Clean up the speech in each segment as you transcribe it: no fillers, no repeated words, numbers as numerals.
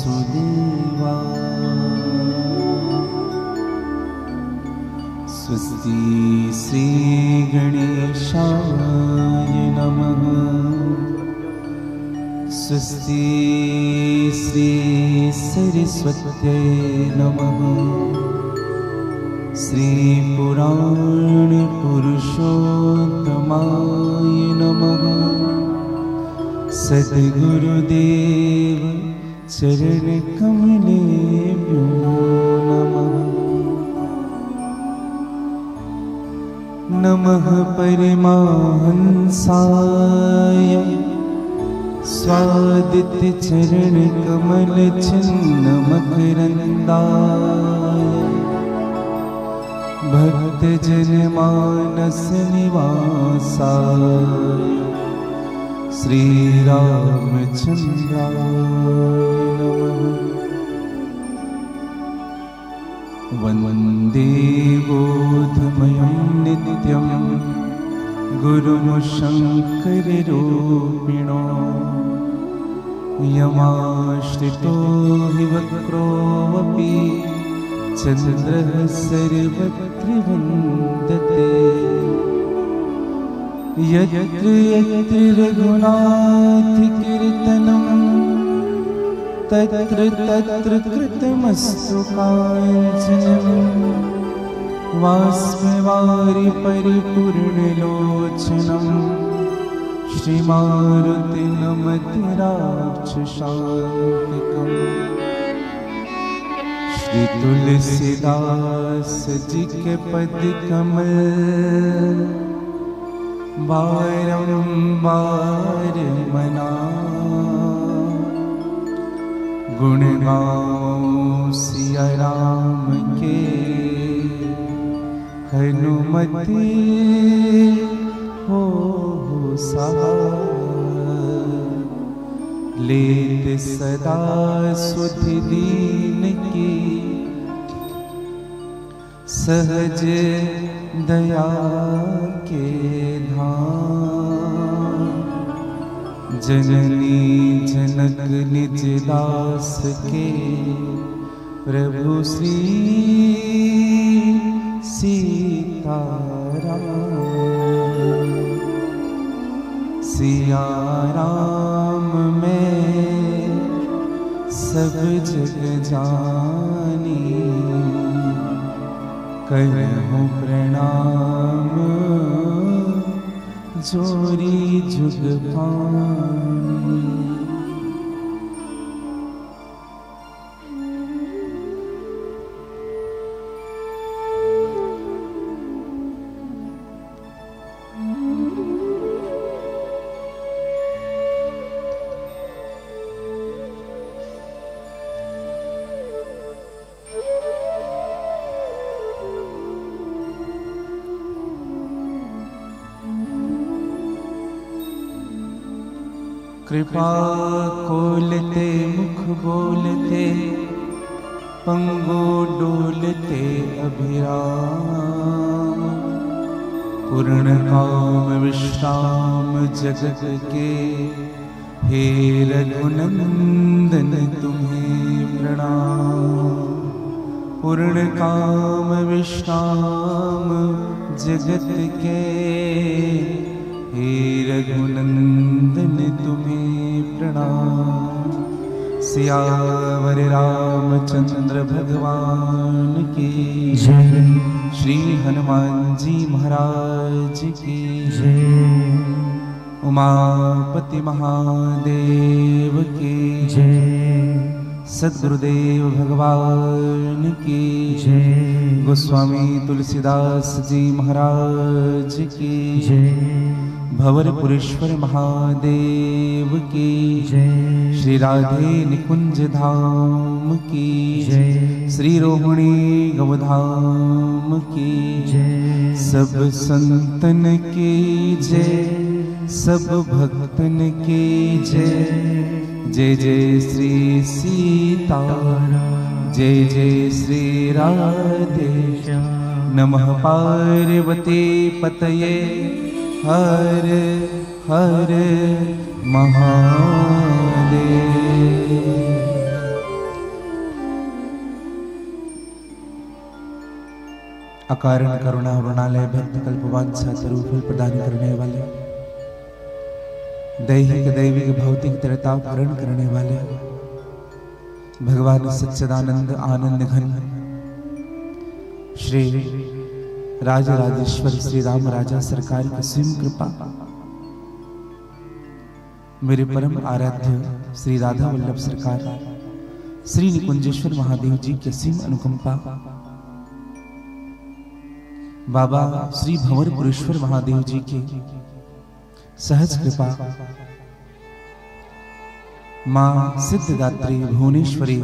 वासुदेवा। स्वस्ति श्री गणेशाय नमः। स्वस्ति श्री सरस्वत्यै नमः। श्री पुराण पुरुषोत्तमाय नमः। सद्गुरुदेव चरण कमलेभ्यो नमः। नमः परमहंसाय स्वादित चरण कमल छिन्न मकरंदाय। भक्त जन मानस निवासाय श्री रामचंद्राय नमः। वंदे बोधमयं नित्यं गुरुं शंकररूपिणो। यमाश्रितो हि वक्रोऽपि चन्द्रः सर्वत्र वन्दते। यत्र यत्र रघुनाथ कीर्तनं तत्र तत्र कृतमस्तु काञ्चनं। वाष्पवारि परिपूर्णलोचनं श्रीमारुति नमति राक्षसान्तिकम्। श्री तुलसीदास जी के पद कमल बारंबार मना। गुण गाऊं सिया राम के हनुमति हो सहाय। लेत सदा सुध दीन की सहज दया के धाम। जननी जनक निज दास के प्रभु श्री सीताराम। सिया राम में सब जग जानी। करहूँ प्रणाम जोरी जुग पानी। कृपा कोलते मुख बोलते पंगो डोलते अभिराम। पूर्ण काम विश्राम जगत के हे रघुनंदन तुम्हें प्रणाम। पूर्ण काम विश्राम जगत के हे रघुनंदन तुम्हें प्रणाम। सियावर रामचंद्र भगवान की जय। श्री हनुमान जी महाराज की जय। उमापति महादेव की जय। सद्गुरुदेव भगवान की जय। गोस्वामी तुलसीदास जी महाराज की जय। भवरपुरेश्वर महादेव की जय। श्री राधे निकुंज धाम की जय। श्री रोहिणी गवधाम की जय। सब संतन की जय, सब भक्तन की जय। जय जय श्री सीताराम, जय जय श्री राधे नमः। पार्वती पतये हर हर महादेव। अकारण करुणा वृणालय भक्त कल्पवांछा स्वरूप फल प्रदान करने वाले, दैहिक दैविक भौतिक तरता पूर्ण करने वाले भगवान सच्चिदानंद आनंद घन श्री राजराजेश्वर श्री राम राजा सरकार की असीम कृपा, मेरे परम आराध्य श्री राधा वल्लभ सरकार श्री निकुंजेश्वर महादेव जी की असीम अनुकंपा, बाबा श्री भंवरपुरेश्वर महादेव जी की सहज कृपा, मां सिद्धदात्री भुवनेश्वरी,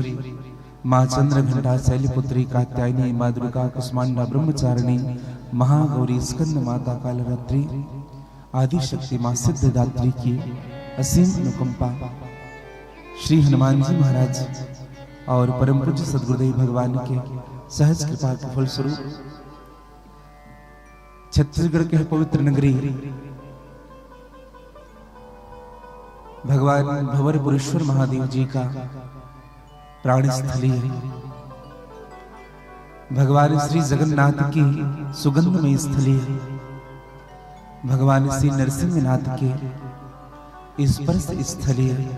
मां चंद्र घंटा शैलपुत्री कात्यायनी, मां दुर्गा कुष्मांडा ब्रह्मचारिणी, महागौरी स्कंद माता कालरात्रि आदि शक्ति मां सिद्धदात्री की असीम अनुकंपा, श्री हनुमान जी महाराज और परम पूज्य सद्गुरुदेव भगवान के सहज कृपा के फलस्वरूप छत्तीसगढ़ के पवित्र नगरी भगवान भंवरपुरेश्वर महादेव जी का प्राण स्थली है। भगवान श्री जगन्नाथ की सुगंधमय स्थली है। भगवान श्री नरसिंहनाथ के स्पर्श स्थली है।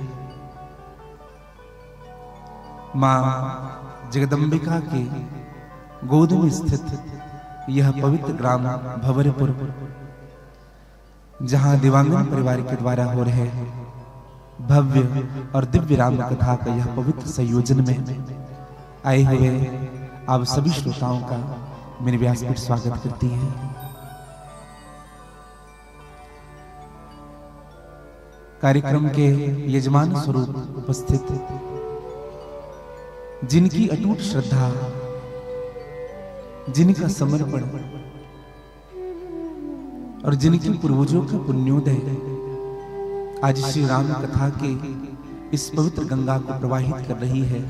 मां जगदंबिका के गोद में स्थित यह पवित्र ग्राम भंवरपुर, जहां दिवांगन परिवार के द्वारा हो रहे भव्य और दिव्य राम कथा का यह पवित्र संयोजन में आए हुए आप सभी श्रोताओं का मेरे व्यासपीठ स्वागत करती है। कार्यक्रम के यजमान स्वरूप उपस्थित जिनकी अटूट श्रद्धा, जिनका समर्पण और जिनके पूर्वजों का पुण्योदय आज श्री राम कथा के इस पवित्र गंगा को प्रवाहित कर रही है,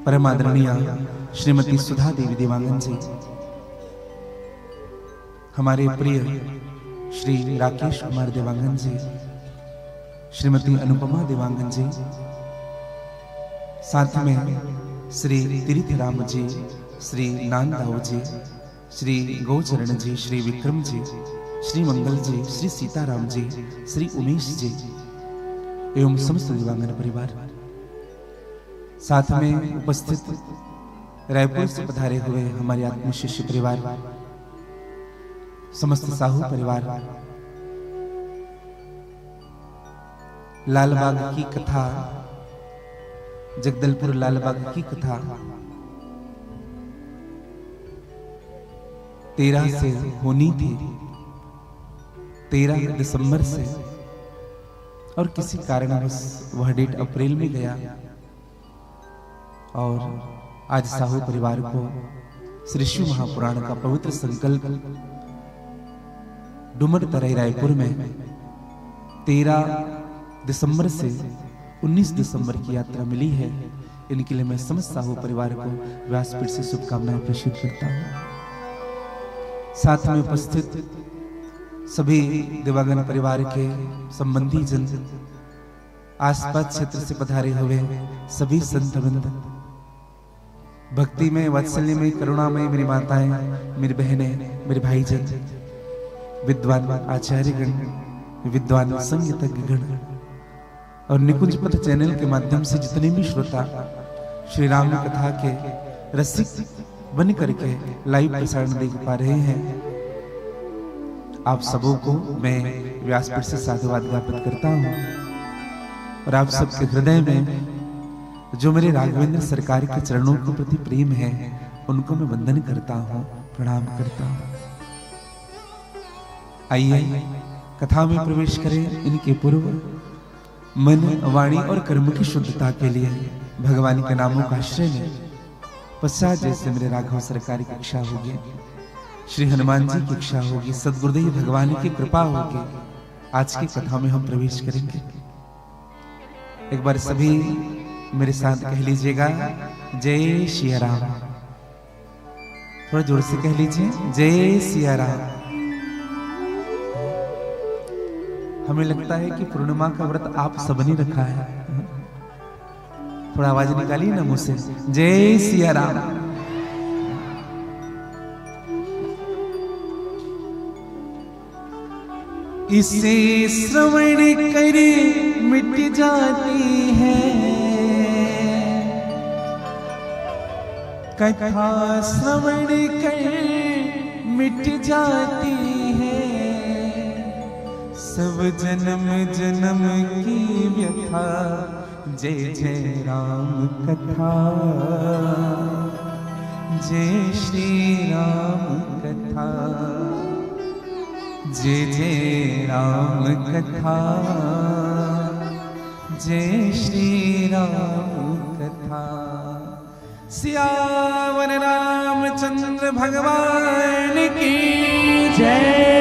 परम आदरणीय श्रीमती सुधा देवी देवांगन जी, हमारे प्रिय श्री राकेश कुमार देवांगन जी, श्रीमती अनुपमा देवांगन जी, साथ में श्री तीर्थराम जी, श्री नानदाऊ जी, श्री गौचरण जी, श्री विक्रम जी, श्री मंगल जी, श्री सीताराम जी, श्री उमेश जी एवं समस्त दिवांगन परिवार, साथ में उपस्थित रायपुर से पधारे हुए हमारे आत्म शिष्य परिवार, समस्त साहू परिवार, लालबाग की कथा, जगदलपुर लालबाग की कथा 13 से होनी थी, 13 दिसंबर से, और किसी कारणवश वह डेट अप्रैल में गया और आज साहू परिवार को श्री शिव महापुराण का पवित्र संकल्प डुमर तराई रायपुर में 13 दिसंबर से 19 दिसंबर की यात्रा मिली है। इनके लिए मैं समस्त साहू परिवार को व्यासपीठ से शुभकामनाएं प्रेषित करता हूं। साथ में उपस्थित सभी दिवांगन परिवार के संबंधी जन, आसपास क्षेत्र से पधारे हुए सभी संत वृंद, भक्ति में, वात्सल्य में, करुणा में मेरी माताएं, मेरी बहनें, मेरे भाईजन, विद्वान आचार्यगण, विद्वान संगीतज्ञ गण और निकुंज पथ चैनल के माध्यम से जितने भी श्रोता श्री राम कथा के रसिक बन करके लाइव प्रसारण देख पा रहे हैं, आप सबों को मैं व्यासपीठ से साधुवाद ज्ञापित करता हूं और आप सबके हृदय में जो मेरे राघवेंद्र सरकार के चरणों के प्रति प्रेम है, उनको मैं वंदन करता हूं, प्रणाम करता हूं। आइए कथा में प्रवेश करें। इनके पूर्व मन, वाणी और कर्म की शुद्धता के लिए भगवान के नामों का आश्रय लें। पश्चात जैसे मेरे राघव सरकार की इच्छा होगी, श्री हनुमान जी की इच्छा होगी, सद्गुरुदेव भगवान की कृपा होगी, आज की कथा में हम प्रवेश करेंगे। एक बार सभी मेरे साथ कह लीजिएगा, जय सिया राम। थोड़ा जोर से कह लीजिए, जय सिया राम। हमें लगता है कि पूर्णिमा का व्रत आप सबने रखा है। थोड़ा आवाज निकालिए ना मुंह से, जय सिया राम। इसे श्रवण करे मिट जाती है कथा, श्रवण करे मिट जाती है सब जन्म जन्म की व्यथा। जय जय राम कथा, जय श्री राम कथा, जय जय राम कथा, जय श्री राम कथा। सियावर रामचंद्र भगवान की जय।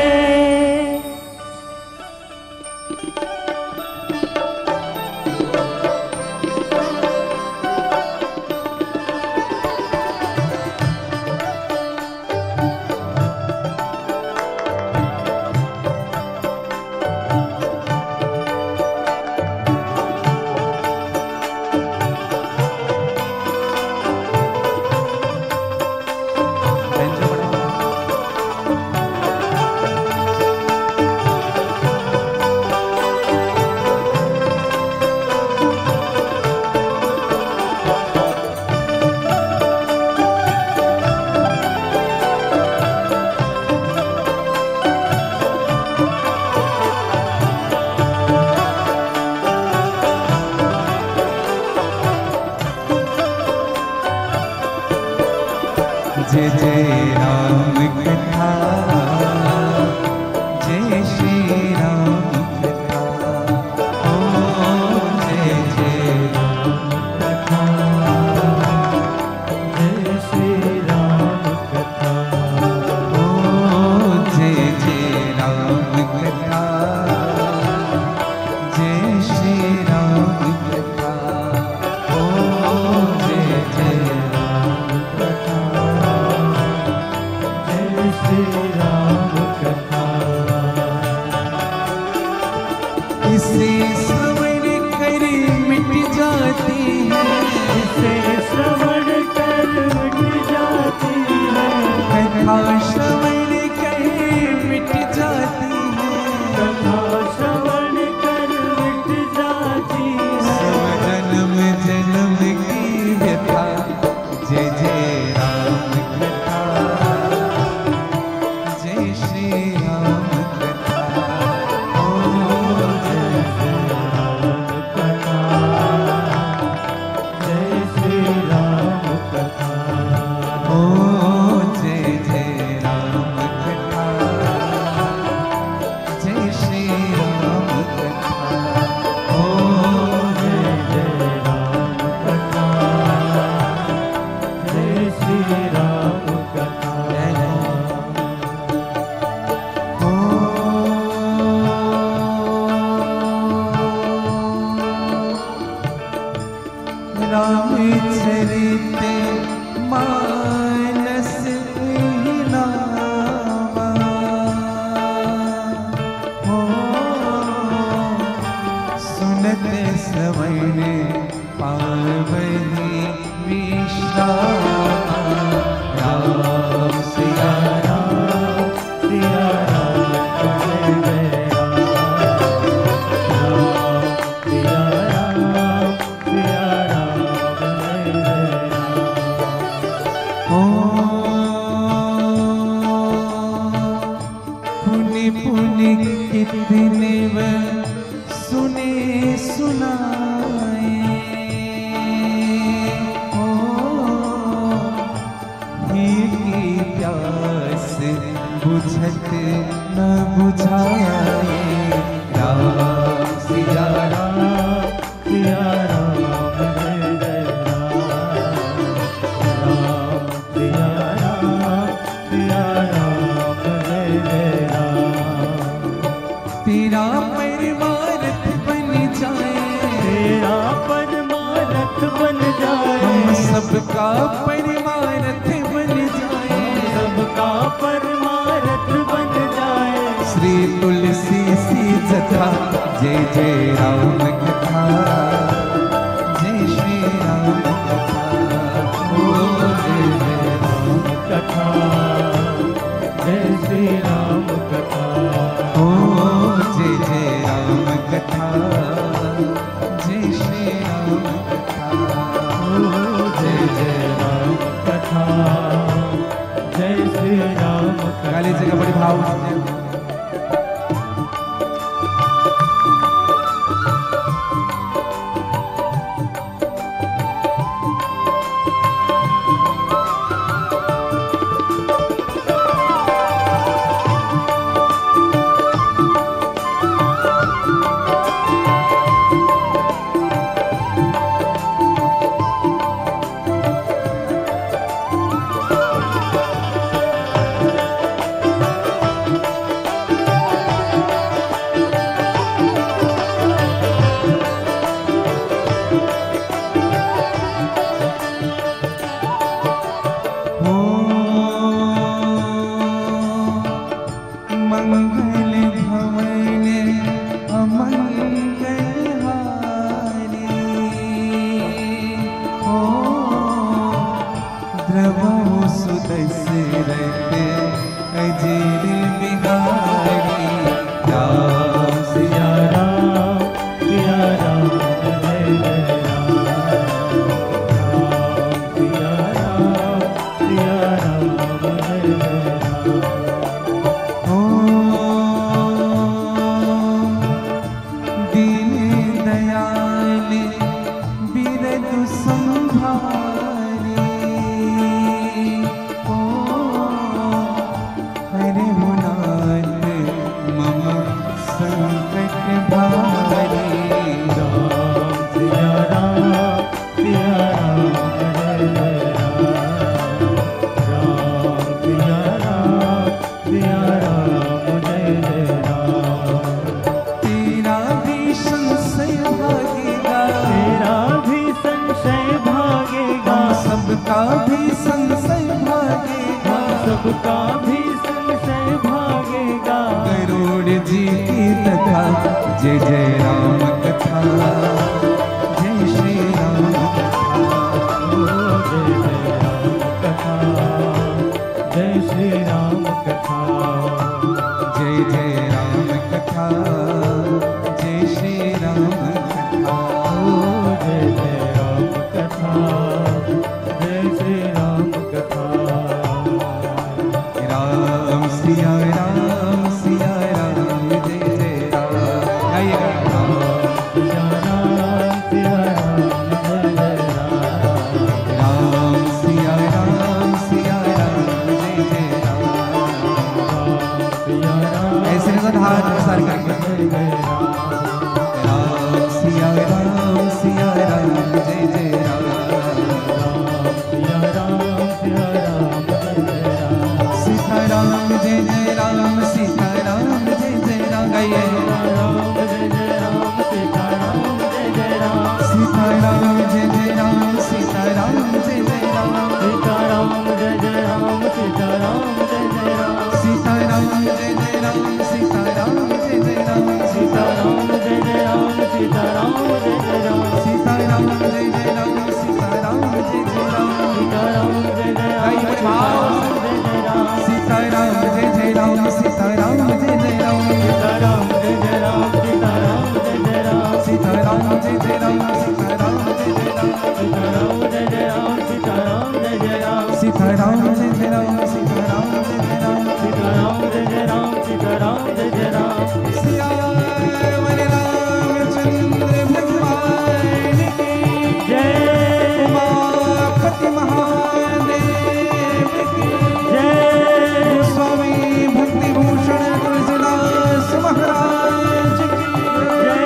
जय जय राम कथा, जय श्री राम कथा। ओ जय जय राम कथा, जय श्री राम कथा। ओ जय जय राम कथा, जय श्री राम कथा। ओ जय जय राम कथा, श्री राम कथा। इसे श्रवण करे मिट जाती है, इसे श्रवण कर मिट जाती है कथा, श्रवण करे मिट जाती है कथा, श्रवण कर मिट जाती है सब जन्म जन्म की व्यथा। जय जय राम कथा, जय श्री राम कथा। ओ जय जय राम कथा, जय श्री राम कथा। ओ जय जय राम कथा, जय श्री राम कथा। ओ जय जय राम कथा, जय श्री राम कथा। रामचरित मानस नामा, हो सुनत श्रवण पावनी विश्राम। राम सिया राम, सिया राम, जय जय पुनि कितने व सुने सुनाए। हीर की प्यास बुझत न बुझाए। राम सिया राम, सिया राम, जय जय राम, सिया राम, सिया राम, जय जय राम। तेरा परमारथ बन जाए, तेरा परमारथ बन जाए, हम सबका परमारथ बन जाए, सबका परमारथ बन जाए। श्री तुलसी सी जथा, जय जय राम कथा, जय श्री राम कथा। ओ जय जय राम कथा, जय श्री राम कथा। ओ संकट भारी। राम सिया राम सिया राम जय जय राम सिया राम सिया राम जय जय राम। तेरा भी संशय भागेगा, तेरा भी संशय भागेगा, सबका भी संशय भागेगा, सबका भी संशय भागेगा। गरुड़ जी की कथा जय जय राम कथा, जय श्री राम कथा, जय श्री राम कथा, जय श्री राम कथा, जय जय राम कथा, जय श्री राम कथा। जय जय राम कथा, जय श्री राम कथा। राम सिया राम सिया राम जय जय राम। गाइएगा। सिया राम सिया राम जय जय राम। राम सिया राम सिया राम जय जय राम। सिया राम ऐसे नजर हाथ प्रसार करके जय जय राम। राम सिया राम जय जय राम। सिया राम सिया राम जय जय राम। सीताराम जय जय राम, सीताराम जय जय राम। गाइए। राम जय जय राम सीताराम जय जय राम। सीताराम जय जय राम, सीताराम जय जय राम। सीताराम जय जय राम सीताराम जय जय राम। सीताराम जय जय राम, सीताराम जय जय राम। सीताराम जय जय राम सीताराम जय जय राम। सीताराम जय जय राम, सीताराम जय जय राम। सीताराम जय जय राम गाइए बड़े भाव। जय जय राम। सीताराम जय जय राम, सीताराम जय जय राम। सीताराम जय जय राम सीताराम जय जय राम। सीताराम जय जय राम, सीताराम जय जय राम। सीताराम जय जय राम सीताराम जय जय राम। सीताराम जय जय राम, सीताराम जय जय राम। सीताराम जय जय राम सीताराम जय जय राम। सियावर रामचंद्र भगवान की जय उमापति महादेव की जय स्वामी भक्ति भूषण तुलसीदास महाराज की जय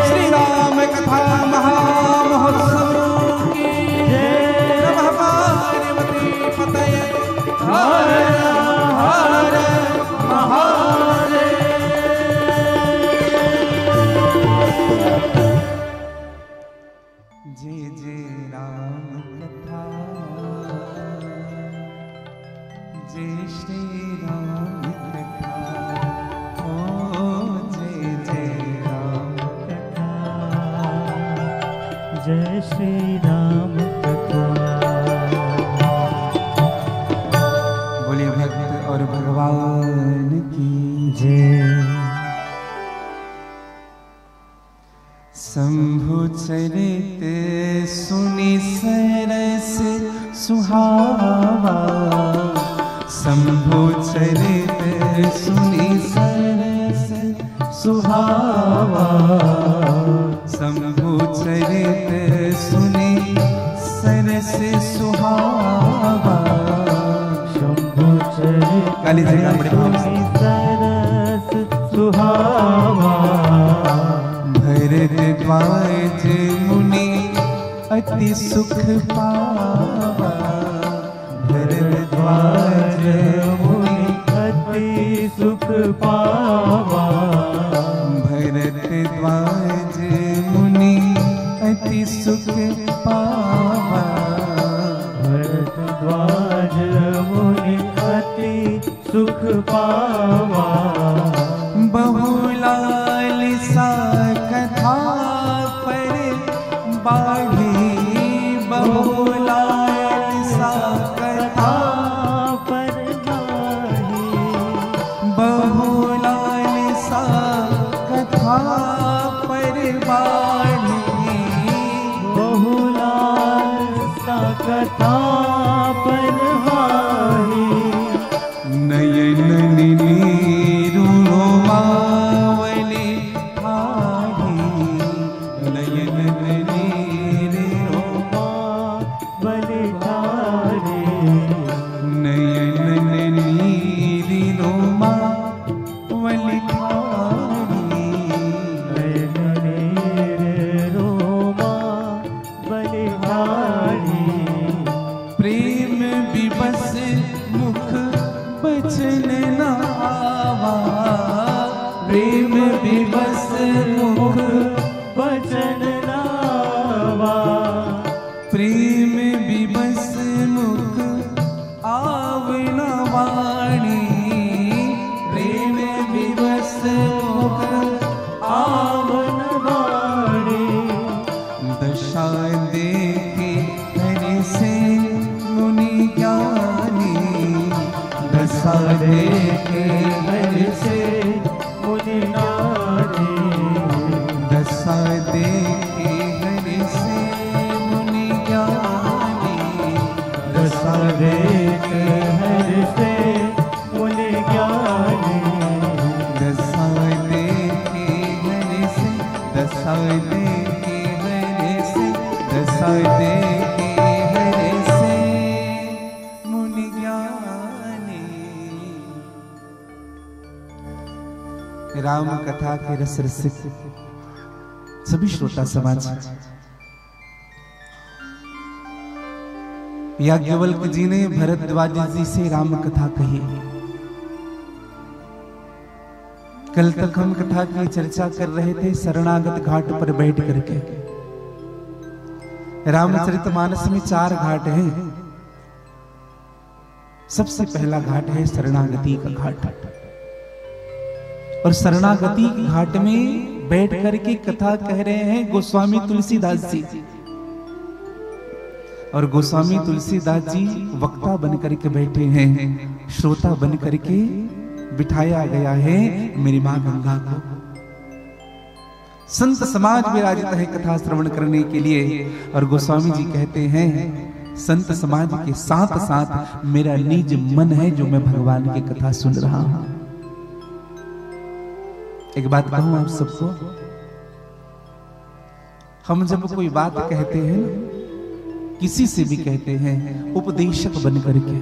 श्री राम कथा महामहोत्सव की जय नमः पार्वती पतये हर हर महादेव। जय जय राम कथा, जय श्री राम कथा। ओ जय जय राम कथा, जय श्री राम कथा। बोलिए भक्त और भगवान की जय। शंभु चरित सुनि सरस सुहावा, शंभु चरित सुनि सरस सुहावा। शंभु चरित सुनि सरस सुहावा। शंभु चरित काली जी का बड़े भाव से। सरस सुहावा। भरद्वाज मुनि अति सुख पावा। भरद्वाज मुनि अति सुख पावा। भरद्वाज मुनि अति सुख पावा। भरद्वाज मुनि अति सुख पावा। बहुलाल सा कथा पर बाढ़ी। बहुलाल सा कथा पर बाढ़ी। बहुलाल सा कथा पर बाढ़ी। बहुलाल सा कथा पर बाढ़ी। नयन नीरू मावली ठाढ़ी। नयन नीरू मावली ठाढ़ी। नयन नीरू मावली ठाढ़ी। दसारे के घर से मुनि नारी, दसारे के घर से मुनि ज्ञानी, दसारे के घर से मुनि ज्ञानी, दसारे के घर से, दसारे के घर से, दसारे के घर से मुनि ज्ञानी। राम कथा के रस रसिक सभी श्रोता समाज, याज्ञवल्क्य जी ने भरद्वाज जी से राम कथा कही। कल तक हम कथा की चर्चा कर रहे थे शरणागत घाट पर बैठ करके। रामचरितमानस में 4 घाट हैं। सबसे पहला घाट है शरणागति का घाट, और शरणागति के घाट में बैठ करके कथा कह रहे हैं गोस्वामी तुलसीदास जी। और गोस्वामी तुलसीदास जी वक्ता बन करके बैठे हैं, श्रोता बन करके बिठाया गया है मेरी मां गंगा को। संत समाज विराजित है कथा श्रवण करने के लिए, और गोस्वामी जी कहते हैं संत समाज के साथ साथ मेरा निज मन है जो मैं भगवान की कथा सुन रहा हूं। एक बात कहूं आप सबको, हम जब कोई बात कहते हैं ना, किसी से भी कहते हैं उपदेशक बन करके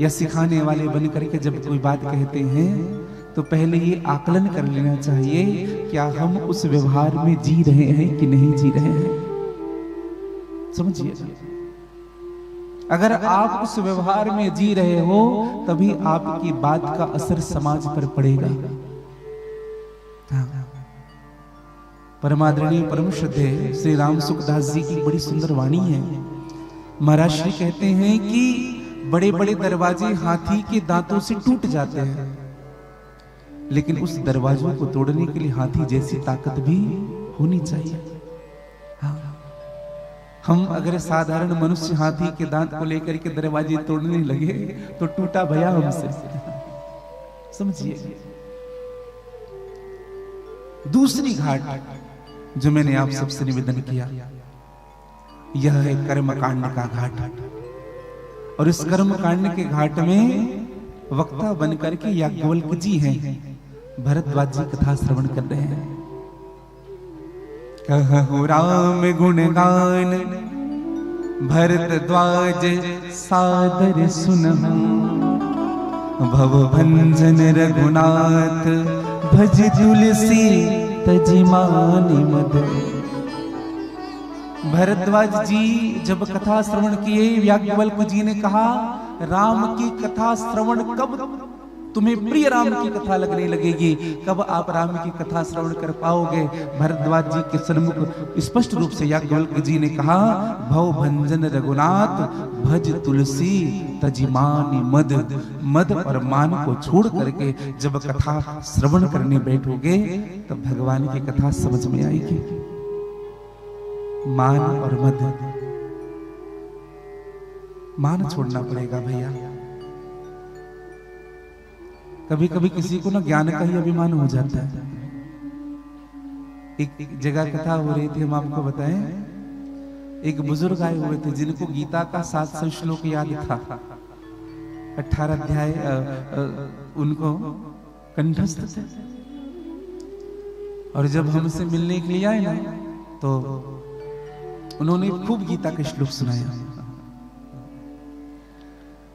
या सिखाने वाले बन करके जब कोई बात कहते हैं तो पहले ये आकलन कर लेना चाहिए क्या हम उस व्यवहार में जी रहे हैं कि नहीं जी रहे हैं। समझिए, अगर आप उस व्यवहार में जी रहे हो तभी आपकी बात का असर समाज पर पड़ेगा। हाँ। परमादरणीय परम श्रद्धेय श्री राम सुखदास जी की बड़ी सुंदर वाणी है। महाराज श्री कहते हैं कि बड़े बड़े दरवाजे हाथी के दांतों से टूट जाते हैं, लेकिन उस दरवाजों को तोड़ने के लिए हाथी जैसी ताकत भी होनी चाहिए। हाँ। हम अगर साधारण मनुष्य हाथी के दांत को लेकर के दरवाजे तोड़ने लगे तो टूटा भया हमसे। समझिए। दूसरी घाट जो मैंने आप सबसे निवेदन किया, यह है कर्म कांड का घाट। और इस कर्म कांड के घाट में वक्ता बनकर के याज्ञवल्क्य जी हैं, भरद्वाज जी कथा श्रवण कर रहे हैं। कहु राम गुणगान भरद्वाज सादर सुनहु, भव भंजन रघुनाथ भज तुलसी तजि मानि मद। भरद्वाज जी जब कथा श्रवण किए, याज्ञवल्क्य जी ने कहा राम की कथा श्रवण कब तुम्हें प्रिय राम की कथा लगने लगेगी, कब आप राम की कथा श्रवण कर पाओगे। भरद्वाज जी के सन्मुख स्पष्ट रूप से याज्ञवल्क्य जी ने कहा भव भंजन रघुनाथ भज तुलसी तजि मानि मद। मद और मान को छोड़ करके जब कथा श्रवण करने बैठोगे तब भगवान की कथा समझ में आएगी। मान और मद, मान छोड़ना पड़ेगा भैया। कभी कभी किसी को ना ज्ञान का ही अभिमान हो जाता है। एक जगह कथा हो रही थी, हम आपको बताएं, एक बुजुर्ग आए हुए थे जिनको गीता का 700 श्लोक याद था, 18 अध्याय उनको कंठस्थ थे। और जब हमसे मिलने के लिए आए ना तो उन्होंने खूब गीता के श्लोक सुनाया।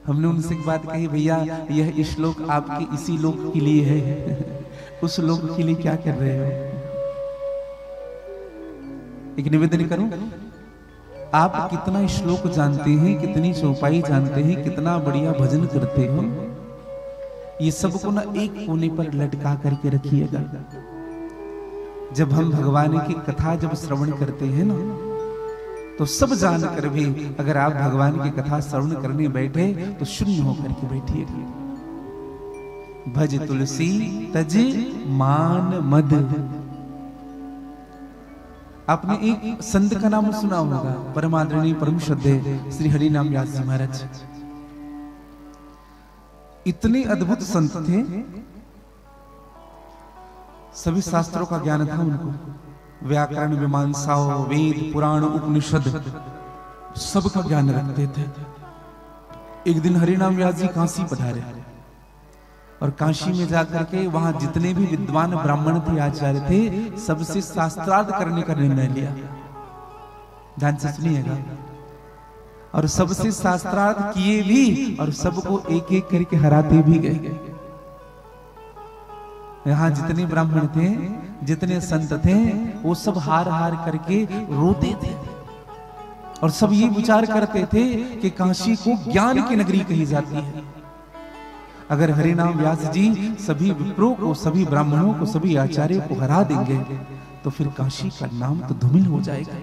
हमने उनसे एक बात कही, भैया यह श्लोक आपके इसी लोक के लिए है, उस लोक के लिए क्या कर रहे हो। एक निवेदन करूं, आप कितना श्लोक जानते हैं, कितनी चौपाई जानते हैं, कितना बढ़िया भजन करते हो, ये सबको ना एक कोने पर लटका करके रखिएगा। जब हम भगवान की कथा जब श्रवण करते हैं ना तो सब जानकर भी अगर आप भगवान की कथा श्रवण करने बैठे तो शून्य होकर के बैठिएगा। भज तुलसी तज मान मद। आपने एक संत का नाम सुना होगा, परमादरणीय परम श्रद्धेय श्री हरिनाम व्यास जी महाराज। इतने अद्भुत संत थे, सभी शास्त्रों का ज्ञान था उनको, व्याकरण, मीमांसा, वेद, पुराण, उपनिषद सबका ज्ञान रखते थे। एक दिन हरिनाम व्यास जी काशी पधारे और काशी में जाकर के वहां जितने भी विद्वान ब्राह्मण थे, आचार्य थे, सबसे शास्त्रार्थ करने का निर्णय लिया। ध्यान से सुनिएगा। और सबसे शास्त्रार्थ किए भी और सबको एक एक करके हराते भी गए। यहाँ जितने ब्राह्मण थे, जितने संत थे, वो सब हार हार करके रोते थे और सब ये विचार करते थे कि काशी को ज्ञान की नगरी कही जाती है। अगर हरिनाम व्यास जी सभी विप्रों को, सभी ब्राह्मणों को, सभी आचार्यों को हरा देंगे तो फिर काशी का नाम तो धूमिल हो जाएगा।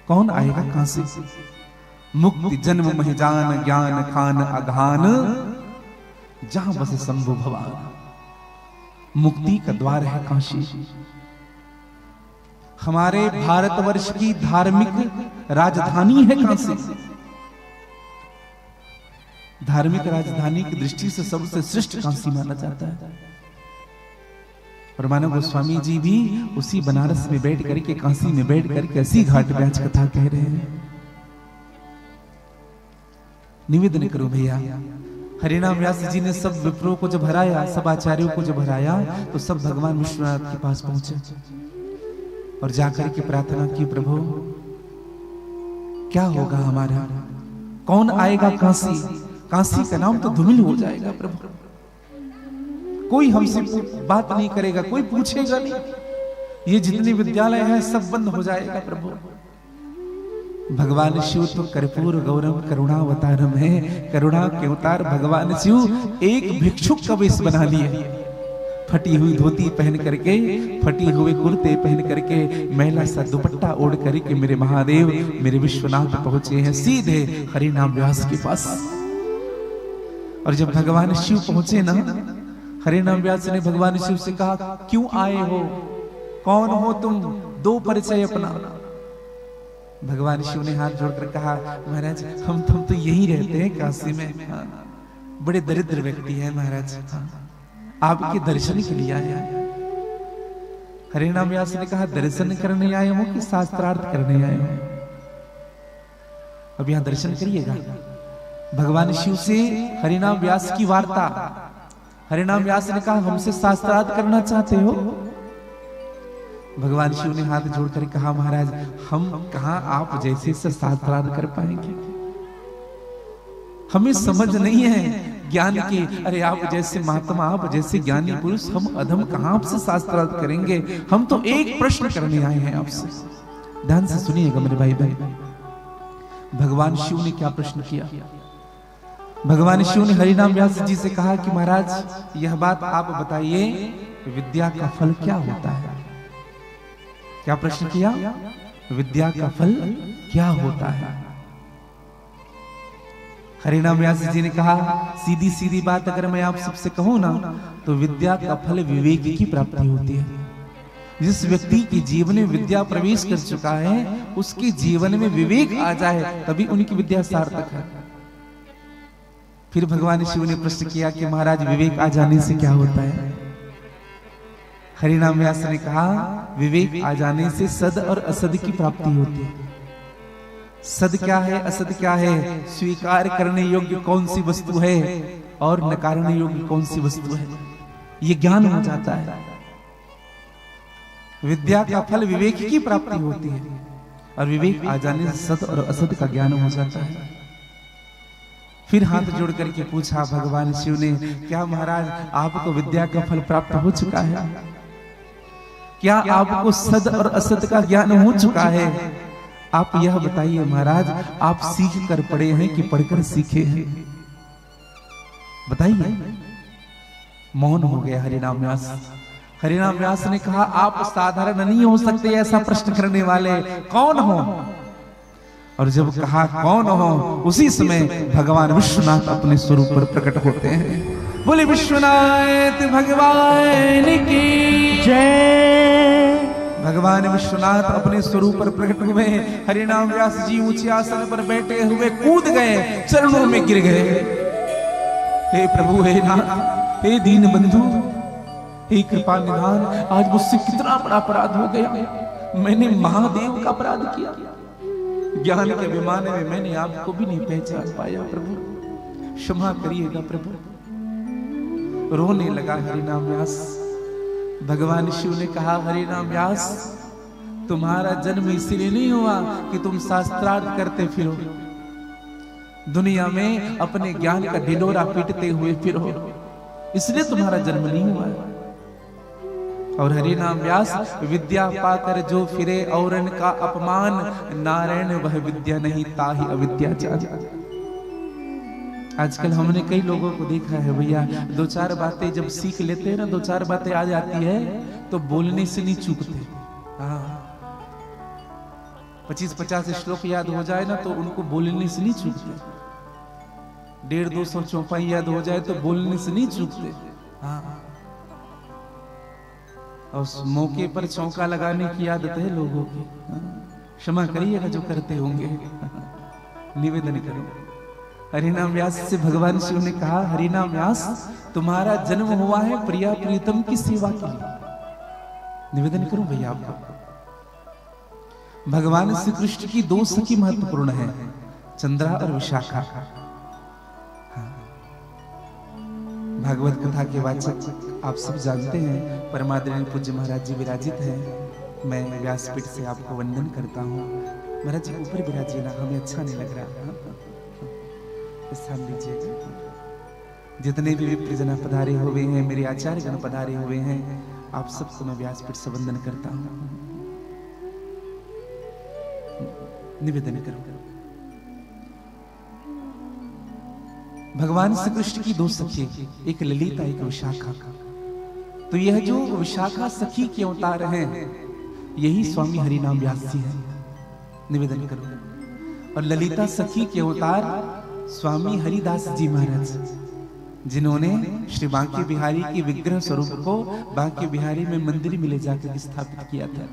कौन आएगा काशी? मुक्ति जन्म महिजान ज्ञान खान अघान, जहां बसे शंभु भगवान। मुक्ति का द्वार है काशी। हमारे भारतवर्ष की धार्मिक राजधानी है काशी। धार्मिक राजधानी की दृष्टि से सबसे श्रेष्ठ काशी माना जाता है। और मानव गोस्वामी जी भी उसी बनारस में बैठ करके, काशी में बैठ करके ऐसी घाट ब्याज कथा कह रहे हैं। निवेदन करो भैया, हरिनाम व्यास जी ने सब विप्रों को जब हराया, सब आचार्यों को जब हराया, तो सब भगवान विश्वनाथ के पास पहुंचे और जाकर के प्रार्थना की, प्रभु क्या होगा हमारा? कौन आएगा काशी? काशी का नाम तो धूमिल हो जाएगा प्रभु। कोई हमसे बात नहीं करेगा, कोई पूछेगा नहीं। ये जितने विद्यालय हैं सब बंद हो जाएगा प्रभु। भगवान शिव तो कर्पूर गौरम करुणावतारम है। करुणा के अवतार भगवान शिव एक भिक्षुक का वेश बना लिए, फटी हुई धोती पहन करके, फटी हुए कुर्ते पहन करके, मैला सा दुपट्टा ओढ़ करके मेरे महादेव, मेरे विश्वनाथ पहुंचे हैं सीधे हरिनाम व्यास के पास। और जब भगवान शिव पहुंचे ना, हरिनाम व्यास ने भगवान शिव से कहा, क्यों आए हो? कौन हो तुम? दो परिचय अपना। भगवान शिव ने हाथ जोड़कर कहा, महाराज हम तो यही रहते हैं काशी में। हाँ, बड़े दरिद्र व्यक्ति हैं महाराज। हाँ, आपके दर्शन के लिए आए हैं। हरिनाम व्यास ने कहा, दर्शन करने आए हो कि शास्त्रार्थ करने आए हो? अब यहां दर्शन करिएगा। भगवान शिव से हरिनाम व्यास की वार्ता। हरिनाम व्यास ने कहा, हमसे शास्त्रार्थ करना चाहते हो? भगवान शिव ने हाथ जोड़कर कहा, महाराज हम कहां आप जैसे से शास्त्रार्थ कर पाएंगे? हमें समझ नहीं है ज्ञान की। अरे आप जैसे महात्मा, आप जैसे ज्ञानी पुरुष, हम अधम कहां आपसे शास्त्रार्थ करेंगे? हम तो एक प्रश्न करने आए हैं आपसे। ध्यान से सुनिएगा मेरे भाई भाई। भगवान शिव ने क्या प्रश्न किया? भगवान शिव ने हरिनाम व्यास जी से कहा कि महाराज यह बात आप बताइए, विद्या का फल क्या होता है? क्या प्रश्न किया? विद्या का फल क्या होता है? हरिनाम व्यास जी ने कहा, सीधी सीधी बात अगर मैं आप सबसे कहूं ना, तो विद्या का फल विवेक की प्राप्ति होती है। जिस व्यक्ति के जीवन में विद्या प्रवेश कर चुका है, उसके जीवन में विवेक आ जाए तभी उनकी विद्या सार्थक है। फिर भगवान शिव ने प्रश्न किया कि महाराज विवेक आ जाने से क्या होता है? हरिनाम व्यास ने कहा, विवेक आ जाने से सद और असद की प्राप्ति होती है। सद क्या है, असद क्या है, स्वीकार करने योग्य कौन सी वस्तु है और नकारने योग्य कौन सी वस्तु है, ये ज्ञान हो जाता है। विद्या का फल विवेक की प्राप्ति होती है और विवेक आ जाने से सद और असद का ज्ञान हो जाता है। फिर हाथ जोड़ करके पूछा भगवान शिव ने, क्या महाराज आपको विद्या का फल प्राप्त हो चुका है? क्या आपको सद और असद का ज्ञान हो चुका है? आप यह बताइए महाराज, आप सीख कर पढ़े हैं कि पढ़कर सीखे हैं? बताइए। मौन हो गया हरिनाम व्यास। हरिनाम व्यास ने कहा, आप साधारण नहीं हो सकते ऐसा प्रश्न करने वाले, कौन हो? और जब कहा कौन हो, उसी समय भगवान विश्वनाथ अपने स्वरूप पर प्रकट होते हैं। बोले विश्वनाथ भगवान की जय। भगवान विश्वनाथ अपने स्वरूप पर प्रकट हुए। हरिनाम व्यास जी ऊंचे आसन पर बैठे हुए कूद गए, चरणों में गिर गए। हे प्रभु, हे नाथ, हे दीन बंधु, हे कृपा निधान, आज मुझसे कितना बड़ा अपराध हो गया। मैंने महादेव का अपराध किया, ज्ञान के विमान में मैंने आपको भी नहीं पहचान पाया। प्रभु क्षमा करिएगा प्रभु। रोने लगा हरिनाम व्यास। भगवान शिव ने कहा, हरिनाम व्यास, तुम्हारा जन्म इसलिए नहीं हुआ कि तुम शास्त्रार्थ करते फिरो, दुनिया में अपने ज्ञान का ढिंढोरा पीटते हुए फिरो, इसलिए तुम्हारा जन्म नहीं हुआ है। और हरिनाम व्यास, विद्या पाकर जो फिरे औरन का अपमान, नारायण वह विद्या नहीं ताहि अविद्या जान। आजकल हमने कई लोगों को देखा है भैया, दो चार बातें जब सीख लेते हैं ना, दो चार बातें आ जाती है तो बोलने से नहीं चूकते। 25-50 श्लोक याद हो जाए ना तो उनको बोलने से नहीं चूकते। 150-200 चौपाई याद हो जाए तो बोलने से नहीं चूकते। और मौके पर चौका लगाने की आदत है लोगों की। क्षमा करिएगा जो करते होंगे। निवेदन करो। हरिनाम व्यास से भगवान शिव ने कहा, हरिनाम व्यास, तुम्हारा जन्म हुआ है प्रिया प्रीतम की सेवा के लिए। निवेदन करूं भैया आपको, भगवान श्री कृष्ण की दो सखी महत्वपूर्ण है, चंद्रा और विशाखा। भागवत कथा के वाचक आप सब जानते हैं, परमादरणीय पूज्य महाराज जी विराजित हैं। मैं व्यासपीठ से आपको वंदन करता हूँ। महाराज जी ऊपर विराजिए ना, हमें अच्छा नहीं लग रहा। स्थान लीजिएगा। जितने भी विप्रजना पधारे हुए हैं, मेरे आचार्य गण पधारे हुए हैं, आप सबको मैं व्यासपीठ से वंदन करता हूँ। निवेदन करो। भगवान श्री कृष्ण की दो सखी, एक ललिता एक विशाखा। तो यह जो विशाखा सखी के अवतार हैं, यही स्वामी हरिनाम व्यास जी हैं। निवेदन करो। और ललिता सखी के अवतार स्वामी हरिदास जी महाराज, जिन्होंने श्री बांके बिहारी के विग्रह स्वरूप को बांके बिहारी में मंदिर में ले जाकर स्थापित किया था।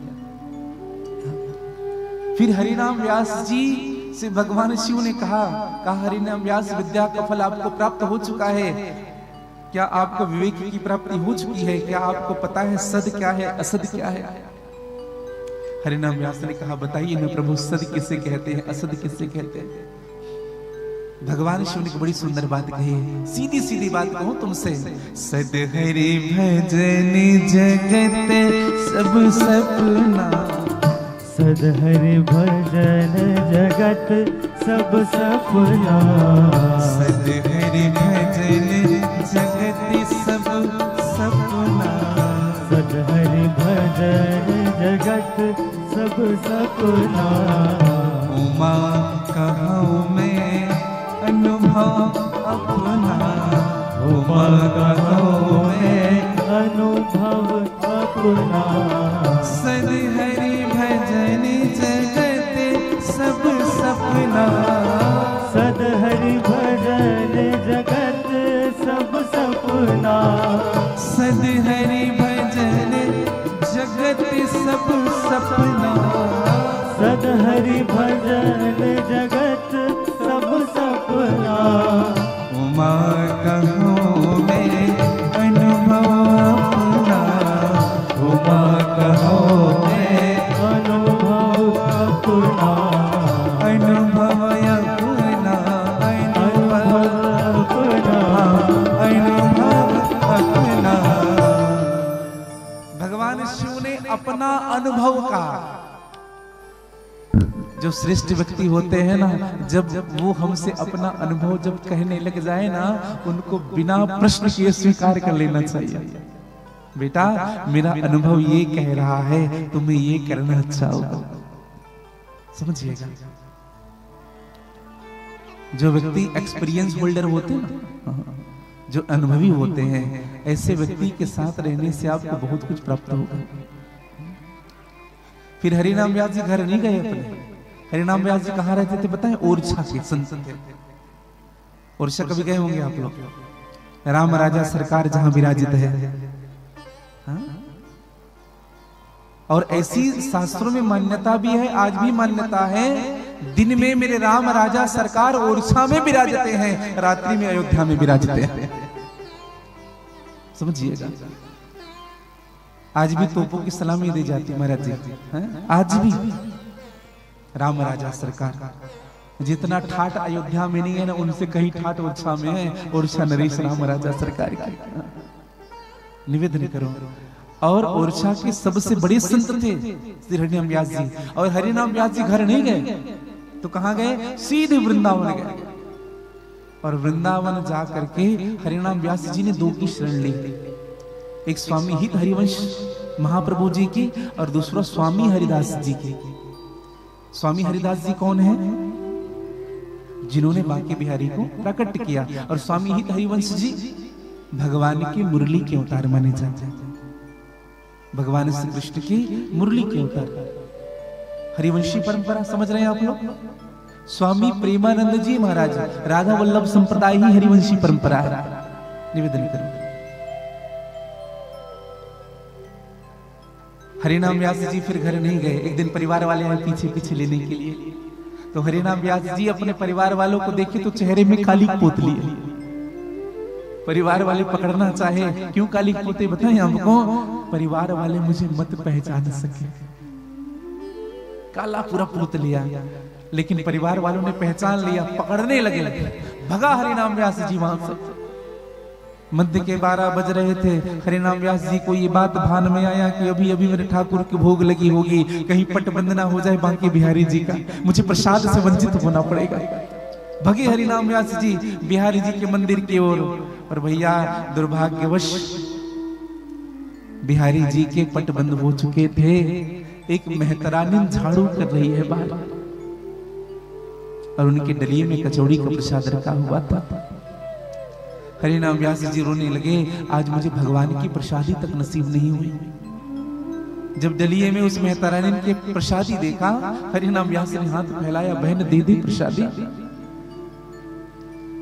फिर हरिनाम व्यास जी से भगवान शिव ने कहा हरिनाम व्यास, विद्या का फल आपको प्राप्त हो चुका है, क्या आपको विवेक की प्राप्ति हो चुकी है? क्या आपको पता है सद क्या है, असद क्या है? हरिनाम व्यास ने कहा, बताइए ना प्रभु, सद किसे कहते हैं, असद किसे कहते हैं? भगवान शिव ने बड़ी सुंदर बात कही है। सीधी सीधी बात कहूं तुमसे, सद हरि भजन जगत सब सपना, सद हरि भजन जगत सब सपना, सद हरि भजन जगत सब सपना, सद हरि भजन जगत सब सपना। उमा कहूँ मैं अनुभव अपना, उमा कहूँ मैं अनुभव अपना, सद हरि भजन जगत सब सपना, सद हरि भजन जगत सब सपना, सद हरि भजन जगत सब सपना, सद हरि भजन जगत सब सपना। उमा कहूँ मैं अनुभव अपना, उमा कहूँ मैं अनुभव अपना, अनुभव अपना, अनुभव अपना। भगवान शिव ने अपना अनुभव का, जो श्रेष्ठ व्यक्ति होते हैं ना, जब वो हमसे अपना अनुभव जब कहने लग जाए ना, उनको बिना प्रश्न किए स्वीकार कर लेना चाहिए। बेटा, मेरा अनुभव ये कह रहा है, तुम्हें ये करना अच्छा होगा। समझिएगा, जो व्यक्ति एक्सपीरियंस होल्डर होते हैं ना, जो अनुभवी होते हैं, ऐसे व्यक्ति के साथ रहने से आपको बहुत कुछ प्राप्त होगा। फिर हरिनाम व्यास जी घर नहीं गए अपने। हरिनाम व्यास जी कहाँ रहते थे बताएं? ओरछा के संत थे। ओरछा कभी गए होंगे आप लोग? राम राजा सरकार जहां विराजित है। और ऐसी शास्त्रों में मान्यता भी है, आज भी मान्यता है दिन में मेरे राम राजा सरकार ओरछा में विराजते हैं, रात्रि में अयोध्या में विराजते हैं। समझिएगा, आज भी तोपों की सलामी दी जाती महाराज जी, आज भी राम राजा सरकार। जितना ठाट अयोध्या में नहीं है ना, उनसे कहीं ठाट ओरछा में है। ओरछा नरेश राम राजा सरकार की निवेदन करो। और ओरछा के सबसे बड़े संत थे श्री हरिनाम व्यास जी, और हरिनाम व्यास जी घर नहीं गए तो कहां गए, सीधे वृंदावन गए। और वृंदावन जा करके हरिनाम व्यास जी ने दो की शरण ली, एक स्वामी हित हरिवंश महाप्रभु जी की और दूसरा स्वामी हरिदास जी की। स्वामी हरिदास जी कौन है, जिन्होंने बांके बिहारी को प्रकट किया, और स्वामी हित हरिवंश जी भगवान की मुरली के अवतार माने जाते हैं, भगवान श्री कृष्ण की मुरली के अवतार। हरिवंशी परंपरा समझ रहे हैं आप लोग। स्वामी प्रेमानंद जी महाराज राधा वल्लभ संप्रदाय ही हरिवंशी परंपरा है। निवेदन करें, हरिनाम व्यास जी फिर घर नहीं गए। एक दिन परिवार वाले आए पीछे पीछे लेने के लिए, तो हरिनाम व्यास जी अपने परिवार वालों को देखे तो चेहरे में काली पोत लिए। परिवार वाले पकड़ना चाहे, क्यों काली पोते बताएं हमको। परिवार वाले मुझे मत पहचान सके, काला पूरा पोत लिया। लेकिन परिवार वालों ने पहचान लिया, पकड़ने लगे। भगा हरिनाम व्यास जी वहां से। मध्य के 12 बज रहे थे। हरिनाम व्यास जी को ये बात भान में आया कि अभी अभी मेरे ठाकुर की भोग लगी होगी, कहीं पटबंध ना हो जाए बांके बिहारी जी का, मुझे प्रसाद से वंचित होना पड़ेगा। भगे हरिनाम व्यास जी बिहारी जी के मंदिर की ओर। और भैया दुर्भाग्यवश बिहारी जी के पटबंध हो चुके थे। एक मेहतरानी झाड़ू कर रही है बाहर, और उनके डलिए में कचौड़ी का प्रसाद रखा हुआ था। हरिनाम व्यास जी रोने लगे, आज मुझे भगवान की प्रसादी तक नसीब नहीं हुई। जब डलिए में उस मेहतरानी के प्रसादी देखा, हरिनाम व्यास ने हाथ फैलाया, बहन दे दे प्रसादी,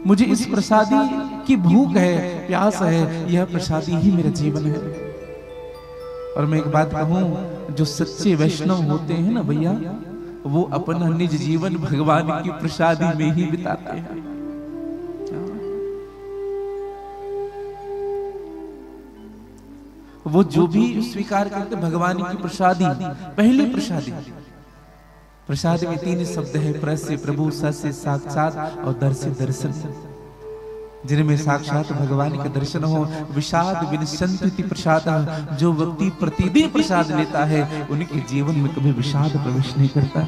मुझे इस प्रसादी की भूख है, प्यास है, यह प्रसादी ही मेरा जीवन है। और मैं एक बात कहूं, जो सच्चे वैष्णव होते हैं ना भैया, वो अपना निज जीवन भगवान की प्रसादी में ही बिताते हैं। वो जो भी स्वीकार करते भगवान की प्रसादी, पहली प्रसादी। प्रसाद में 3 शब्द है, प्रस्य प्रभु, सस्य साक्षात और दर्स्य दर्शन। जिनमें साक्षात भगवान के दर्शन हो, विषाद विनशन्ति प्रसाद। जो व्यक्ति प्रतिदिन प्रसाद लेता है, उनके जीवन में कभी विषाद प्रवेश नहीं करता।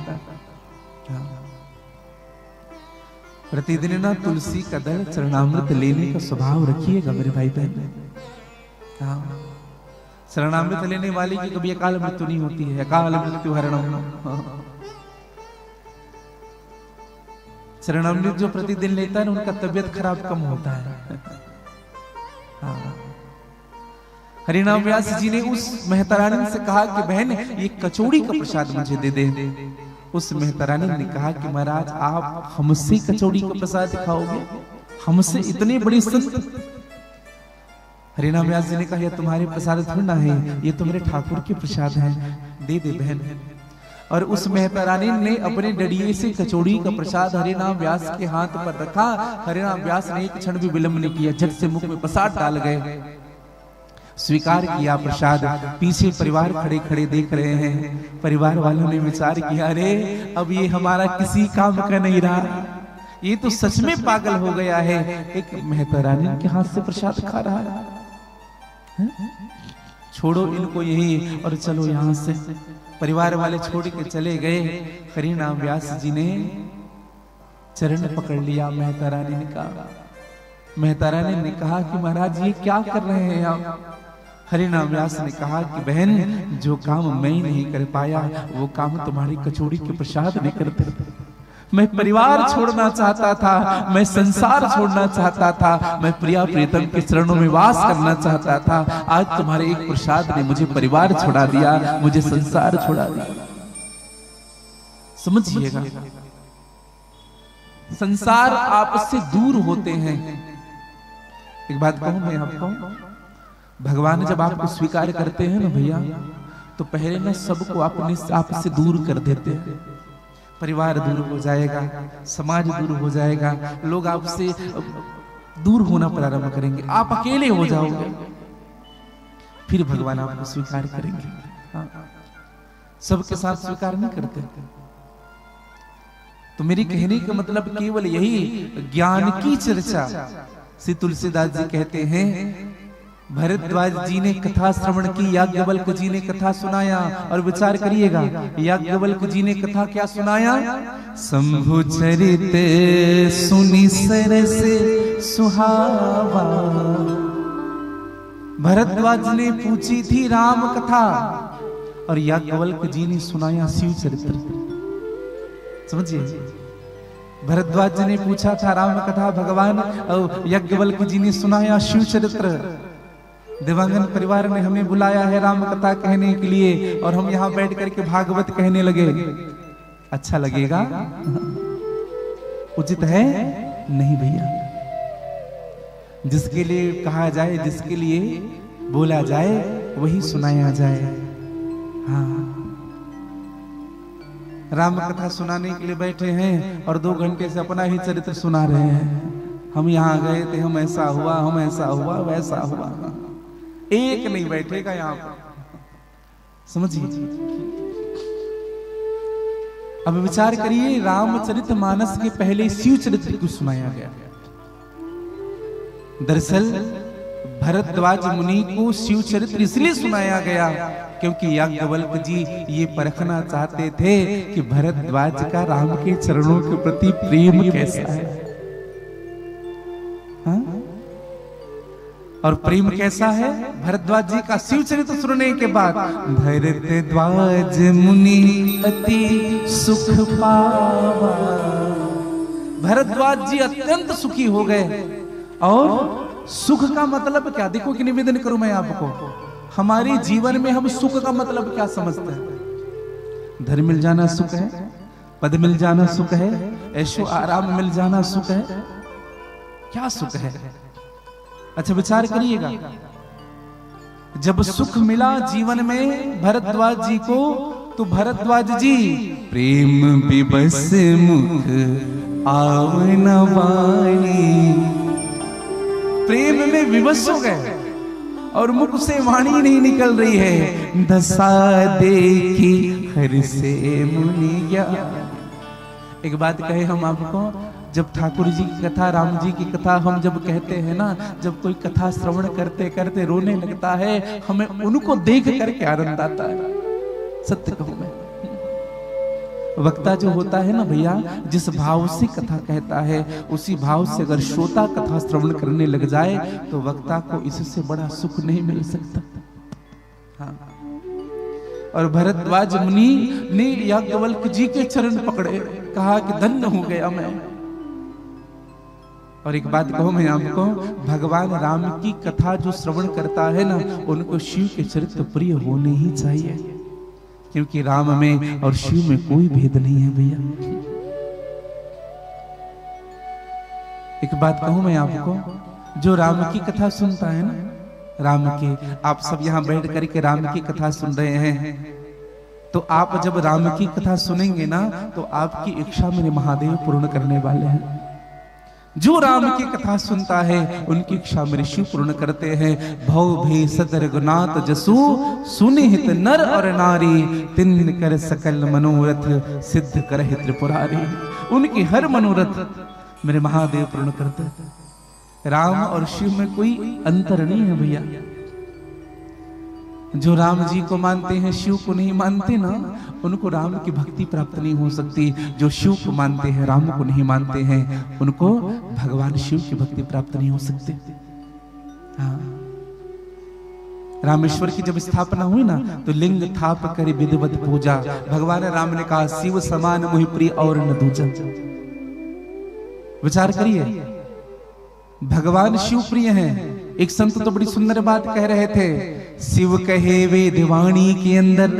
प्रतिदिन ना तुलसी का दल चरणामृत लेने का स्वभाव रखिएगा मेरे भाई बहन। शरणामृत लेने वाले की कभी अकाल मृत्यु नहीं होती है। अकाल मृत्यु हरणम। शरणामृत जो प्रतिदिन लेता है ना, उनका तबियत खराब कम होता है। हरिनाम व्यास जी ने उस मेहतरानी से कहा कि बहन ये कचौड़ी का प्रसाद मुझे दे दे। उस मेहतरानी ने कहा कि महाराज आप हमसे कचौड़ी का प्रसाद खाओगे, हमसे इतने बड़े संत। हरिनाम व्यास जी ने कहा यह तुम्हारे प्रसाद थोड़ा ना है, ये तो मेरे ठाकुर के प्रसाद है, दे दे बहन। और उस मेहतरानी ने अपने डडिये से कचौड़ी का प्रसाद हरिनाम व्यास के हाथ पर रखा। हरिनाम व्यास ने एक क्षण भी विलंब नहीं किया, झट से मुख में प्रसाद डाल गए, स्वीकार किया प्रसाद। पीछे परिवार खड़े खड़े देख रहे हैं। परिवार वालों ने विचार किया, अरे अब ये हमारा किसी काम का नहीं रहा, ये तो सच में पागल हो गया है। एक मेहतरानी के हाथ से प्रसाद खा रहा है। छोड़ो इनको यही और चलो यहां से। परिवार वाले छोड़ के चले गए। हरिनाम व्यास जी ने चरण पकड़ लिया मेहतरानी ने कहा। मेहतरानी ने कहा कि महाराज ये क्या कर रहे हैं आप। हरिनाम व्यास ने कहा कि बहन जो काम मैं नहीं कर पाया, वो काम तुम्हारी कचौड़ी के प्रसाद ने करते। मैं परिवार छोड़ना चाहता था, मैं संसार छोड़ना चाहता था, मैं प्रिया प्रीतम के चरणों में वास करना चाहता था। आज तुम्हारे एक प्रसाद ने मुझे परिवार छोड़ा दिया, मुझे संसार छोड़ा दिया। समझिएगा, संसार आपसे दूर होते हैं। एक बात कहूं मैं आपको, भगवान जब आपको स्वीकार करते हैं ना भैया, तो पहले ना सबको अपने आपसे दूर कर देते हैं। परिवार दूर हो जाएगा, समाज दूर हो जाएगा, लोग आपसे दूर होना प्रारंभ करेंगे, आप अकेले हो जाओगे, फिर भगवान आपको स्वीकार करेंगे। हाँ। सबके साथ स्वीकार नहीं करते। तो मेरी कहने का मतलब केवल यही, ज्ञान की चर्चा। श्री तुलसीदास जी कहते हैं, भरद्वाज जी ने कथा श्रवण की, याज्ञवल्क्य जी ने कथा सुनाया। और विचार करिएगा, याज्ञवल्क्य जी ने कथा क्या सुनाया? शंभु चरित सुनि सरस सुहावा। भरद्वाज ने पूछी थी राम कथा और याज्ञवल्क्य जी ने सुनाया शिव चरित्र। समझिए, भरद्वाज जी ने पूछा था राम कथा भगवान, और याज्ञवल्क्य जी ने सुनाया शिव चरित्र। देवांगन परिवार ने हमें बुलाया है राम कथा कहने के लिए, और हम यहाँ बैठ करके भागवत कहने लगे। अच्छा लगेगा? उचित है? नहीं भैया। जिसके लिए कहा जाए, जिसके लिए बोला जाए, वही सुनाया जाए। हाँ, राम कथा सुनाने के लिए बैठे हैं और 2 घंटे से अपना ही चरित्र सुना रहे हैं। हम यहाँ गए थे, हम ऐसा हुआ, हम ऐसा हुआ, वैसा हुआ। एक नहीं बैठेगा यहाँ पर। समझिए। अब विचार करिए, रामचरितमानस के पहले शिव चरित्र को सुनाया गया। दरअसल भरद्वाज मुनि को शिव चरित्र इसलिए सुनाया गया क्योंकि याज्ञवल्क्य जी ये परखना चाहते थे कि भरद्वाज का राम के चरणों के प्रति प्रेम कैसा है। हाँ? और प्रेम कैसा है भरद्वाज जी का शिव चरित्र सुनने के बाद? भरद्वाज मुनि अति सुख पावा। भरद्वाज जी अत्यंत सुखी हो गए। और सुख का मतलब क्या? देखो कि निवेदन करूं मैं आपको, हमारे जीवन में हम सुख का मतलब क्या समझते हैं? धन मिल जाना सुख है, पद मिल जाना सुख है, ऐशो आराम मिल जाना सुख है। क्या सुख है? अच्छा विचार करिएगा, जब सुख मिला जीवन में भरद्वाज जी को, तो भरद्वाज जी प्रेम विवश मुख आवना वाणी, प्रेम में विवश हो गए और मुख से वाणी नहीं निकल रही है। दशा देखी हर से मुनि गया। एक बात कहे हम आपको, जब ठाकुर जी की कथा, राम जी की कथा हम जब कहते हैं ना, जब कोई कथा श्रवण करते करते रोने लगता है, हमें उनको देख करके आनंद आता है। सत्य कहूं मैं, वक्ता जो होता है ना भैया, जिस भाव से कथा कहता है, उसी भाव से अगर श्रोता कथा श्रवण करने लग जाए, तो वक्ता को इससे बड़ा सुख नहीं मिल सकता। हाँ। और भरद्वाज मुनि ने याज्ञवल्क्य जी के चरण पकड़े, कहा कि धन्य हो गया मैं। और एक बात कहूं मैं आपको, भगवान राम की कथा जो श्रवण करता है ना, उनको शिव के चरित्र प्रिय होने ही चाहिए, क्योंकि राम में और शिव में कोई भेद नहीं है भैया। एक बात कहूं मैं आपको, जो राम की कथा सुनता है ना, राम की, आप सब यहां बैठ करके राम की कथा सुन रहे हैं, तो आप जब राम की कथा सुनेंगे ना, तो आपकी इच्छा मेरे महादेव पूर्ण करने वाले हैं। जो राम की कथा सुनता है, उनकी इच्छा मेरे शिव पूर्ण करते हैं। भव भे सदर गुनात जसु, सुनिहित नर और नारी, तिन कर सकल मनोरथ, सिद्ध करहि त्रिपुरारी। उनकी हर मनोरथ मेरे महादेव पूर्ण करते हैं। राम और शिव में कोई अंतर नहीं है भैया। जो राम जी को मानते हैं, शिव को नहीं मानते ना, उनको राम की भक्ति प्राप्त नहीं हो सकती। जो शिव को मानते हैं, राम को नहीं मानते हैं, उनको भगवान शिव की भक्ति प्राप्त नहीं हो सकती। हाँ। रामेश्वर की जब स्थापना हुई ना, तो लिंग थाप करे विधिवत पूजा। भगवान राम ने कहा, शिव समान मोहि प्रिय और न दूजा। विचार करिए, भगवान शिव प्रिय हैं। एक संत तो बड़ी सुंदर बात कह रहे थे, शिव कहे वेद वाणी के अंदर,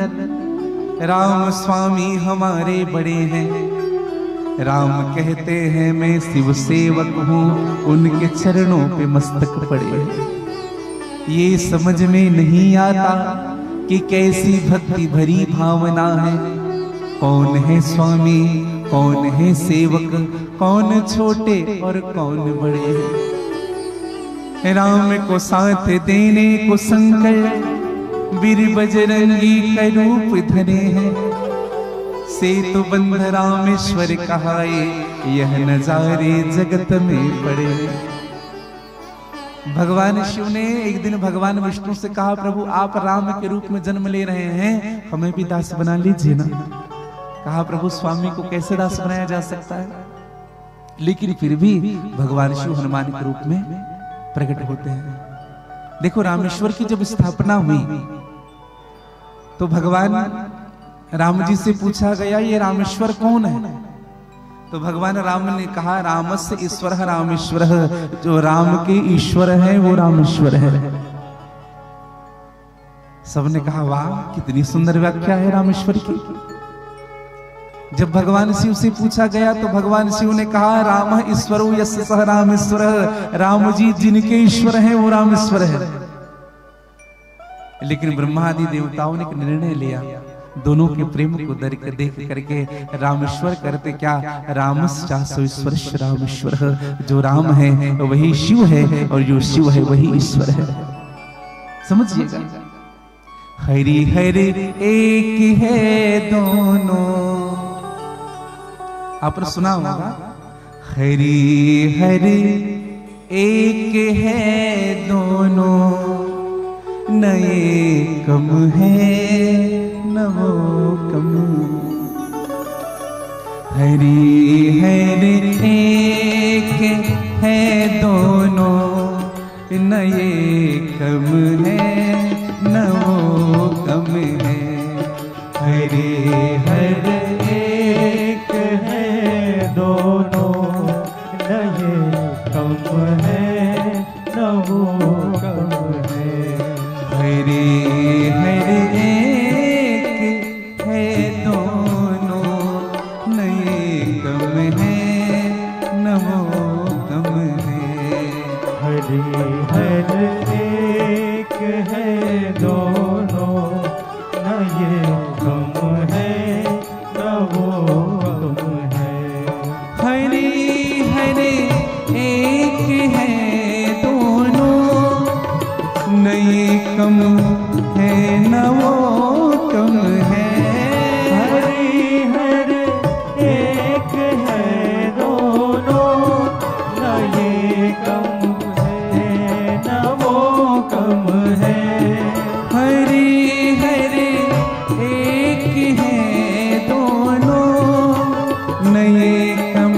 राम स्वामी हमारे बड़े हैं। राम कहते हैं मैं शिव सेवक हूँ, उनके चरणों पे मस्तक पड़े। ये समझ में नहीं आता कि कैसी भक्ति भरी भावना है। कौन है स्वामी, कौन है सेवक, कौन छोटे और कौन बड़े। राम को साथ देने को शंकर वीर बजरंगी का रूप धरे हैं। से तो बंध रामेश्वर कहाए, यह नजारे जगत में पड़े। भगवान शिव ने एक दिन भगवान विष्णु से कहा, प्रभु आप राम के रूप में जन्म ले रहे हैं, हमें भी दास बना लीजिए ना। कहा, प्रभु स्वामी को कैसे दास बनाया जा सकता है। लेकिन फिर भी भगवान शिव हनुमान के रूप में प्रकट होते हैं। देखो, रामेश्वर की जब स्थापना हुई तो भगवान राम जी से पूछा गया, ये रामेश्वर कौन है। तो भगवान राम ने कहा, रामस्य ईश्वर रामेश्वर, जो राम के ईश्वर है वो रामेश्वर है। सबने कहा, वाह कितनी सुंदर व्याख्या है रामेश्वर की। जब भगवान शिव से पूछा गया तो भगवान शिव ने कहा, राम ईश्वर यस्य सह रामेश्वर, राम जी जिनके ईश्वर हैं वो रामेश्वर है। लेकिन ब्रह्मा आदि देवताओं ने एक निर्णय लिया, दोनों के प्रेम को देख करके रामेश्वर करते क्या, रामश्चासो ईश्वर रामेश्वर, जो राम है वही शिव है और जो शिव है वही ईश्वर है। समझिएगा, हरि हरि एक है दोनों। आपने सुना होगा, हरि हरि एक है दोनों, नए कम है न वो कम। हरि हरि एक है दोनों, नए कम है न वो कम है। हरि हरि एक है दोनों, नए कम है न वो कम है। हरि हरि एक है दोनों, नए कम है न वो कम है। हरि हरि एक है दोनों, नए कम है न वो कम है। हरि हरि एक है दोनों, नए कम है न वो कम है। हरि हरि एक है दोनों, नए कम है न वो कम है। हरि हरि एक है दोनों, नए कम है न वो कम है। हरि हरि एक है दोनों, नए कम है न वो कम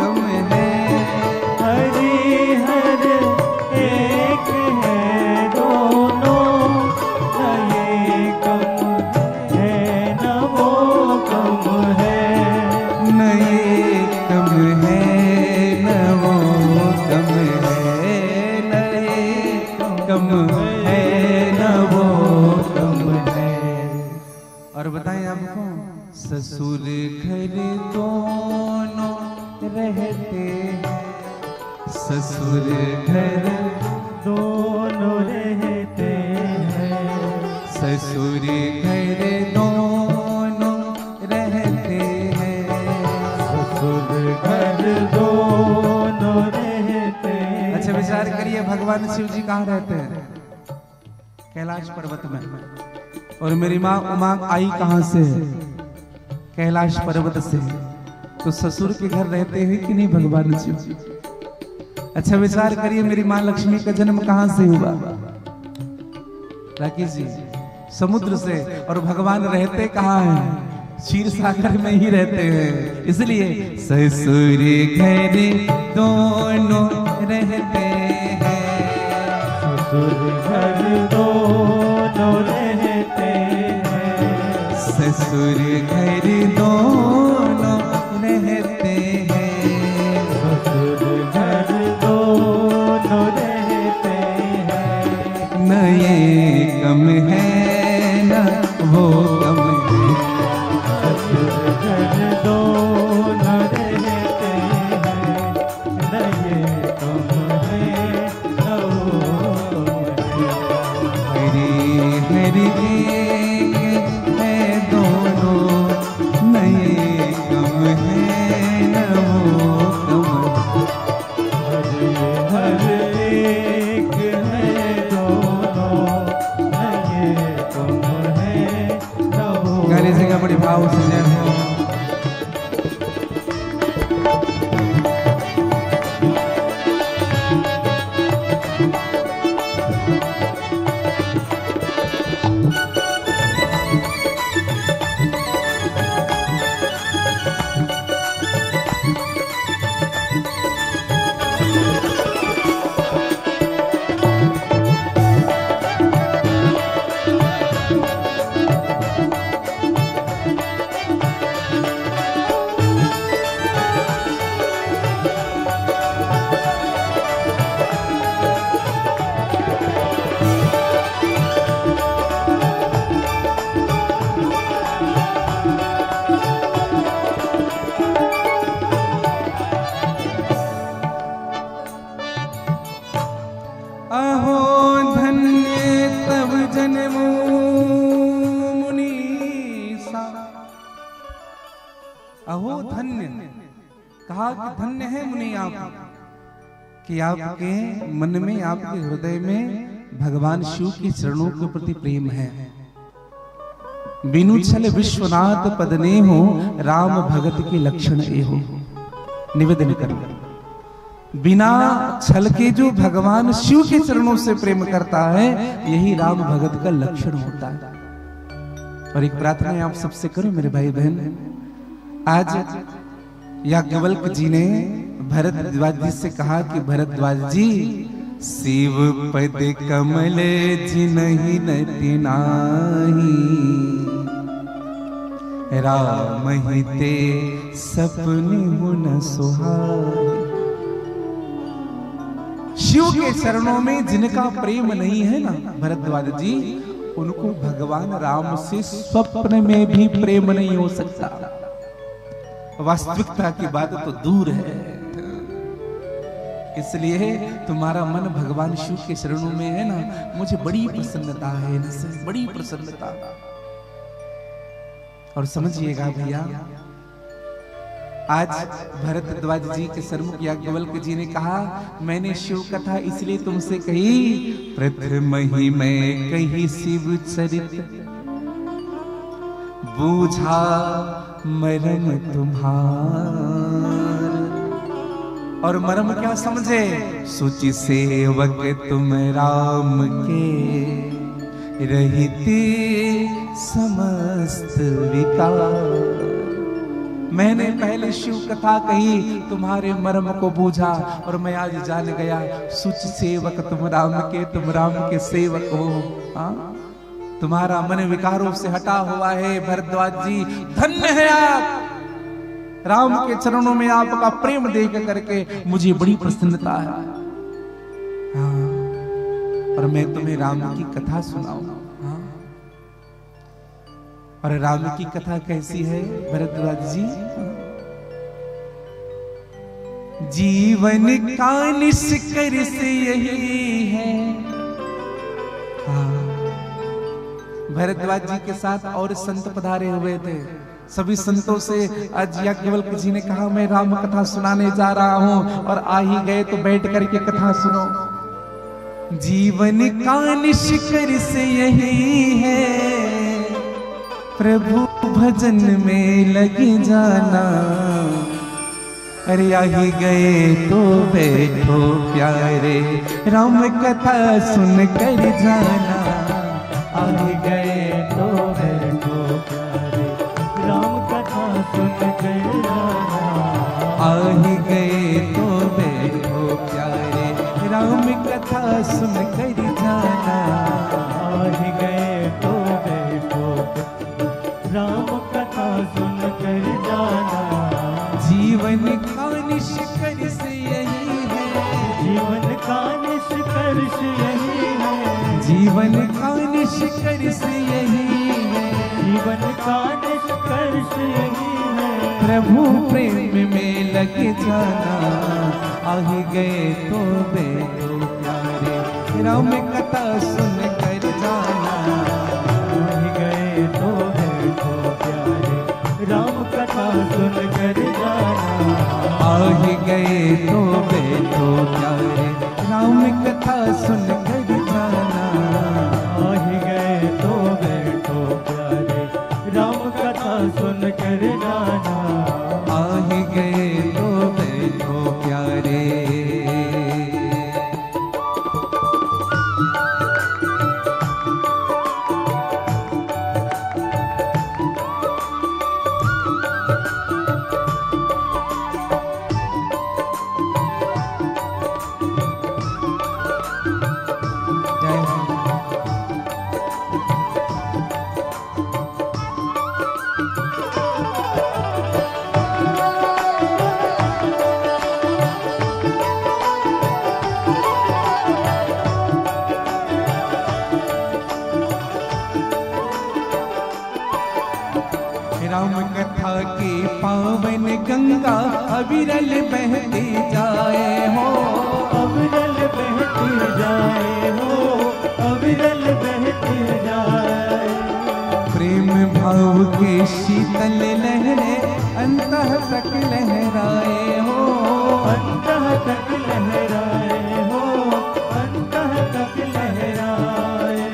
है। नए कम है न वो कम है। नए कम है न वो कम है। और बताएं आपको, ससुर घर दोनों रहते हैं, ससुर घर दोनों रहते हैं। ससुर घर दोनों रहते हैं। ससुर घर दोनों रहते हैं। अच्छा विचार करिए, भगवान शिव जी कहाँ रहते हैं? कैलाश पर्वत में। और मेरी माँ उमा आई कहाँ से है? कैलाश पर्वत से। तो ससुर के घर रहते हैं कि नहीं भगवान शिव? अच्छा विचार करिए, मेरी माँ लक्ष्मी का जन्म कहाँ से हुआ? राकेश जी, समुद्र से। और भगवान रहते कहाँ हैं? क्षीर सागर में ही रहते हैं। इसलिए ससुर घर दोनों रहते हैं। ससुर घर दोनों रहते हैं। ससुर घर दोनों रहते हैं। ससुर घर दोनों रहते हैं। नए कम है न वो कम है। ससुर घर दोनों रहते हैं। नए कम है न वो कम है। हरि भाव से जय हो। अहो धन्य तब जन्मो मुनीसा। अहो धन्य, कहा कि धन्य है मुनि आप, कि आपके मन में, आपके हृदय में भगवान शिव के चरणों के प्रति प्रेम है। बिनु छल विश्वनाथ पदने हो, राम भगत के लक्षण ए हो। निवेदन कर, बिना छल के जो भगवान शिव के चरणों से प्रेम करता है, यही राम भगत का लक्षण होता है। और एक प्रार्थना आप सबसे करो मेरे भाई बहन। आज याज्ञवल्क्य जी ने भरद्वाज जी से कहा कि भरद्वाज जी, शिव पद कमल जिनहि नति नाहि, राम ही ते सपने मुन सुहाए। शिव के चरणों में जिनका प्रेम नहीं है ना भरद्वाज जी, उनको भगवान राम से स्वप्न में भी प्रेम नहीं हो सकता। वास्तविकता की बात तो दूर है। इसलिए तुम्हारा मन भगवान शिव के चरणों में है ना, मुझे बड़ी प्रसन्नता है इनसे, बड़ी प्रसन्नता। और समझिएगा भैया, आज भरद्वाज जी के सन्मुख याज्ञवल्क्य जी ने कहा, मैंने शिव कथा इसलिए तुमसे कही, प्रथम ही मैं कही शिव चरित, बूझा मरम तुम्हार। और मरम क्या समझे? सुचि सेवक तुम राम के, रहते समस्त विकार। मैंने पहले शिव कथा कही, तुम्हारे मर्म को बूझा, और मैं आज जान गया, सुच सेवक तुम राम के, तुम राम के सेवक हो। हाँ, तुम्हारा मन विकारों से हटा हुआ है भरद्वाज जी, धन्य है आप। राम के चरणों में आपका प्रेम देख करके मुझे बड़ी प्रसन्नता है। हाँ, और मैं तुम्हें राम की कथा सुनाऊं। हाँ, और राम की कथा कैसी है भरद्वाज जी? जीवन का निष्कर्ष यही है। हाँ, भरद्वाज जी के साथ और संत पधारे हुए थे। सभी संतों से आज याज्ञवल्क्य जी ने कहा, मैं राम कथा सुनाने जा रहा हूं, और आ ही गए तो बैठ करके कथा सुनो। जीवन का निष्कर्ष यही है, प्रभु भजन में लग जाना। अरे आ ही गए तो बैठो प्यारे, राम कथा सुन कर जाना। आ ही गए तो बैठो प्यारे, राम कथा सुन कर जाना। आ ही गए तो बैठो प्यारे, राम कथा सुन कर जाना। आ ही गए तो बैठो, राम कथा सुन कर जाना। जीवन का निष्कर्ष यही है, जीवन का निष्कर्ष यही है, जीवन का निष्कर्ष यही है, जीवन का निष्कर्ष यही है। प्रभु प्रेम में लग जाना। आ ही गए तो बैठो प्यारे, राम कथा सुन कर जाना। आ ही गए तो बैठो प्यारे, राम कथा सुन कर जाना। आ ही गए तो बैठो प्यारे, राम कथा सुन कर जाना। आ ही गए तो बैठो प्यारे, राम कथा सुन राम कथा की पावन गंगा अविरल बहती जाए हो, अविरल बहती जाए हो, अविरल बहती जाए। प्रेम भाव के शीतल लहरें अंतः तक लहराए हो, अंतः तक लहराए हो, अंतः तक लहराए।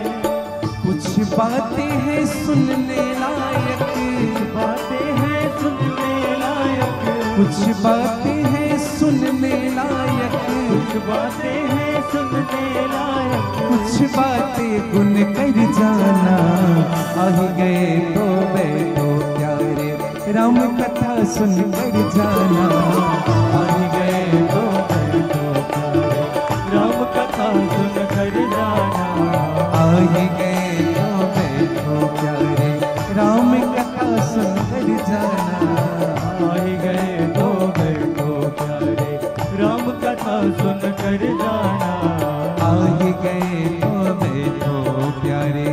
कुछ बातें हैं सुनने लायक, बातें हैं सुनने लायक, कुछ बातें हैं सुनने लायक, कुछ बातें हैं सुनने लायक। कुछ बातें गुन कर जाना, आ ही गए तो बैठो प्यारे, राम कथा सुन कर जाना, आ ही गए तो बैठो प्यारे, राम कथा सुन कर जाना। आ ही गए तो बैठो प्यारे, राम कथा सुन कर जाना। आ ही गए तो बैठो प्यारे, राम कथा सुन कर जाना। आ ही गए तो बैठो प्यारे।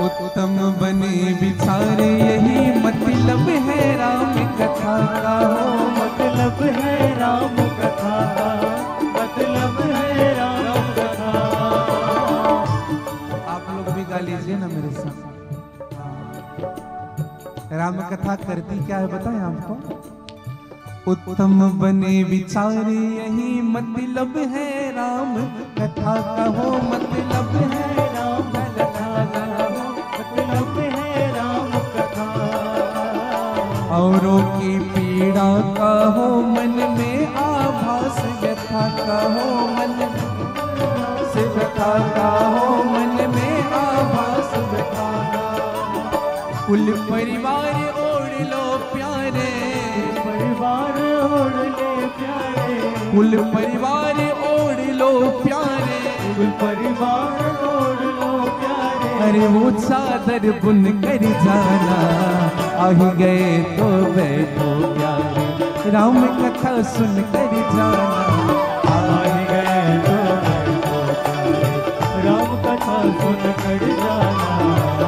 उत्तम बने विचारे यही मतलब है राम कथा का हो, मतलब है राम कथा का, मतलब है राम कथा। आप लोग भी गा लीजिए ना मेरे साथ। राम कथा करती क्या है बताएं आपको। उत्तम बने विचारे यही मतलब है राम कथा का हो, मतलब है राम कथा का हो, मतलब है राम कथा। औरों की पीड़ा का हो मन में आभास व्यथा का हो, मन से व्यथा का हो, मन में आभास व्यथा का। कुल परिवार ओढ़ लो प्यारे, परिवार ओढ़ ले प्यारे, कुल परिवार ओढ़ लो प्यारे, कुल परिवार ओढ़ लो प्यारे। अरे वो चादर बुन कर जाना, आ ही गए तो बैठो प्यारे, राम कथा सुन कर जाना। आ ही गए तो बैठो प्यारे, राम कथा सुन कर जाना।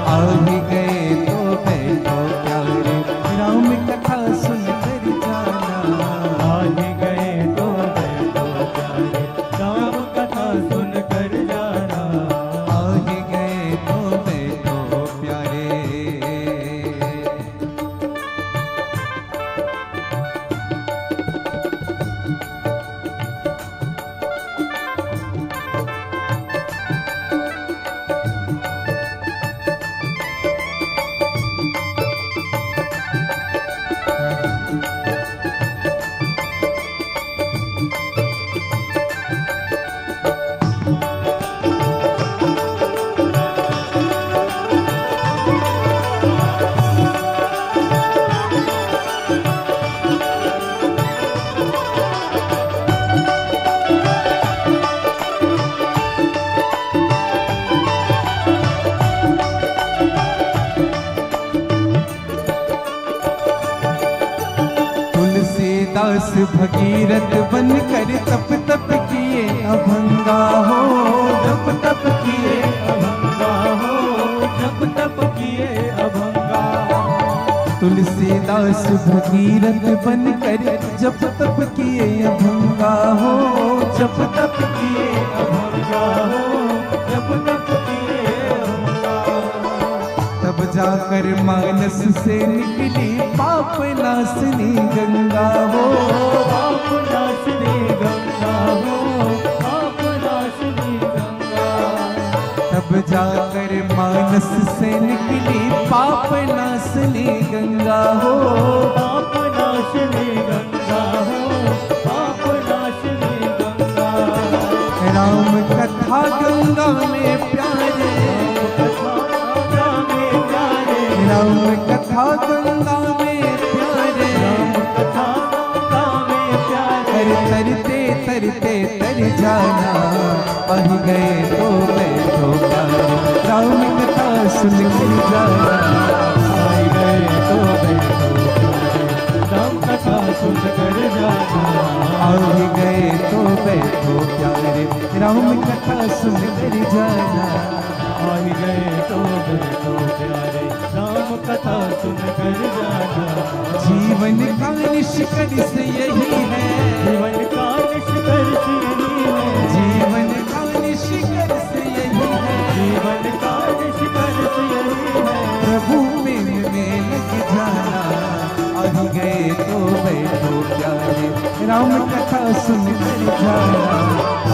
आ ही गए तो बैठो प्यारे, राम कथा सुन कर जाना। आ ही गए तो बैठो प्यारे, राम कथा सुन कर जाना। आ ही गए तो बैठो प्यारे। तुलसीदास भगीरथ बन कर तप तप किए अभंगा हो, जप तप किए अभंगा हो, जप तप किए अभंगा हो। तुलसीदास भगीरथ बन कर जप तप किए अभंगा हो, जप तप किए अभंगा हो, जप तप किए अभंगा हो। तब जाकर मानस से निकली पाप नाशनी गंगा हो, पाप नाशनी गंगा हो, पाप नाशनी गंगा। तब जाकर मानस से निकली पाप नाशनी गंगा हो, पाप नाशनी गंगा हो, पाप नाशनी गंगा। राम कथा गंगा में प्यार करते तर जाना, आही गए तो बैठो प्यारे, राम कथा सुन कर जाना, आई गए तो बैठो प्यारे, राम कथा सुन कर जाना, आही गए तो बैठो प्यारे, राम कथा सुन कर जाना, आई गए तो बैठो प्यारे, राम कथा सुन कर जाना। जीवन का निष्कर्ष यही है, जीवन का निष्कर्ष यही है, जीवन का निष्कर्ष यही है, जीवन का निष्कर्ष यही है, प्रभु में लग जाना, आही गए तो बैठो प्यारे, राम कथा सुन कर जाना,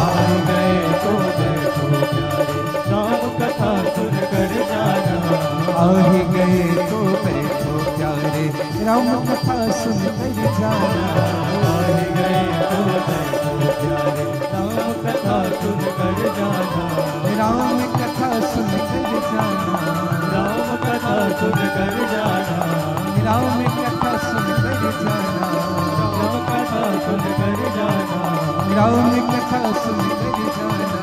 आई गए तो बैठो प्यारे, राम कथा सुन कर जाना, आही गए तो बैठो प्यारे, राम कथा सुन कर जाना, आई गए तो बैठो प्यारे, राम कथा सुन कर जाना, राम कथा सुन कर जाना, राम कथा सुन कर जाना, राम कथा सुन कर जाना, राम कथा सुन कर जाना, राम कथा सुन कर जाना,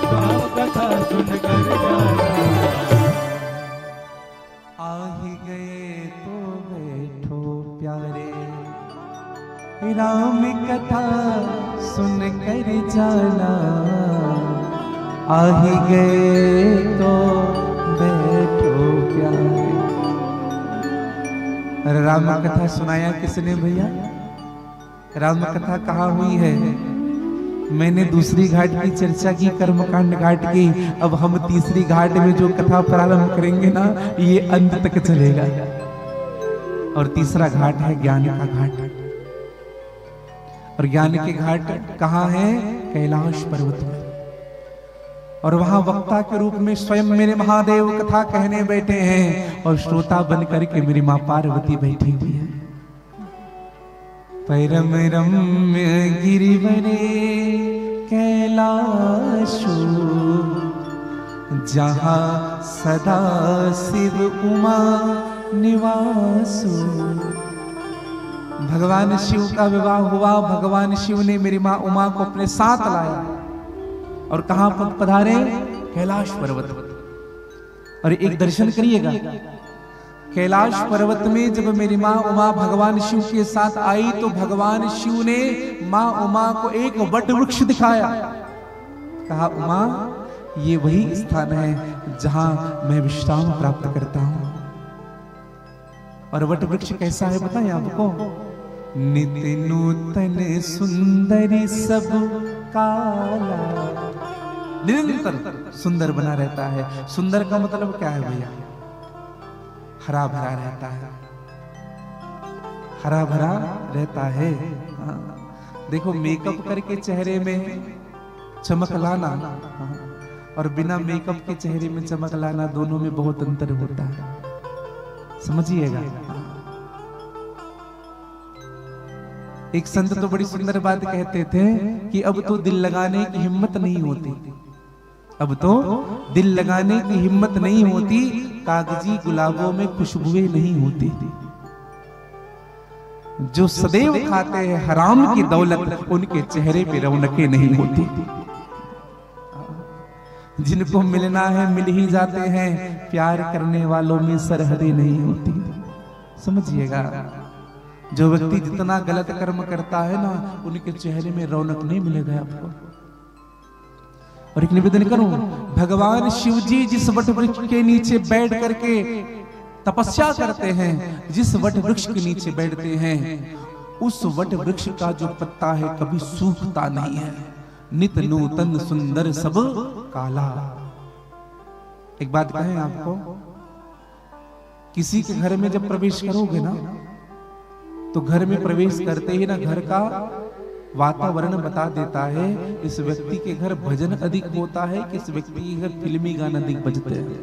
राम कथा सुन कर जाना। आही गए तो बैठो प्यारे, राम कथा सुन कर जाना, आही गए तो बैठो प्यारे। अरे राम कथा सुनाया किसने भैया? राम कथा कहाँ हुई है? मैंने दूसरी घाट की चर्चा की, कर्मकांड घाट की। अब हम तीसरी घाट में जो कथा प्रारंभ करेंगे ना, ये अंत तक चलेगा। और तीसरा घाट है ज्ञान का घाट। और ज्ञान के घाट कहाँ है? कैलाश पर्वत में। और वहां वक्ता के रूप में स्वयं मेरे महादेव कथा कहने बैठे हैं, और श्रोता बन करके मेरी मां पार्वती बैठी हुई है। परम रम्य गिरिवरे कैलाशो, जहाँ सदा शिव उमा निवासो। भगवान शिव का विवाह हुआ। भगवान शिव ने मेरी मां उमा को अपने साथ लाया और कहां पधारे? कैलाश पर्वत। और एक दर्शन करिएगा, कैलाश पर्वत में जब मेरी मां उमा भगवान शिव के साथ आई तो भगवान शिव ने मां उमा को एक वट वृक्ष दिखाया। कहा, उमा ये वही स्थान है जहां मैं विश्राम प्राप्त करता हूं। और वट वृक्ष कैसा है बताएं आपको? नित्य नूतन सुंदरी सब काला, निरंतर सुंदर बना रहता है। सुंदर का मतलब क्या है भैया? हरा भरा रहता है, हरा भरा रहता है। हाँ। देखो, मेकअप करके चेहरे में चमक लाना और बिना मेकअप के चेहरे में चमक लाना, दोनों में बहुत अंतर होता है, समझिएगा। एक संत तो बड़ी सुंदर बात कहते थे कि अब तो दिल लगाने की हिम्मत नहीं होती, अब तो दिल लगाने की हिम्मत नहीं होती, कागजी गुलाबों में खुशबुएं नहीं होती। जो सदैव खाते हैं हराम की दौलत, उनके चेहरे पे रौनकें नहीं होती। जिनको मिलना है मिल ही जाते हैं, प्यार करने वालों में सरहदें नहीं होती। समझिएगा, जो व्यक्ति जितना गलत कर्म करता है ना, उनके चेहरे में रौनक नहीं मिलेगा आपको। और एक निवेदन करूं, भगवान शिव जी जिस वट वृक्ष के नीचे बैठ करके तपस्या करते हैं, जिस वट वृक्ष के नीचे बैठते हैं, उस वट वृक्ष का जो पत्ता है कभी सूखता नहीं है। नित नूतन सुंदर सब काला। एक बात कहें आपको, किसी के घर में जब प्रवेश करोगे ना, तो घर में प्रवेश करते ही ना घर का वातावरण बता देता है इस व्यक्ति के घर भजन अधिक होता है कि इस व्यक्ति के घर फिल्मी गाना अधिक बजते हैं।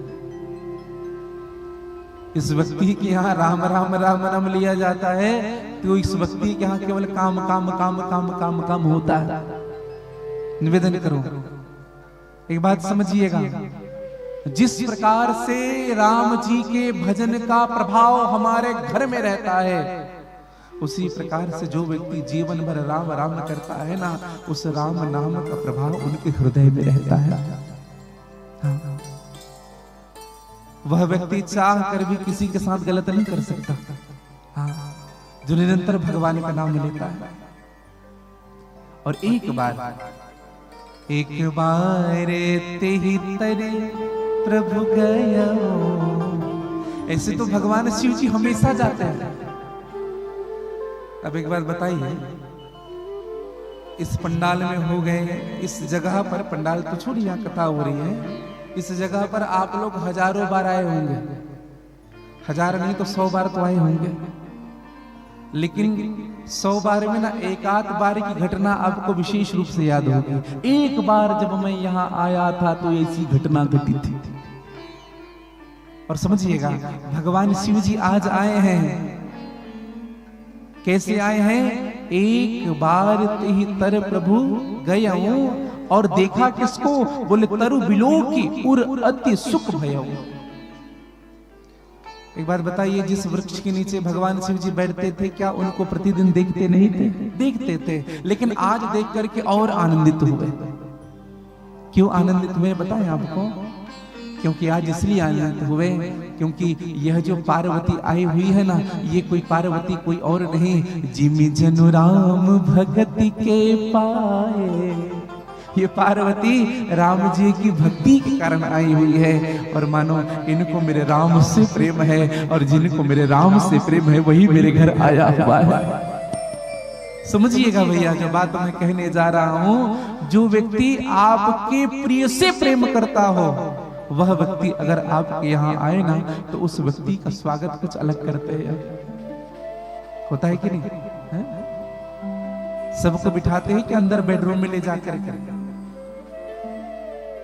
इस व्यक्ति के यहाँ राम राम राम राम लिया जाता है, तो इस व्यक्ति के यहाँ केवल काम काम काम काम काम काम होता है। निवेदन करो, एक बात समझिएगा, जिस प्रकार से राम जी के भजन का प्रभाव हमारे घर में रहता है, उसी प्रकार से जो व्यक्ति जीवन भर राम राम करता है ना, उस राम नाम का प्रभाव उनके हृदय में रहता है। हाँ। वह व्यक्ति चाह कर भी किसी के साथ गलत नहीं कर सकता। हाँ। जो निरंतर भगवान का नाम लेता है। और एक बार ते ही तरे प्रभु गया। ऐसे तो भगवान शिव जी हमेशा जाते हैं। अब एक बार बताइए, इस पंडाल में हो गए, इस जगह पर, पंडाल तो छोड़िए यहाँ कथा हो रही है, इस जगह पर आप लोग हजारों बार आए होंगे, हजार नहीं तो 100 बार तो आए होंगे, लेकिन 100 बार में ना एक आध बार की घटना आपको विशेष रूप से याद होगी। एक बार जब मैं यहाँ आया था तो ऐसी घटना घटी थी। और समझिएगा, भगवान शिव जी आज आए हैं। कैसे आए हैं? एक बार तेहि तर प्रभु गया हूं और देखा किसको? बोले तरु बिलो की उर अति सुख भयो। एक बार बताइए, जिस वृक्ष के नीचे भगवान शिव जी बैठते थे, क्या उनको प्रतिदिन देखते नहीं थे? देखते थे, लेकिन आज देख करके और आनंदित हुए। क्यों आनंदित हुए बताएं आपको? क्योंकि आज इसलिए आनंदित हुए क्योंकि यह जो पार्वती आई हुई है ना, ये कोई पार्वती कोई और नहीं, जिमि जनु राम भगति के पाए। ये पार्वती राम जी की भक्ति के कारण आई हुई है। और मानो इनको मेरे राम से प्रेम है, और जिनको मेरे राम से प्रेम है वही मेरे घर आया हुआ है। समझिएगा भैया, जो बात मैं कहने जा रहा हूं, जो व्यक्ति आपके प्रिय से प्रेम करता हो, वह व्यक्ति अगर आपके यहाँ आए ना, तो उस व्यक्ति का स्वागत कुछ अलग करते हैं। होता है कि नहीं? सबको बिठाते हैं कि अंदर बेडरूम में ले जाकर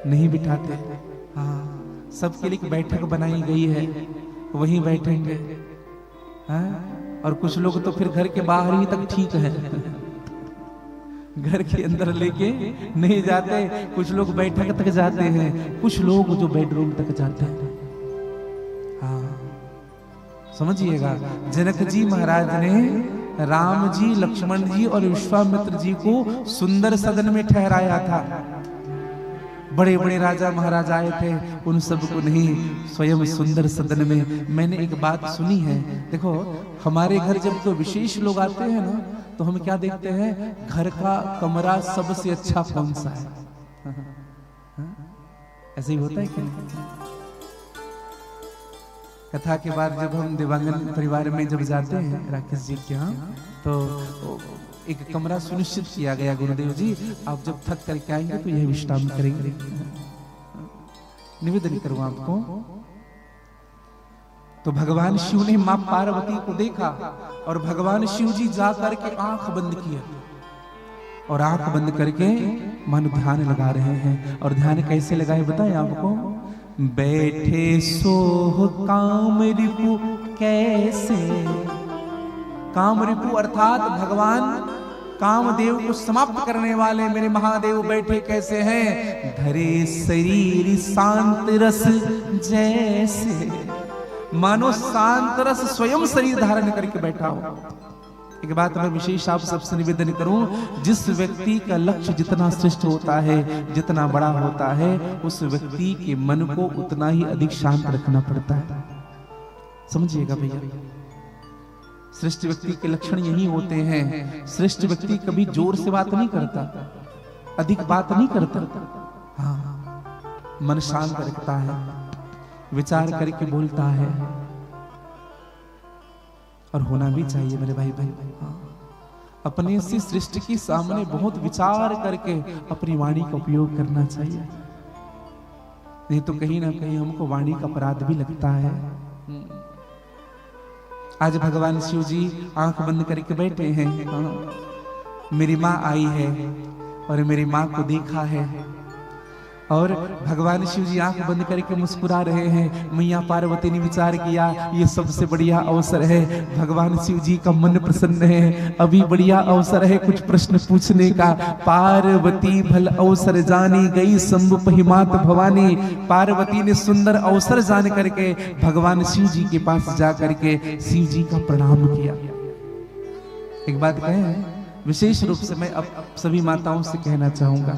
नहीं बिठाते। हाँ, सबके लिए बैठक बनाई गई है, वहीं बैठेंगे। हाँ? और कुछ लोग तो फिर घर के बाहर ही तक ठीक है, घर के अंदर लेके नहीं जाते। कुछ लोग बैठक तक जाते हैं, कुछ लोग जो बेडरूम तक जाते हैं। हाँ, समझिएगा, जनक जी महाराज ने राम जी, लक्ष्मण जी और विश्वामित्र जी को सुंदर सदन में ठहराया था। बड़े बड़े राजा महाराजा आए थे, उन सबको नहीं, स्वयं सुंदर सदन में। मैंने एक बात सुनी है, देखो हमारे घर जब कोई विशेष लोग आते हैं ना, तो हम क्या देखते हैं? घर का कमरा सबसे अच्छा कौन सा है? ऐसे ही होता है कि नहीं? कथा के बाद जब हम दिवंगत परिवार में जब जाते हैं राकेश जी के यहाँ, तो एक कमरा सुनिश्चित किया गया, गुरुदेव जी आप जब थक करके आएंगे तो यह विश्राम करेंगे। निवेदन करूं आपको, तो भगवान शिव ने मां पार्वती को देखा और भगवान शिव जी जा करके आंख बंद किया और आंख बंद करके मन ध्यान लगा रहे हैं। और ध्यान कैसे लगाए बताएं आपको? बैठे सोह काम रिपु कैसे। काम रिपु अर्थात भगवान कामदेव को समाप्त करने वाले मेरे महादेव बैठे कैसे हैं? धरे शरीर शांत रस जैसे, मानो शांत रस स्वयं शरीर धारण करके बैठा हो। एक बात मैं विशेष आप सबसे निवेदन करूं, जिस व्यक्ति का लक्ष्य जितना श्रेष्ठ होता है, जितना बड़ा होता है, उस व्यक्ति के मन को उतना ही अधिक शांत रखना पड़ता है। समझिएगा भैया, श्रेष्ठ व्यक्ति के लक्षण यही होते हैं। श्रेष्ठ व्यक्ति कभी जोर से बात नहीं करता, अधिक बात नहीं करता। हाँ, मन शांत रखता है, विचार करके बोलता है, और होना भी चाहिए मेरे भाई भाई। हाँ, अपने से सृष्टि के सामने बहुत विचार करके अपनी वाणी का उपयोग करना चाहिए, नहीं तो कहीं ना कहीं हमको वाणी का अपराध भी लगता है। आज भगवान शिव जी आंख बंद करके बैठे हैं। हाँ, मेरी माँ आई है और मेरी माँ को देखा है, और भगवान शिव जी आंख बंद करके मुस्कुरा रहे हैं। मैया पार्वती ने विचार किया, ये सबसे बढ़िया अवसर है, भगवान शिव जी का मन प्रसन्न है, अभी बढ़िया अवसर है कुछ प्रश्न पूछने का। पार्वती भल अवसर जानी गई शंभु पहिमात भवानी। पार्वती ने सुंदर अवसर जान करके भगवान शिव जी के पास जा करके शिव जी का प्रणाम किया। एक बात कहें, विशेष रूप से मैं अब सभी माताओं से कहना चाहूंगा,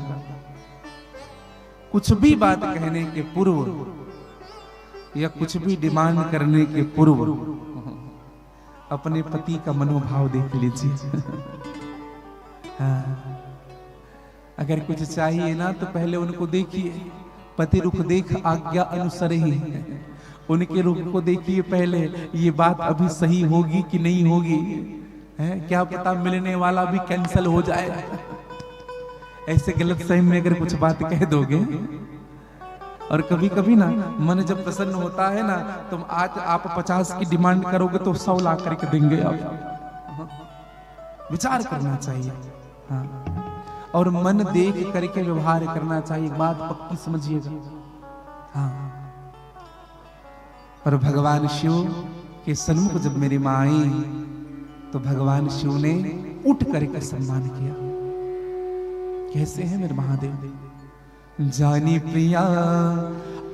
कुछ भी बात कहने के पूर्व या कुछ भी डिमांड करने के पूर्व अपने पति का मनोभाव देख लीजिए। हाँ, अगर कुछ चाहिए ना तो पहले उनको देखिए, पति रुख देख आज्ञा अनुसर ही, उनके रुख को देखिए पहले, ये बात अभी सही होगी कि नहीं होगी, है क्या पता मिलने वाला भी कैंसिल हो जाए। ऐसे गलत सही में अगर कुछ बात कह दोगे, और कभी कभी ना मन जब प्रसन्न होता है ना, तुम आज आप 50 की डिमांड करोगे तो 100 ला करके देंगे आप। विचार करना चाहिए, हाँ, और मन देख करके व्यवहार करना चाहिए, बात पक्की समझिएगा। हाँ, और भगवान शिव के सन्मुख जब मेरी मां आई तो भगवान शिव ने उठ करके सम्मान किया। कैसे हैं मेरे महादेव? जानी प्रिया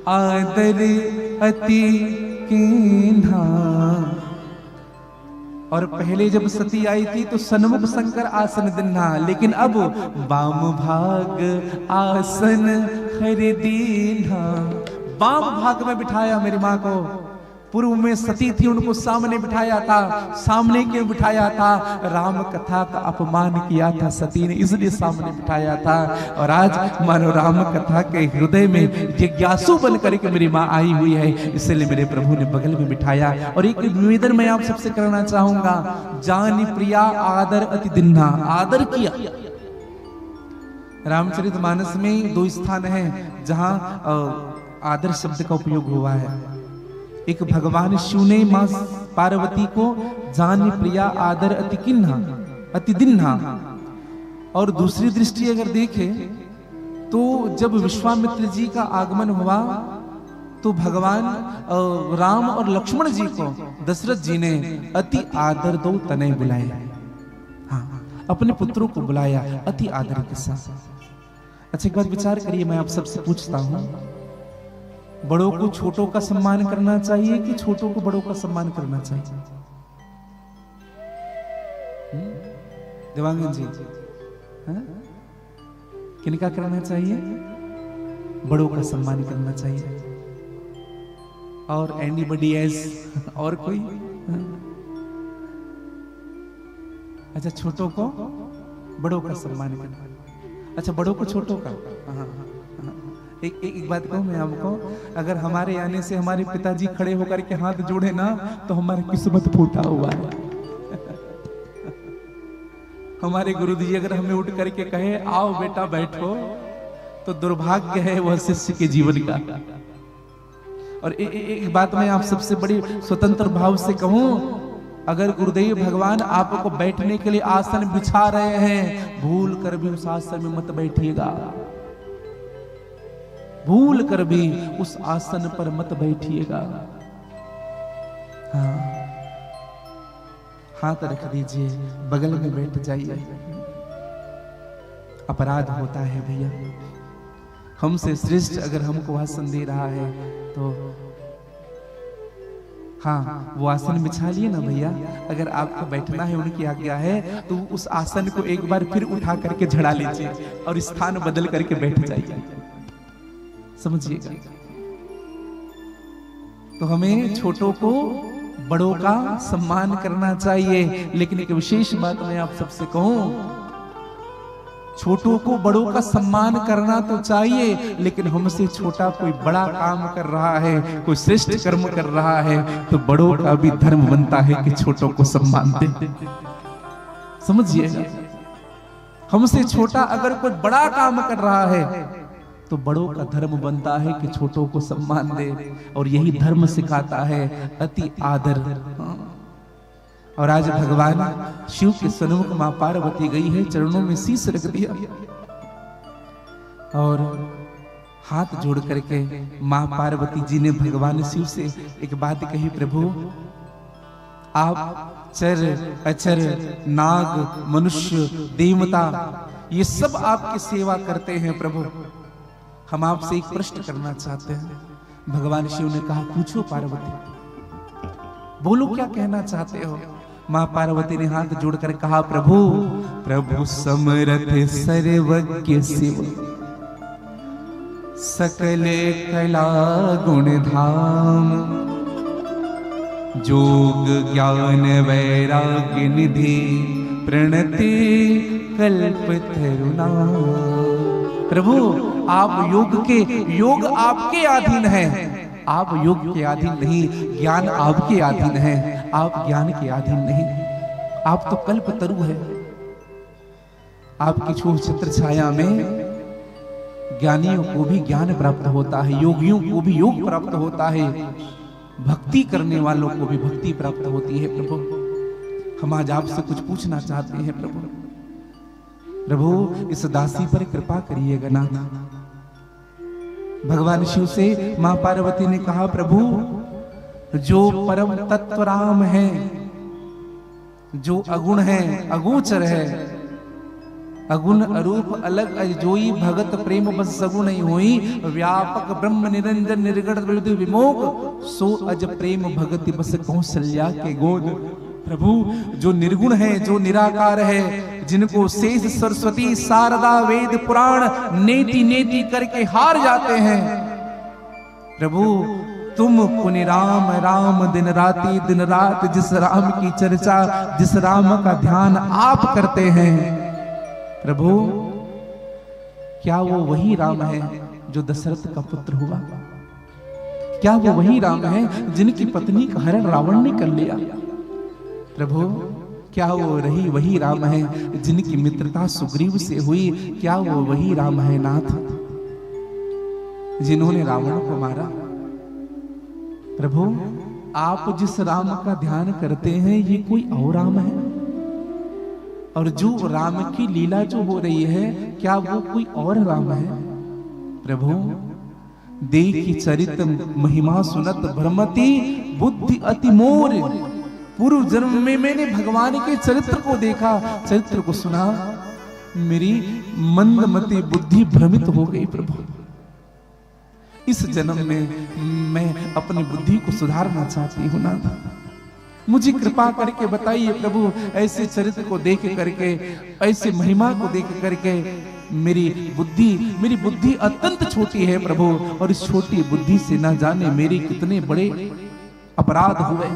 आदर अति कीन्हा। और पहले जब सती आई थी तो सन्मुख शंकर आसन दिन्हा, लेकिन अब वाम भाग आसन खरीदीन्हा। वाम भाग में बिठाया मेरी माँ को। पूर्व में सती थी, उनको सामने बिठाया था। सामने क्यों बिठाया था? राम कथा का अपमान किया था सती ने, इसलिए सामने बिठाया था। और आज मानो राम कथा के हृदय में जिज्ञासु बन करके मेरी माँ आई हुई है, इसलिए मेरे प्रभु ने बगल में बिठाया। और एक निवेदन मैं आप सबसे करना चाहूंगा, जानी प्रिया आदर अति दिन्हा। आदर किया। रामचरितमानस में 2 स्थान हैं जहां आदर शब्द का उपयोग हुआ है। एक भगवान शिव ने मां पार्वती को जानी प्रिया आदर अति किन्हा अति दिन्हा। और दूसरी दृष्टि अगर देखें तो जब विश्वामित्र जी का आगमन हुआ तो भगवान राम और लक्ष्मण जी को दशरथ जी ने अति आदर दो तनय बुलाया। हाँ, अपने पुत्रों को बुलाया अति आदर के साथ। अच्छा, एक बात विचार करिए, मैं आप सबसे पूछता हूं, बड़ों को छोटों का सम्मान करना चाहिए कि छोटों को बड़ों का सम्मान करना चाहिए? देवांगन जी, किनका करना चाहिए? बड़ों का सम्मान करना चाहिए। और एनीबडी एल्स? और कोई? अच्छा, छोटों को बड़ों का सम्मान करना। अच्छा, बड़ों को छोटों का। एक बात कहूं मैं आपको, अगर हमारे आने से हमारे पिताजी खड़े होकर के हाथ जोड़े ना तो हमारी किस्मत फूटा हुआ है। हमारे गुरुजी अगर हमें उठ करके कहे आओ बेटा बैठो, तो दुर्भाग्य है वह शिष्य के जीवन का। और एक बात मैं आप सबसे बड़ी स्वतंत्र भाव से कहूं, अगर गुरुदेव भगवान आपको बैठने के लिए आसन बिछा रहे हैं, भूल कर भी उस आसन में मत बैठिएगा। भूल कर भी उस आसन पर मत बैठिएगा। हाँ, हाथ रख दीजिए, बगल में बैठ जाइए। अपराध होता है भैया, हमसे श्रेष्ठ अगर हमको आसन दे रहा है तो हाँ, वो आसन बिछा लिए ना भैया। अगर आपको बैठना है, उनकी आज्ञा है, तो उस आसन को एक बार फिर उठा करके झड़ा लीजिए और स्थान बदल करके बैठ जाइए। समझिएगा। तो हमें छोटों को बड़ों का सम्मान करना चाहिए। लेकिन एक विशेष बात मैं आप सबसे कहूं, छोटों को बड़ों का सम्मान करना तो चाहिए, लेकिन हमसे छोटा कोई बड़ा काम कर रहा है, कोई श्रेष्ठ कर्म कर रहा है, तो बड़ों का भी धर्म बनता है कि छोटों को सम्मान दे। समझिएगा। हमसे छोटा अगर कोई बड़ा काम कर रहा है तो बड़ों का धर्म बनता है कि छोटों को सम्मान दे। और यही धर्म सिखाता है अति आदर। और आज भगवान शिव के सन्मुख मां पार्वती गई है, चरणों में शीश रख दिया और हाथ जोड़ करके मां पार्वती जी ने भगवान शिव से एक बात कही, प्रभु आप चर अचर नाग मनुष्य देवता ये सब आपकी सेवा करते हैं, प्रभु हम आपसे एक प्रश्न करना चाहते हैं। भगवान शिव ने कहा, पूछो पार्वती, बोलो क्या कहना चाहते हो। मां पार्वती ने हाथ जोड़कर कहा, प्रभु प्रभु समरथ सर्वज्ञ शिव, सकल कला गुण धाम, जोग ज्ञान वैराग्य निधि, प्रणति कल्प तरुणा। प्रभु आप योग आपके अधीन है, आप योग के अधीन नहीं, ज्ञान आपके अधीन है, आप ज्ञान के अधीन नहीं। आप तो कल्प तरु है, आपकी छू छत्र छाया में ज्ञानियों को भी ज्ञान प्राप्त होता है, योगियों को भी योग प्राप्त होता है, भक्ति करने वालों को भी भक्ति प्राप्त होती है। प्रभु हम आज आपसे कुछ पूछना चाहते हैं। प्रभु प्रभु इस दासी पर कृपा करिएगा नाथ। भगवान शिव से मां पार्वती ने कहा, प्रभु जो परम तत्व राम है, जो अगुण है, अगोचर है, अगुण अरूप अलग अजोई, भगत प्रेम बस सगुण नहीं होई, व्यापक ब्रह्म निरंजन निर्गण विमोक, सो अज प्रेम भगति बस कौशल्या के गोद। प्रभु जो निर्गुण है, जो निराकार है, जिनको शेष सरस्वती शारदा वेद पुराण नेति नेति करके हार जाते हैं, प्रभु तुम पुण्य राम राम दिन राति दिन रात, जिस राम की चर्चा, जिस राम का ध्यान आप करते हैं, प्रभु क्या वो वही राम है जो दशरथ का पुत्र हुआ? क्या वो वही राम है जिनकी पत्नी का हरण रावण ने कर लिया? प्रभु क्या वो वही राम है जिनकी मित्रता सुग्रीव से हुई? क्या वो वही राम है नाथ जिन्होंने रावण को मारा? प्रभु आप जिस राम का ध्यान करते हैं, ये कोई और राम है? और जो राम की लीला जो हो रही है, क्या वो कोई और राम है? प्रभु देखी चरित महिमा सुनत भ्रमति, बुद्धि अति मोर। पूर्व जन्म में मैंने भगवान के चरित्र को देखा, चरित्र को सुना, मेरी मंदमती बुद्धि भ्रमित हो गई। प्रभु इस जन्म में मैं अपनी बुद्धि को सुधारना चाहती हूँ ना, मुझे कृपा करके बताइए प्रभु। ऐसे चरित्र को देख करके, ऐसे महिमा को देख करके मेरी बुद्धि अत्यंत छोटी है प्रभु, और इस छोटी बुद्धि से ना जाने मेरे कितने बड़े अपराध हुए।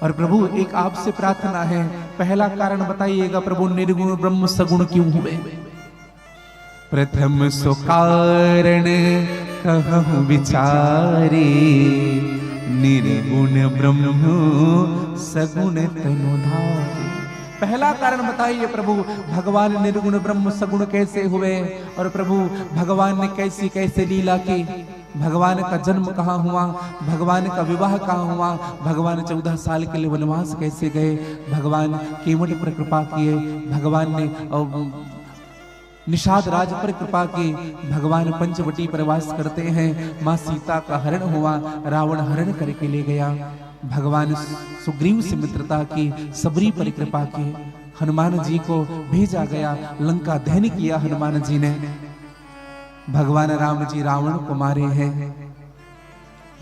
और प्रभु एक आपसे प्रार्थना है, पहला कारण बताइएगा प्रभु, निर्गुण ब्रह्म सगुण क्यों हुए? प्रथम सो कारण कहूं विचारे, निर्गुण ब्रह्म सगुण तनुधारे। पहला कारण बताइए प्रभु, भगवान निर्गुण ब्रह्म सगुण कैसे हुए? और प्रभु भगवान ने कैसी कैसे लीला की? भगवान का जन्म कहाँ हुआ? भगवान का विवाह कहाँ हुआ? भगवान 14 साल के लिए वनवास कैसे गए? भगवान केवट पर कृपा किए, भगवान ने निषाद राज पर कृपा की, भगवान पंचवटी पर वास करते हैं, माँ सीता का हरण हुआ, रावण हरण करके ले गया, भगवान सुग्रीव से मित्रता की, सबरी पर कृपा की, हनुमान जी को भेजा गया, लंका दहन किया हनुमान जी ने, भगवान राम जी रावण को मारे हैं,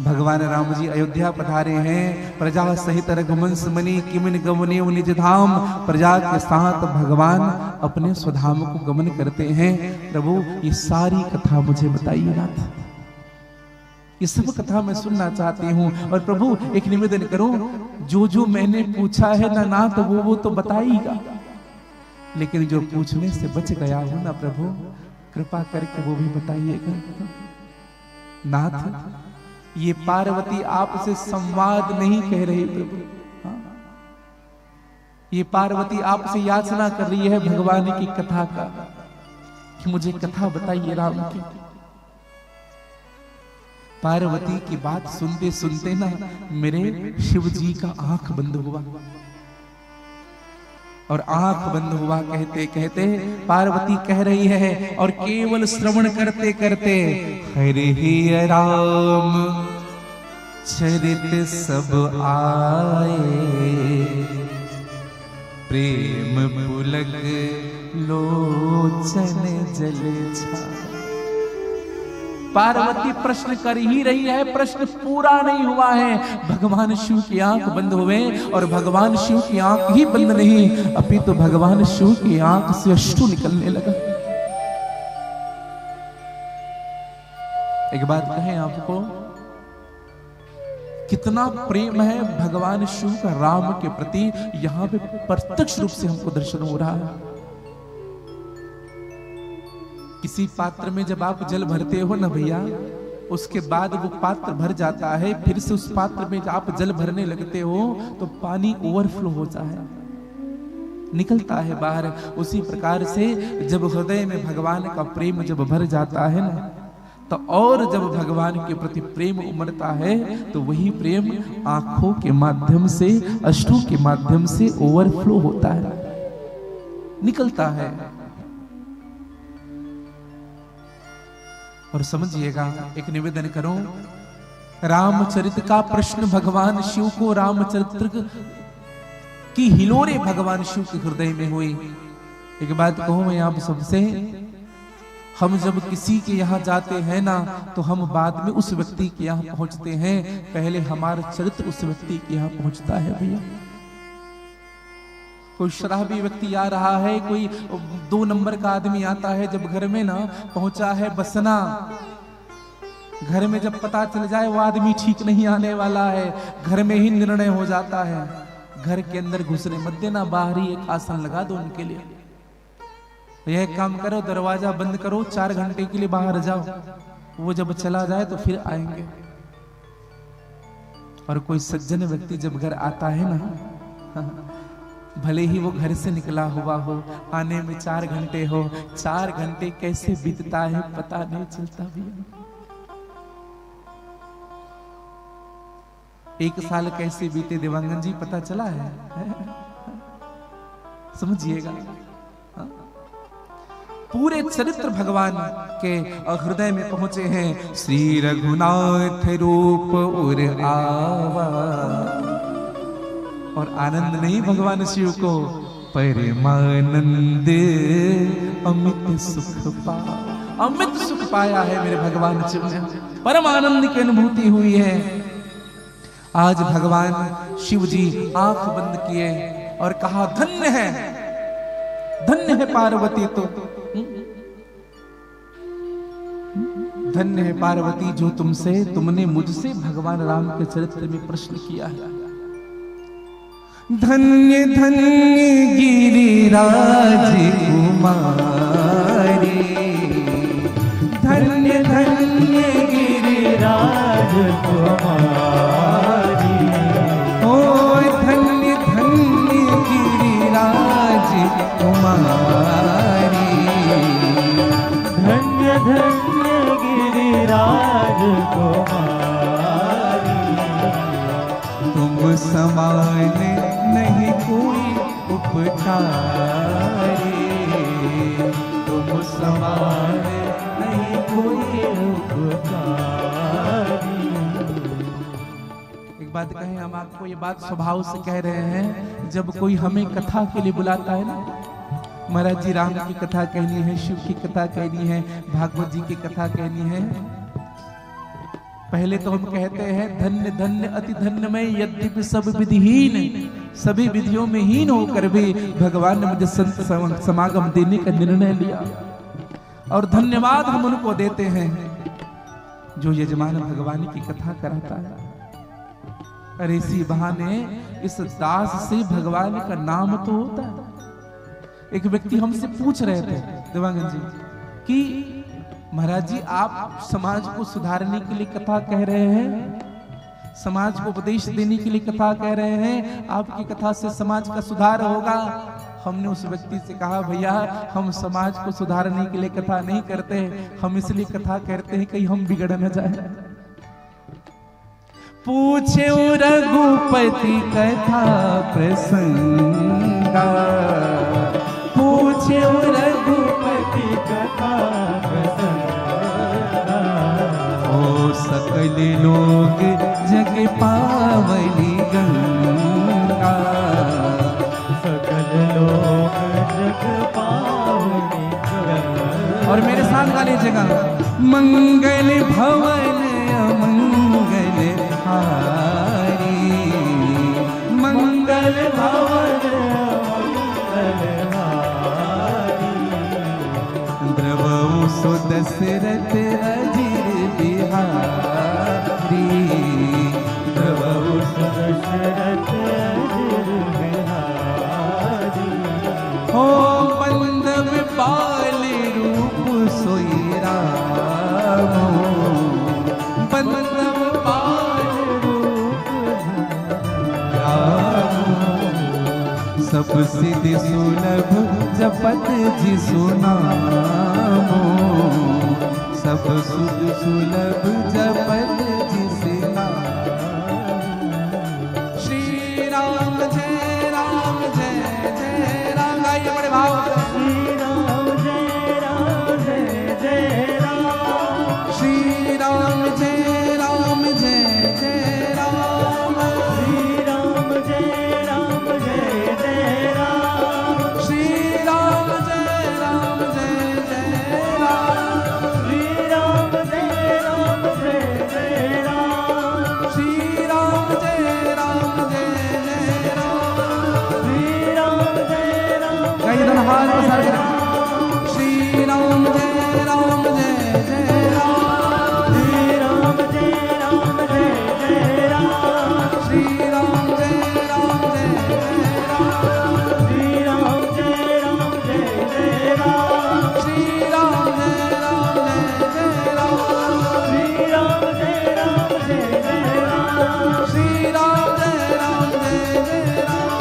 भगवान राम जी अयोध्या पधारे हैं, प्रजा सहित रघुवंश मणि किमिन गमने निज धाम, प्रजा के साथ भगवान अपने स्वधाम को गमन करते हैं। प्रभु ये सारी कथा मुझे बताइए नाथ, ये सब कथा मैं सुनना चाहती हूँ। और प्रभु एक निवेदन करो, जो मैंने पूछा है ना नाथ वो तो बताइएगा, लेकिन जो पूछने से बच गया हो ना प्रभु, कृपा करके वो भी बताइएगा नाथ। ये पार्वती आपसे संवाद नहीं कह रही प्रभु, ये पार्वती आपसे याचना कर रही है भगवान की कथा का, कि मुझे कथा बताइए राम की। पार्वती की बात सुनते सुनते ना मेरे शिव जी का आंख बंद हुआ, और आंख बंद हुआ कहते कहते पार्वती कह रही है, और केवल श्रवण करते करते, हरे ही राम चरित सब आए, प्रेम पुलक लोचन जल छाए। पार्वती प्रश्न कर ही रही है, प्रश्न पूरा नहीं हुआ है। भगवान शिव की आंख बंद हुए और भगवान शिव की आंख ही बंद नहीं, अभी तो भगवान शिव की आंख से अश्रु निकलने लगा। एक बात कहें आपको, कितना प्रेम है भगवान शिव का राम के प्रति, यहां पे प्रत्यक्ष रूप से हमको दर्शन हो रहा है। किसी पात्र में जब आप जल भरते हो ना भैया, उसके बाद वो पात्र भर जाता है, फिर से उस पात्र में आप जल भरने लगते हो तो पानी ओवरफ्लो होता है, निकलता है बाहर। उसी प्रकार से जब हृदय में भगवान का प्रेम जब भर जाता है ना, तो और जब भगवान के प्रति प्रेम उमड़ता है तो वही प्रेम आंखों के माध्यम से, अश्रु के माध्यम से ओवरफ्लो होता है, निकलता है। और समझिएगा, एक निवेदन करो, रामचरित का प्रश्न भगवान शिव को, रामचरित्र की हिलोरे भगवान शिव के हृदय में हुई। एक बात कहूं मैं आप सबसे, हम जब किसी के यहाँ जाते हैं ना, तो हम बाद में उस व्यक्ति के यहाँ पहुंचते हैं, पहले हमारा चरित्र उस व्यक्ति के यहाँ पहुंचता है भैया। कोई शराबी व्यक्ति आ रहा है, कोई 2 नंबर का आदमी आता है, जब घर में ना पहुंचा है बसना, घर में जब पता चल जाए वो आदमी ठीक नहीं आने वाला है, घर में ही निर्णय हो जाता है, घर के अंदर घुसने मत देना, बाहर ही एक आसन लगा दो उनके लिए। यह काम करो, दरवाजा बंद करो, 4 घंटे के लिए बाहर जाओ, वो जब चला जाए तो फिर आएंगे। और कोई सज्जन व्यक्ति जब घर आता है ना, भले ही वो घर से निकला हुआ हो, आने में 4 घंटे हो, 4 घंटे कैसे बीतता है पता नहीं चलता भी। 1 साल कैसे बीते देवांगन जी पता चला है? समझिएगा, पूरे चरित्र भगवान के हृदय में पहुंचे हैं। श्री रघुनाथ रूप उर आवा, और आनंद नहीं भगवान शिव को, परमानंद अमित सुख पाया, अमित सुख पाया है मेरे भगवान शिव ने, परम आनंद की अनुभूति हुई है। आज भगवान शिव जी आंख बंद किए और कहा, धन्य है, धन्य है पार्वती, तो धन्य है पार्वती जो तुमने मुझसे भगवान राम के चरित्र में प्रश्न किया है। धन्य धन्य गिरिराज कुमारी, धन्य धन्य गिरिराज कुमारी, ओ धन्य धन्य गिरिराज कुमारी, धन्य धन्य गिरिराज कुमारी, तुम समान नहीं कोई उपकारी, तुम समान नहीं कोई उपकारी। एक बात कहें, हम आपको ये बात स्वभाव से कह रहे हैं, जब कोई हमें कथा के लिए बुलाता है ना, महाराज जी राम की कथा कहनी है, शिव की कथा कहनी है, भागवत जी की कथा कहनी है, पहले तो हम कहते हैं धन्य धन्य अति धन्य में, यद्यपि सब विधिहीन, सभी विधियों में हीन होकर भी भगवान ने मुझे संत समागम देने का निर्णय लिया, और धन्यवाद हम उनको देते हैं जो यजमान भगवान की कथा कराता है। अरे इसी बहाने इस दास से भगवान का नाम तो होता है। एक व्यक्ति हमसे पूछ रहे थे देवांगन जी कि महाराज जी आप समाज को सुधारने के लिए कथा कह रहे हैं, समाज को उपदेश देने के लिए कथा कह रहे हैं, आपकी कथा से समाज का सुधार होगा। हमने उस व्यक्ति से कहा, भैया हम समाज को सुधारने के लिए कथा नहीं करते, हम इसलिए कथा करते हैं कहीं हम बिगड़ न जाए। पूछे रघुपति कथा प्रसंगा, पूछे रघुपति कथा प्रसंगा, ओ सकल लोग जग पावनी गंगा, सकल लोग जग पावनी गंगा, और मेरे साथ गा लीजिएगा। मंगल भवन अमंगल हारी, मंगल भवन अमंगल हारी, द्रवहु सो दशरथ अजिर बिहारी, द्रवहु सो दशरथ अजिर बिहारी। हो बंधव बाल रूप सोई राम, बंधव बाल रूप राम, सब सिद्धि सुलभ जपत जिसु नाम, सब सुख सुलभ जपत जिसु नाम। श्री राम जय राम जय जय राम, गाइए बड़े भाव। श्री राम जय राम जय जय राम, श्री राम जय राम जय जय राम, श्री राम जय राम जय जय राम, श्री राम जय राम जय जय राम, श्री राम जय राम जय जय राम, श्री राम जय राम जय जय राम, श्री राम जय राम गाइए दोनों हाथ पसार कर। श्री राम जय राम जय जय राम, श्री राम जय राम जय जय राम, श्री राम जय राम जय जय राम, श्री राम जय राम जय जय राम, श्री राम जय राम जय जय राम, श्री राम जय राम जय जय राम, श्री राम जय राम जय जय राम,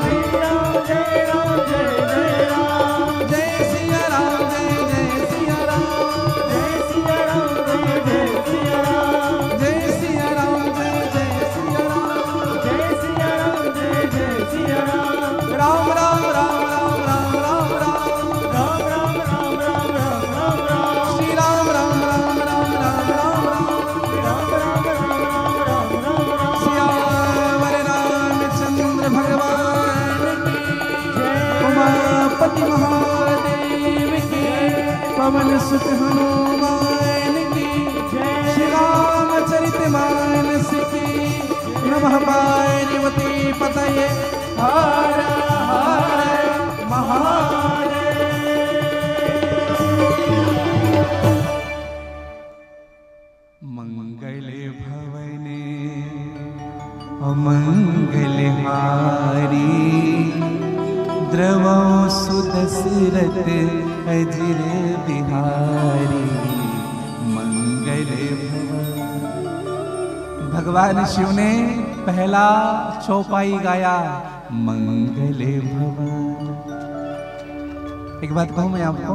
श्री राम जय राम जय जय राम, जय सिया राम जय जय सिया राम, जय सिया राम जय जय सिया राम, जय सिया राम जय जय सिया राम, जय सिया राम जय जय सिया राम, राम राम राम राम राम राम राम, राम राम राम राम राम राम राम, श्री राम राम राम राम राम राम राम, राम राम राम राम राम राम राम, सियावर रामचंद्र भगवान की, उमापति महादेव की, पवन सुत हनुमान की, श्री रामचरित मानस की, नमः पार्वती पतये हर हर महादेव। मंगल भवने अमंगल हारी, द्रवहु सु दशरथ अजिर बिहारी, मंगल भवन। भगवान शिव ने पहला चौपाई गाया, मंगल भवन। एक बात कहूं मैं आपको,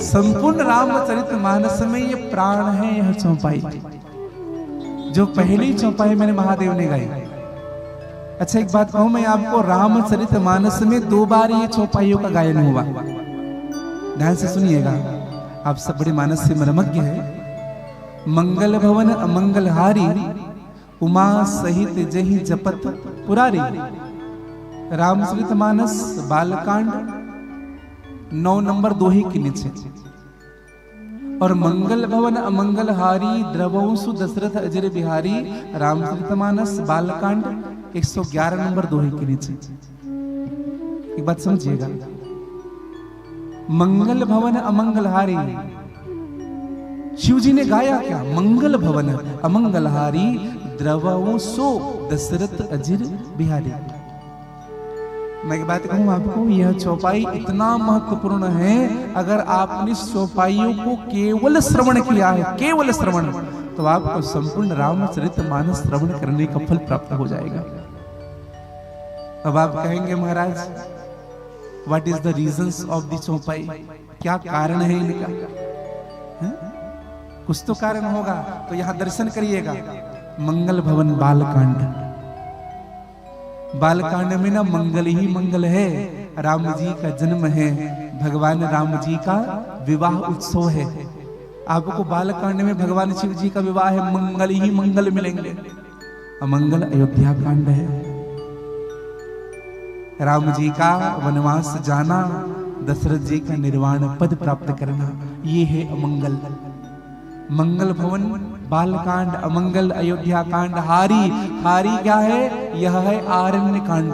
संपूर्ण रामचरित मानस में ये प्राण है, यह चौपाई जो पहली चौपाई मैंने महादेव ने गाई। अच्छा एक बात कहूं मैं आपको, रामचरित मानस में 2 बार ये चौपाइयों का गायन हुआ। ध्यान से सुनिएगा, आप सब बड़े मानस से मर्मज्ञ हैं। मंगल भवन अमंगल हारी, उमा सहित जहि जपत पुरारी। रामचरित मानस बालकांड 9 नंबर दोहे के नीचे, और मंगल भवन अमंगल हारी, द्रवहु सु दशरथ अजिर बिहारी, रामचरितमानस बालकांड 111 नंबर दोहे के नीचे। एक बात समझिएगा, मंगल भवन अमंगल हारी, शिव जी ने गाया क्या? मंगल भवन अमंगल हारी, द्रवहु सो दशरथ अजिर बिहारी। मैं एक बात कहूं आपको, यह चौपाई इतना महत्वपूर्ण है, अगर आपने चौपाइयों को केवल श्रवण किया है, केवल श्रवण, तो आपको संपूर्ण रामचरित मानस श्रवण करने का फल प्राप्त हो जाएगा। अब आप कहेंगे महाराज, what is the reasons of the chaupai? क्या कारण है इनका? है? कुछ तो कारण होगा, तो यहां दर्शन करिएगा। मंगल भवन बालकांड, बालकांड में ना मंगल ही मंगल है। राम जी का जन्म है, भगवान राम जी का विवाह उत्सव है। आपको बालकांड में भगवान शिव जी का विवाह है, मंगल ही मंगल मिलेंगे। अमंगल अयोध्या कांड है, राम जी का वनवास जाना, दशरथ जी का निर्वाण पद प्राप्त करना, ये है अमंगल। मंगल भवन बालकांड, अमंगल अयोध्या कांड। हारी, हारी क्या है? यह है आरण्य कांड।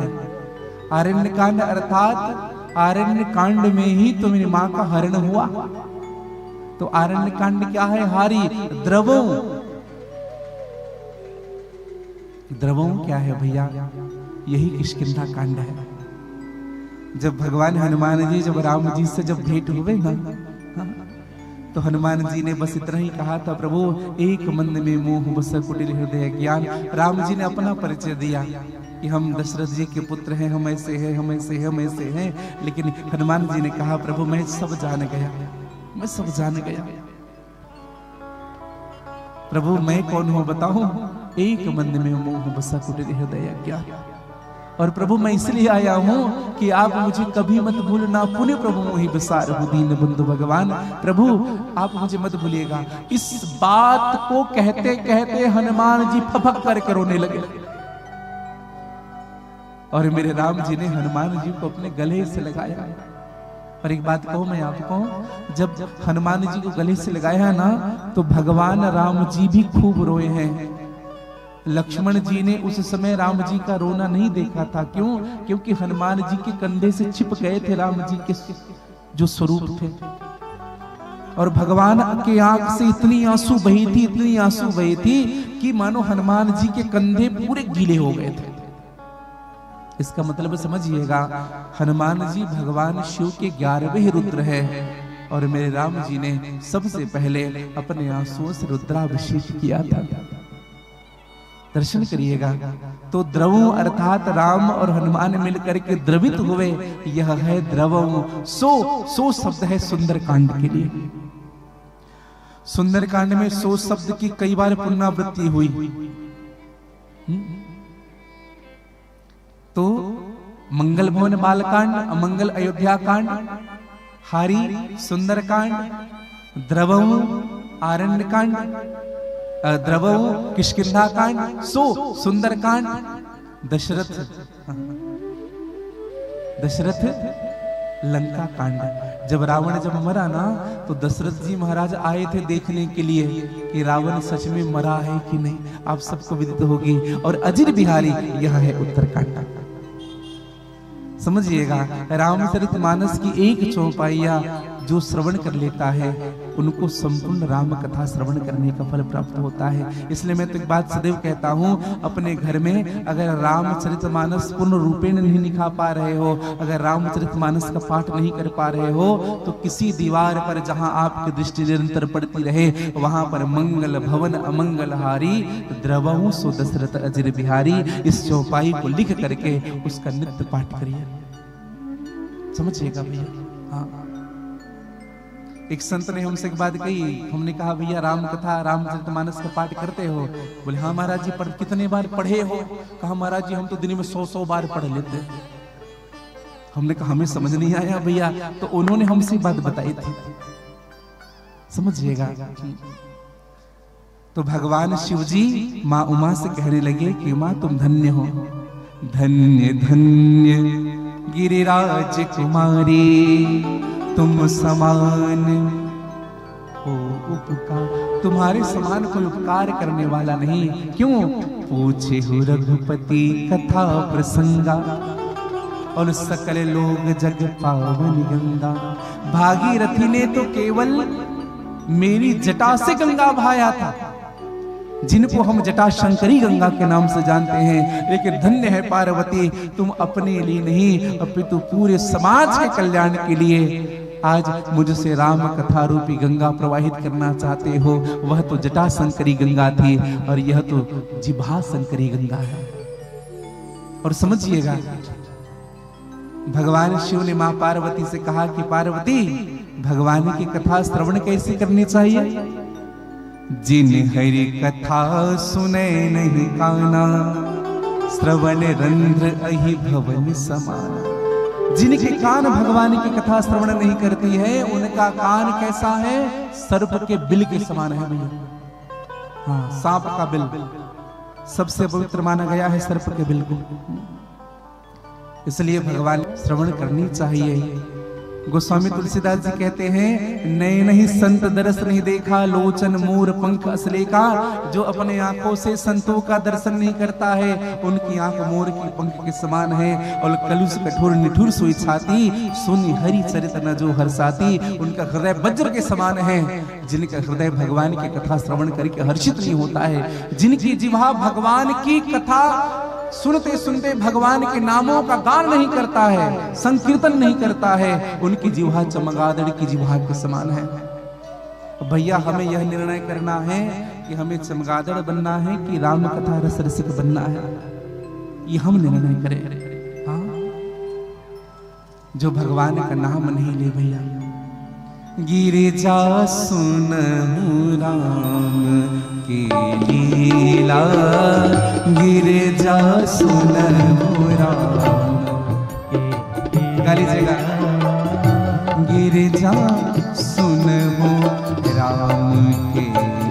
आरण्य कांड अर्थात आरण्य कांड में ही तो मेरी मां का हरण हुआ। तो आरण्य कांड क्या है? हारी। द्रवों, द्रवों क्या है भैया? यही किष्किंधा कांड है। जब भगवान हनुमान जी जब राम जी से जब भेंट हुए ना, तो हनुमान जी ने बस इतना ही कहा था, प्रभु एक मन में मोह बस कुटिल हृदय ज्ञान। राम जी ने अपना परिचय दिया कि हम दशरथ जी के पुत्र हैं, हम ऐसे हैं, हम ऐसे हैं, हम ऐसे हैं। लेकिन हनुमान जी ने कहा, प्रभु मैं सब जान गया, मैं सब जान गया। प्रभु मैं कौन हूं बताऊं? एक मन में मोह बसा कुटिल हृदय ज्ञान। और प्रभु मैं इसलिए आया हूं कि आप मुझे कभी मत भूलना। पुण्य प्रभु मोहि विसार हो दीन बंधु भगवान। प्रभु आप मुझे मत भूलिएगा। इस बात को कहते कहते हनुमान जी फपक करके रोने लगे। और मेरे राम जी ने हनुमान जी को अपने गले से लगाया। और एक बात कहूं मैं आपको, जब हनुमान जी को गले से लगाया ना, तो भगवान राम जी भी खूब रोए हैं। लक्ष्मण जी ने उस समय राम जी का रोना नहीं देखा था। क्यों? क्योंकि हनुमान जी के कंधे से छिप गए थे राम जी के जो स्वरूप थे। और भगवान के आंख से इतनी आंसू बही थी, इतनी आंसू बही थी कि मानो हनुमान जी के कंधे पूरे गीले हो गए थे। इसका मतलब समझिएगा, हनुमान जी भगवान शिव के 11वें रुद्र है। और मेरे राम जी ने सबसे पहले अपने आंसुओं से रुद्राभिषेक किया था। दर्शन करिएगा। तो द्रवों अर्थात राम और हनुमान मिलकर के द्रवित हुए, यह है द्रवों। सो शब्द है सुंदरकांड के लिए। सुंदरकांड में सो शब्द की कई बार पुनरावृत्ति हुई। तो मंगल भवन बालकांड, अमंगल अयोध्या कांड, हारी सुंदरकांड, द्रवों आरण्य कांड, द्रवों किष्किंधा कांड, सो सुंदरकांड, दशरथ लंका कांड। जब रावण जब मरा ना, तो दशरथ जी महाराज आए थे देखने के लिए कि रावण सच में मरा है कि नहीं। आप सबको विदित होगी। और अजिर बिहारी यह है उत्तरकांड। समझिएगा, रामचरितमानस की एक चौपाइया जो श्रवण कर लेता है, उनको संपूर्ण राम कथा श्रवण करने का फल प्राप्त होता है। इसलिए मैं तो एक बात सदैव कहता हूँ, अपने घर में अगर रामचरितमानस पूर्ण रूपेण नहीं निभा पा रहे हो, अगर रामचरितमानस का पाठ नहीं कर पा रहे हो, तो किसी दीवार पर जहां आपकी दृष्टि निरंतर पड़ती रहे, वहां पर मंगल भवन अमंगल हारी, द्रवहु सो दशरथ अजिर बिहारी, इस चौपाई को लिख करके उसका नित्य पाठ करिए। समझिएगा भैया। हाँ, एक संत ने हमसे एक बात कही, हमने कहा भैया राम कथा रामचरितमानस का पाठ करते हो? बोले हाँ महाराज जी। कितने बार पढ़े हो? कहा महाराज जी हम तो दिन में 100 बार पढ़ लेते हैं। हमने कहा हमें समझ नहीं आया भैया। तो उन्होंने हमसे बात बताई थी। समझिएगा। तो भगवान शिव जी माँ उमा से कहने लगे कि माँ तुम धन्य हो, धन्य धन्य गिरिराज कुमारी, तुम समान हो उपकार। तुम्हारे समान कोई उपकार करने वाला नहीं। क्यों? पूछे हो रघुपति कथा प्रसंगा, और सकल लोग जग पावन गंगा। भागीरथी ने तो केवल मेरी जटा से गंगा बहाया था, जिनको हम जटा शंकरी गंगा के नाम से जानते हैं। लेकिन धन्य है पार्वती, तुम अपने लिए नहीं अपितु पूरे समाज के कल्याण के लिए आज मुझसे राम कथा रूपी गंगा प्रवाहित करना चाहते हो। वह तो जटा शंकरी गंगा थी, और यह तो जिभा शंकरी गंगा है। और समझिएगा, भगवान शिव ने मां पार्वती से कहा कि पार्वती, भगवान की कथा श्रवण कैसे करनी चाहिए? जिन हरि कथा सुने नहीं काना, श्रवण रंध्र अहि भवन समाना। जिनके कान भगवान की कथा श्रवण नहीं करती है, उनका कान कैसा है? सर्प के बिल के समान है भैया। हाँ, सांप का बिल सबसे पवित्र माना गया है सर्प के बिल को। इसलिए भगवान श्रवण करनी चाहिए। गोस्वामी तुलसीदास जी कहते हैं, नए नहीं संत दरस नहीं देखा, लोचन मोर पंख असले का। जो अपने आंखों से संतों का दर्शन नहीं करता है, उनकी आंख मोर की पंख के समान है। और कलुष कठोर निठुर सोई छाती, सुनि हरि चरित न जो हर्षाती। उनका हृदय वज्र के समान है। जिनका हृदय भगवान की कथा श्रवण करके हर्षित नहीं होता है, जिनकी जिह्वा भगवान की कथा सुनते सुनते भगवान के नामों का गान नहीं करता है, संकीर्तन नहीं करता है, उनकी जिह्वा चमगादड़ की जिह्वा के समान है। भैया हमें यह निर्णय करना है कि हमें चमगादड़ बनना है कि राम कथा रस रसिक बनना है, ये हम निर्णय करें। हाँ, जो भगवान का नाम नहीं ले भैया। गिरिजा सुन राम की लीला, गिरिजा सुन राम गाली जगह, गिरिजा सुन राम की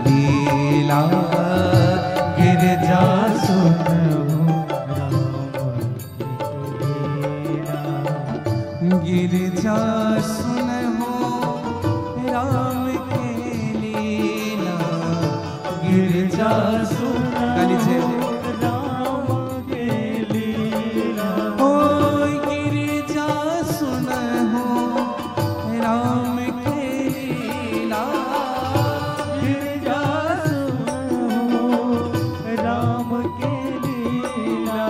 लीला, गिरिजा सुन गिरिजा सुन राम के लीला, गिरिजा सुन राम के लीला। ओ गिरिजा सुन राम के लीला, गिरिजा सुन राम के लीला।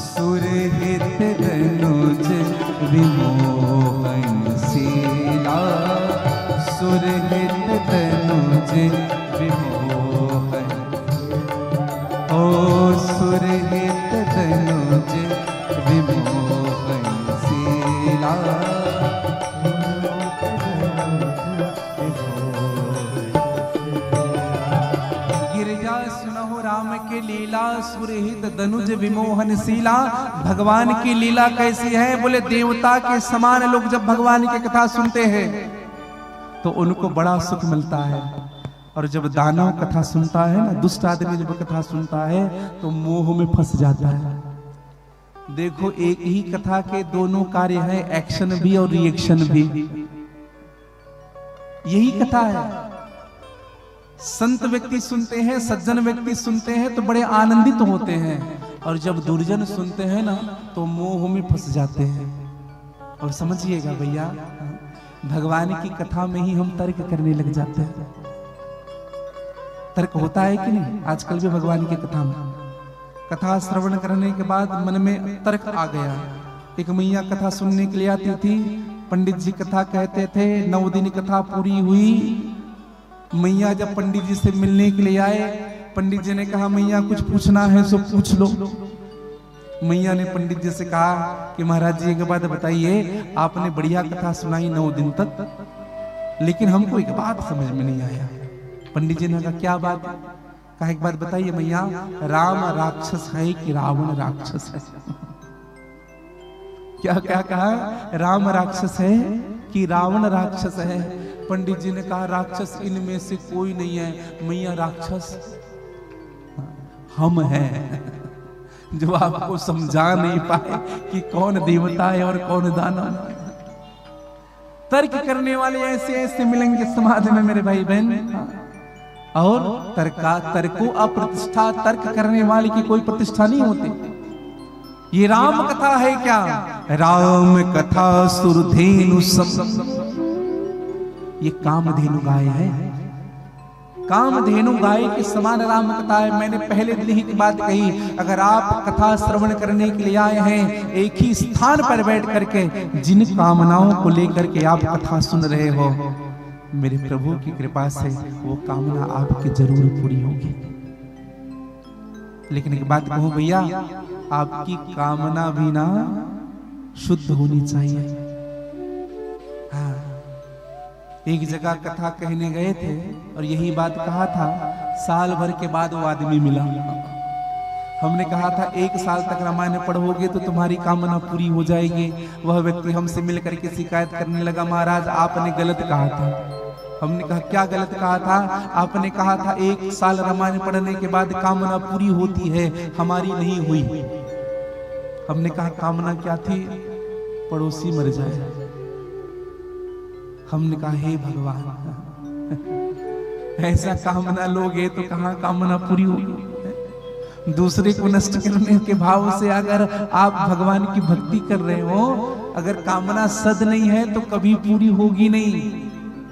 सुरहित धनुज विमोहन शीला, सुरहित तनुज विमोहन। ओ सुरहित तनुज विमोहन शीला, गिरिजा सुनहु राम के लीला, सुरहित धनुज विमोहन शीला। भगवान की लीला कैसी है? बोले देवता के समान लोग जब भगवान की कथा सुनते हैं तो उनको बड़ा सुख मिलता है। और जब दानव कथा सुनता है ना, दुष्ट आदमी जब कथा सुनता है तो मोह में फंस जाता है। देखो एक ही कथा के दोनों कार्य है, एक्शन भी और रिएक्शन भी। यही कथा है। संत व्यक्ति सुनते हैं, सज्जन व्यक्ति सुनते हैं तो बड़े आनंदित होते हैं, और जब दुर्जन सुनते हैं ना तो मोह में फंस जाते हैं। और समझिएगा भैया, भगवान की कथा में ही हम तर्क करने लग जाते हैं। तर्क होता है कि नहीं? आजकल भी भगवान की कथा में कथा श्रवण करने के बाद मन में तर्क आ गया। एक मैया कथा सुनने के लिए आती थी, पंडित जी कथा कहते थे, 9 दिन कथा पूरी हुई। मैया जब पंडित जी से मिलने के लिए आए, पंडित जी ने कहा मैया कुछ पूछना है सो पूछ लो। मैया ने पंडित जी से कहा कि महाराज जी एक बात बताइए, आपने बढ़िया कथा सुनाई 9 दिन तक, लेकिन हमको एक बात समझ में नहीं आया। पंडित जी ने कहा क्या बात? कहा एक बात बताइए मैया, राम राक्षस है कि रावण राक्षस है? क्या क्या कहा? राम राक्षस है कि रावण राक्षस है? पंडित जी ने कहा राक्षस इनमें से कोई नहीं है मैया, राक्षस हम हैं। जो आपको समझा नहीं पाए कि कौन देवता है और कौन दानव। तर्क करने वाले ऐसे ऐसे मिलेंगे समाज में मेरे भाई बहन। और तर्को अप्रतिष्ठा, तर्क करने वाले की कोई प्रतिष्ठा नहीं होती। ये राम कथा है क्या? राम कथा सुरधेनु सम, ये कामधेनु गाय है। कामधेनु गाय के समान राम कथा है। मैंने पहले दिन ही की बात कही, अगर आप कथा श्रवण करने के लिए आए हैं, एक ही स्थान पर बैठ करके जिन कामनाओं को लेकर के आप कथा सुन रहे हो, मेरे प्रभु की कृपा से वो कामना आपकी जरूर पूरी होगी। लेकिन एक बात कहूं भैया, आपकी कामना भी ना शुद्ध होनी चाहिए। हाँ, एक जगह कथा कहने गए थे और यही बात कहा था। साल भर के बाद वो आदमी मिला। हमने कहा था 1 साल तक रामायण पढ़ोगे तो तुम्हारी कामना पूरी हो जाएगी। वह व्यक्ति हमसे मिलकर के शिकायत करने लगा, महाराज आपने गलत कहा था। हमने कहा क्या गलत कहा था? आपने कहा था 1 साल रामायण पढ़ने के बाद कामना पूरी होती है, हमारी नहीं हुई। हमने कहा कामना क्या थी? पड़ोसी मर जाए। हमने कहा हे भगवान, ऐसा कामना लोगे तो कहां कामना पूरी होगी। दूसरे को नष्ट करने के भाव से अगर आप भगवान की भक्ति कर रहे हो, अगर कामना सद नहीं है तो कभी पूरी होगी नहीं।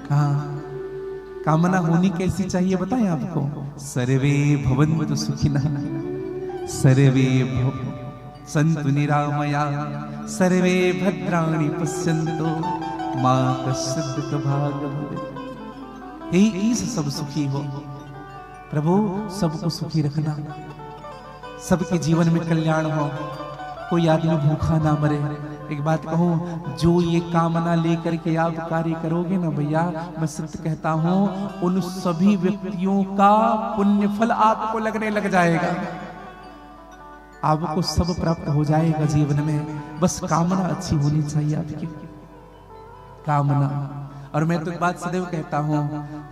कहा कामना होनी कैसी चाहिए बताएं आपको? सर्वे भवन्तु सुखिनः, सर्वे सन्तु निरामया, सर्वे भद्राणि पश्यन्तु मां कश्चित् दुःखभाग् भवेत्। हे ईश सब सुखी हो। प्रभु सबको सुखी रखना, सबके जीवन में कल्याण हो, कोई आदमी भूखा ना मरे। एक बात कहूं, जो ये कामना लेकर के आप कार्य करोगे ना भैया, मैं सत्य कहता हूं, उन सभी व्यक्तियों का पुण्य फल आपको लगने लग जाएगा। आपको सब प्राप्त हो जाएगा जीवन में। बस कामना अच्छी होनी चाहिए आपकी, कामना। और मैं तो एक बात सदैव कहता हूं,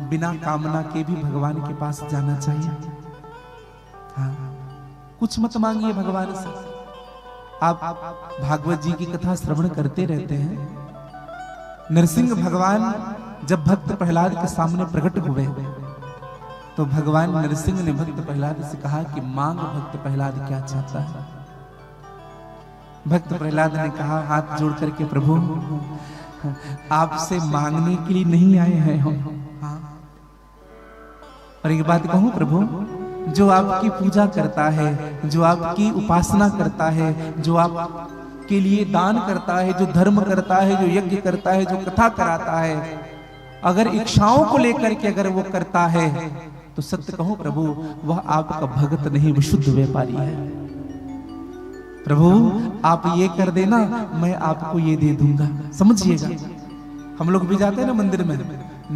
बिना कामना के भी भगवान के पास जाना चाहिए। हाँ, कुछ मत मांगिए भगवान से। आप भागवत जी की कथा श्रवण करते रहते हैं। नरसिंह भगवान जब भक्त प्रहलाद के सामने प्रकट हुए तो भगवान नरसिंह ने भक्त प्रहलाद से कहा कि मांग भक्त प्रहलाद क्या चाहता है। भक्त प्रहलाद ने कहा हाथ जोड़ करके, प्रभु आपसे मांगने के लिए नहीं आए हैं हम। और एक बात कहूं प्रभु, जो आपकी पूजा करता है, जो आपकी उपासना करता है, जो आपके लिए दान करता है, जो धर्म करता है, जो यज्ञ करता है, जो कथा कराता है, अगर इच्छाओं को लेकर के अगर वो करता है तो सत्य कहूं प्रभु, वह आपका भगत नहीं, वो शुद्ध व्यापारी है। प्रभु आप ये कर देना, मैं आपको ये दे दूंगा। समझिएगा, हम लोग भी जाते हैं ना मंदिर में,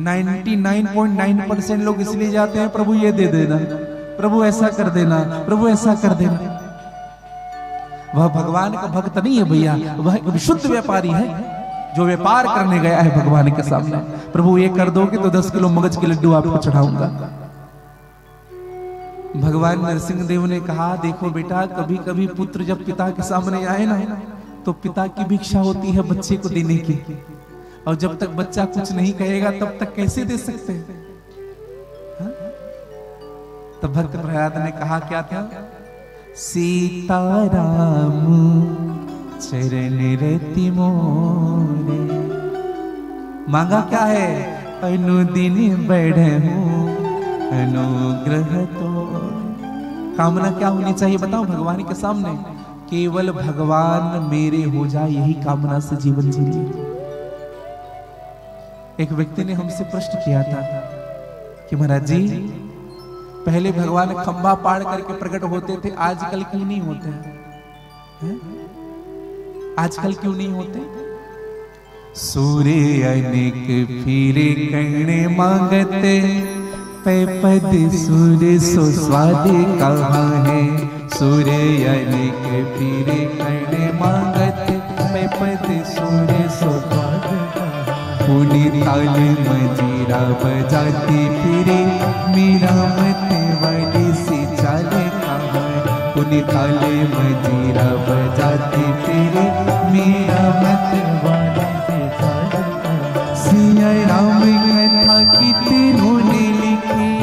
99.9% लोग इसलिए जाते हैं, प्रभु ये दे देना, प्रभु ऐसा कर देना, प्रभु ऐसा कर देना। वह भगवान का भक्त नहीं है भैया, वह एक विशुद्ध व्यापारी है जो व्यापार करने गया है भगवान के सामने। प्रभु ये कर दोगे तो 10 किलो मगज के लड्डू आपको चढ़ाऊंगा। भगवान नरसिंह देव ने कहा, देखो बेटा, कभी कभी पुत्र जब पिता के सामने आए ना, तो पिता की भिक्षा होती है बच्चे को देने की, और जब तक बच्चा कुछ नहीं कहेगा तब तक कैसे दे सकते हैं? तब भक्त प्रहलाद ने कहा क्या था? सीताराम चरण रति मोरे। मांगा क्या है? अनुदिन बढ़ूं अनुग्रह तो। कामना क्या होनी चाहिए बताओ भगवान के सामने? केवल भगवान मेरे हो जाए, यही कामना से जीवन जीजिए। एक व्यक्ति ने हमसे प्रश्न किया था कि महाराज जी, पहले भगवान खंभा पाड़ करके प्रकट होते थे, आजकल क्यों नहीं होते हैं? आजकल क्यों नहीं होते? सूर्य अनेक फिरे करने मांगते, पद सूर्य सो स्वाद कहाँ है। सूर्य अनेक फिरे करने मांगते, पद सूर्य सो स्वाद पुनी ताल मजीरा बजाती फिरे, मेरा मत वाली से चाले कहाँ। पुनी ताल मजीरा बजाती फिरे, मेरा मत वाली से चाले कहाँ। सिया राम कथा कितनों ने लिखी,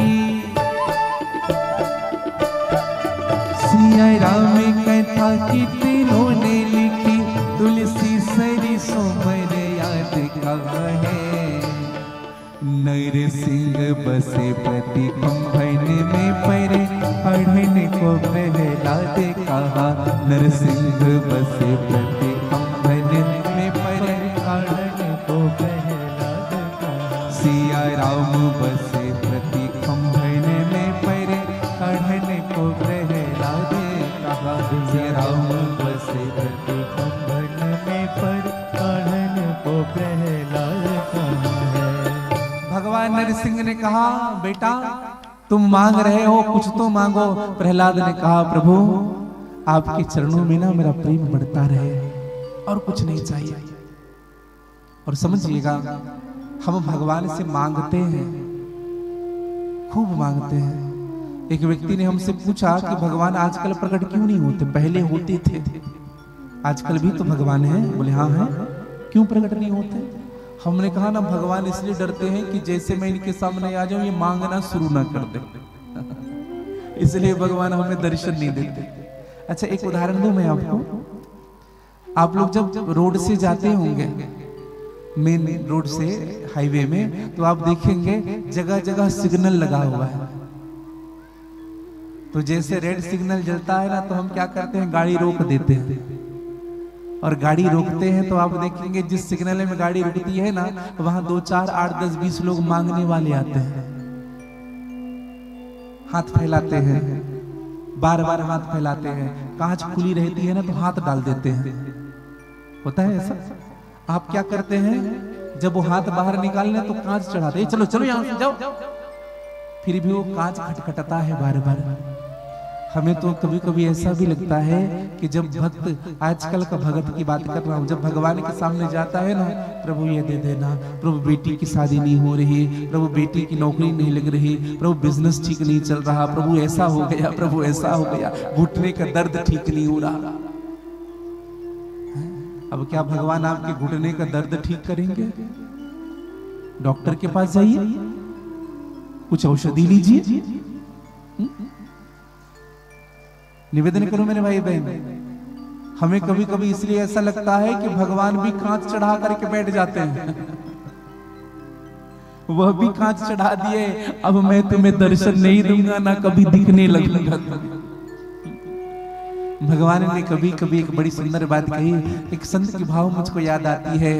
सिया राम कथा कितनों ने लिखी, तुलसी सरी सोमर याद कहाँ है। नरसिंह बसे प्रति कंभन में परे, अढ़न को प्रहलाद कहा। नरसिंह बसे प्रति कंभन में परे, अढ़न को प्रहलाद कहा। सिया राम बसे प्रति कंभन में परे, अढ़न को प्रहलाद कहा। सिया राम बसे प्रति कंभन में परे, अढ़न को प्रहलाद कहा है। भगवान नरसिंह ने कहा, बेटा तुम मांग रहे हो, कुछ तो मांगो। प्रहलाद ने कहा, प्रभु आपके चरणों में ना मेरा प्रेम बढ़ता रहे, और कुछ नहीं चाहिए। और समझिएगा, हम भगवान से मांगते हैं, खूब मांगते हैं। एक व्यक्ति ने हमसे पूछा कि भगवान आजकल प्रकट क्यों नहीं होते? पहले होते थे, आजकल भी तो भगवान है। बोले हाँ है। क्यों प्रकट नहीं होते? हमने कहा ना, भगवान इसलिए डरते हैं कि जैसे मैं इनके सामने आ जाऊं ये मांगना शुरू ना कर दे, इसलिए भगवान हमें दर्शन नहीं देते। अच्छा, एक उदाहरण दूं मैं आपको। आप लोग जब रोड से जाते होंगे, मेन रोड से हाईवे में, तो आप देखेंगे जगह जगह सिग्नल लगा हुआ है। तो जैसे रेड सिग्नल जलता है ना, तो हम क्या करते हैं, गाड़ी रोक देते हैं। और गाड़ी रोकते हैं तो आप देखेंगे जिस सिग्नल में गाड़ी रुकती है ना, वहां 2, 4, 8, 10, 20 लोग मांगने वाले आते हैं, हाथ फैलाते हैं, बार बार हाथ फैलाते हैं। कांच खुली रहती है ना, तो हाथ डाल देते हैं। होता है ऐसा? आप क्या करते हैं, जब वो हाथ बाहर निकालने तो कांच चढ़ाते हैं, चलो चलो यहां से जाओ, फिर भी वो कांच खटखटाता है बार बार। हमें तो कभी कभी ऐसा भी लगता है कि जब भक्त, आजकल का भगत की बात कर रहा हूं, जब भगवान के सामने जाता है ना, प्रभु ये दे देना, प्रभु बेटी की शादी नहीं हो रही, प्रभु बेटी की नौकरी नहीं लग रही, प्रभु बिजनेस ठीक नहीं चल रहा, प्रभु ऐसा हो गया, प्रभु ऐसा हो गया, घुटने का दर्द ठीक नहीं हो रहा। अब क्या भगवान आपके घुटने का दर्द ठीक करेंगे? डॉक्टर के पास जाइए, कुछ औषधि लीजिए। निवेदन करो मेरे भाई बहन, हमें कभी कभी इसलिए ऐसा लगता है कि भगवान भी कांच चढ़ा करके बैठ जाते हैं। वह भी कांच चढ़ा दिए, अब मैं तुम्हें दर्शन नहीं दूंगा, ना कभी दिखने लगूंगा। भगवान ने कभी कभी एक बड़ी सुंदर बात कही। एक संत की भाव मुझको याद आती है,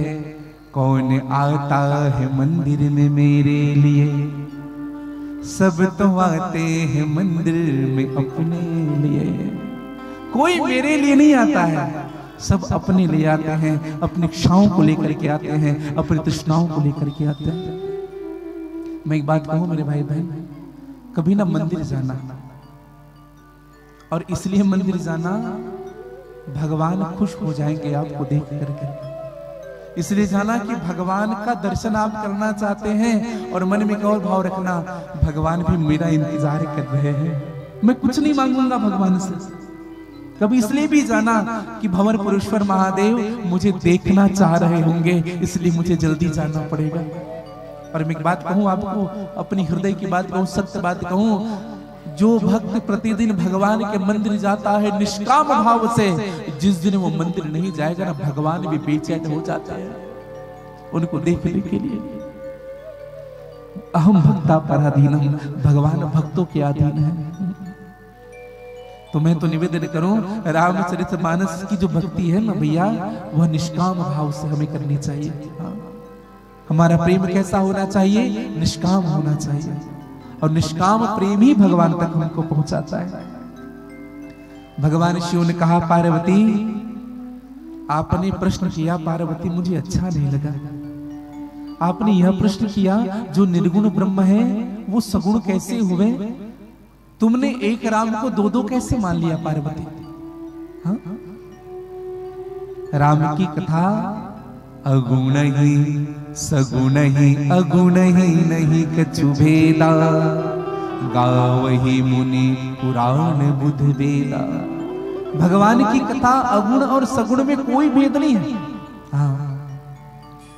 कौन आता है मंदिर में मेरे लिए, सब तो आते हैं मंदिर में अपने लिए। कोई मेरे लिए नहीं आता है, सब अपने लिए आते हैं, अपनी इच्छाओं को लेकर के आते हैं, अपनी तृष्णाओं को लेकर के आते हैं। मैं एक बात कहूं मेरे भाई बहन, कभी ना मंदिर जाना, और इसलिए मंदिर जाना भगवान खुश हो जाएंगे आपको देख करके, इसलिए जाना कि भगवान का दर्शन आप करना चाहते हैं। और मन में एक और भाव रखना, भगवान भी मेरा इंतजार कर रहे हैं, मैं कुछ नहीं मांगूंगा भगवान से। कभी इसलिए भी जाना कि भंवर पुरेश्वर महादेव मुझे देखना चाह रहे होंगे, इसलिए मुझे जल्दी जाना पड़ेगा। और मैं एक बात कहूं आपको, अपनी हृदय की बात कहूं, सत्य बात कहूं, जो भक्त प्रतिदिन भगवान के मंदिर जाता है निष्काम भाव से, जिस दिन वो मंदिर नहीं जाएगा ना, भगवान भी बेचैन हो जाता है उनको देखने के लिए। अहम भक्ता पराधीनम, भगवान भक्तों के अधीन है। तो मैं तो निवेदन करूं, रामचरितमानस की जो भक्ति है ना भैया, वह निष्काम भाव से हमें करनी चाहिए। हमारा प्रेम कैसा होना चाहिए? निष्काम होना चाहिए, और निष्काम प्रेम ही भगवान तक हमको पहुंचाता है। भगवान शिव ने कहा, पार्वती आपने प्रश्न किया, पार्वती मुझे अच्छा नहीं लगा। आपने यह प्रश्न किया, जो निर्गुण ब्रह्म है वो सगुण कैसे हुए? तुमने एक राम को दो दो कैसे मान लिया पार्वती? हाँ? राम की कथा अगुण ही सगुण ही, अगुण ही नहीं कछु भेदा, गावहि मुनि पुराण बुध वेदा। भगवान की कथा अगुण और सगुण में कोई भेद नहीं है। हाँ,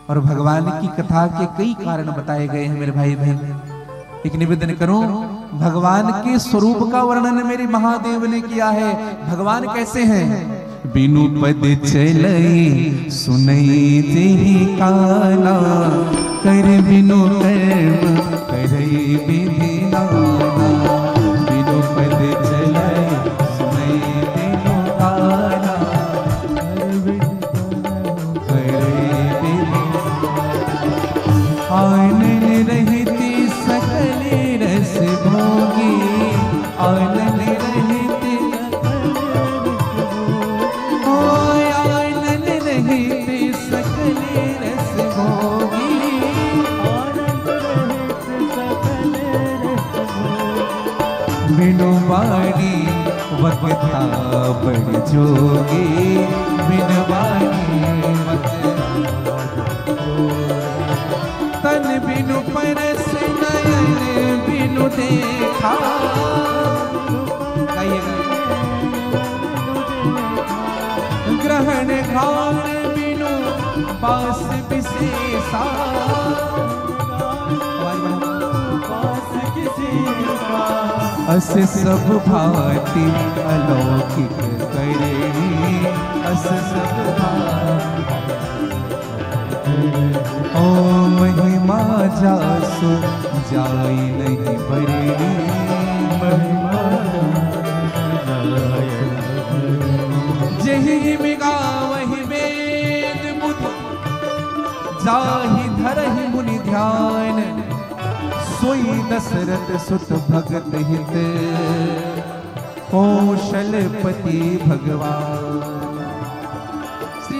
और भगवान की कथा के कई कारण बताए गए हैं मेरे भाई बहन। एक निवेदन करूं, भगवान के स्वरूप का वर्णन मेरे महादेव ने किया है। भगवान कैसे हैं? बिनु पद चलई सुनई तेरी काना, कर बिनु कर्म करई विधि नाना। बिनु पद चलई सुनई तेरी काना, कर बिनु कर्म करई विधि नाना। आनन रहती सकल रस भोगी, आनन रहती बिनु वाणी वक्ता बड़ जोगी, बिनु वाणी तन बिनु परस नयन बिनु देखा। ग्रहण घाण बिनु पास विशेषा, पास किसी का अस सब भांति अलौकिक करे, अस सब ओ महिमा जासु जाई नहीं बरे, महिमा जही मिगा वही वेद बुद्धि, जाहि धरहि मुनि ध्यान, सोई दशरथ सुत भगत हित, कौशलपति भगवान। श्री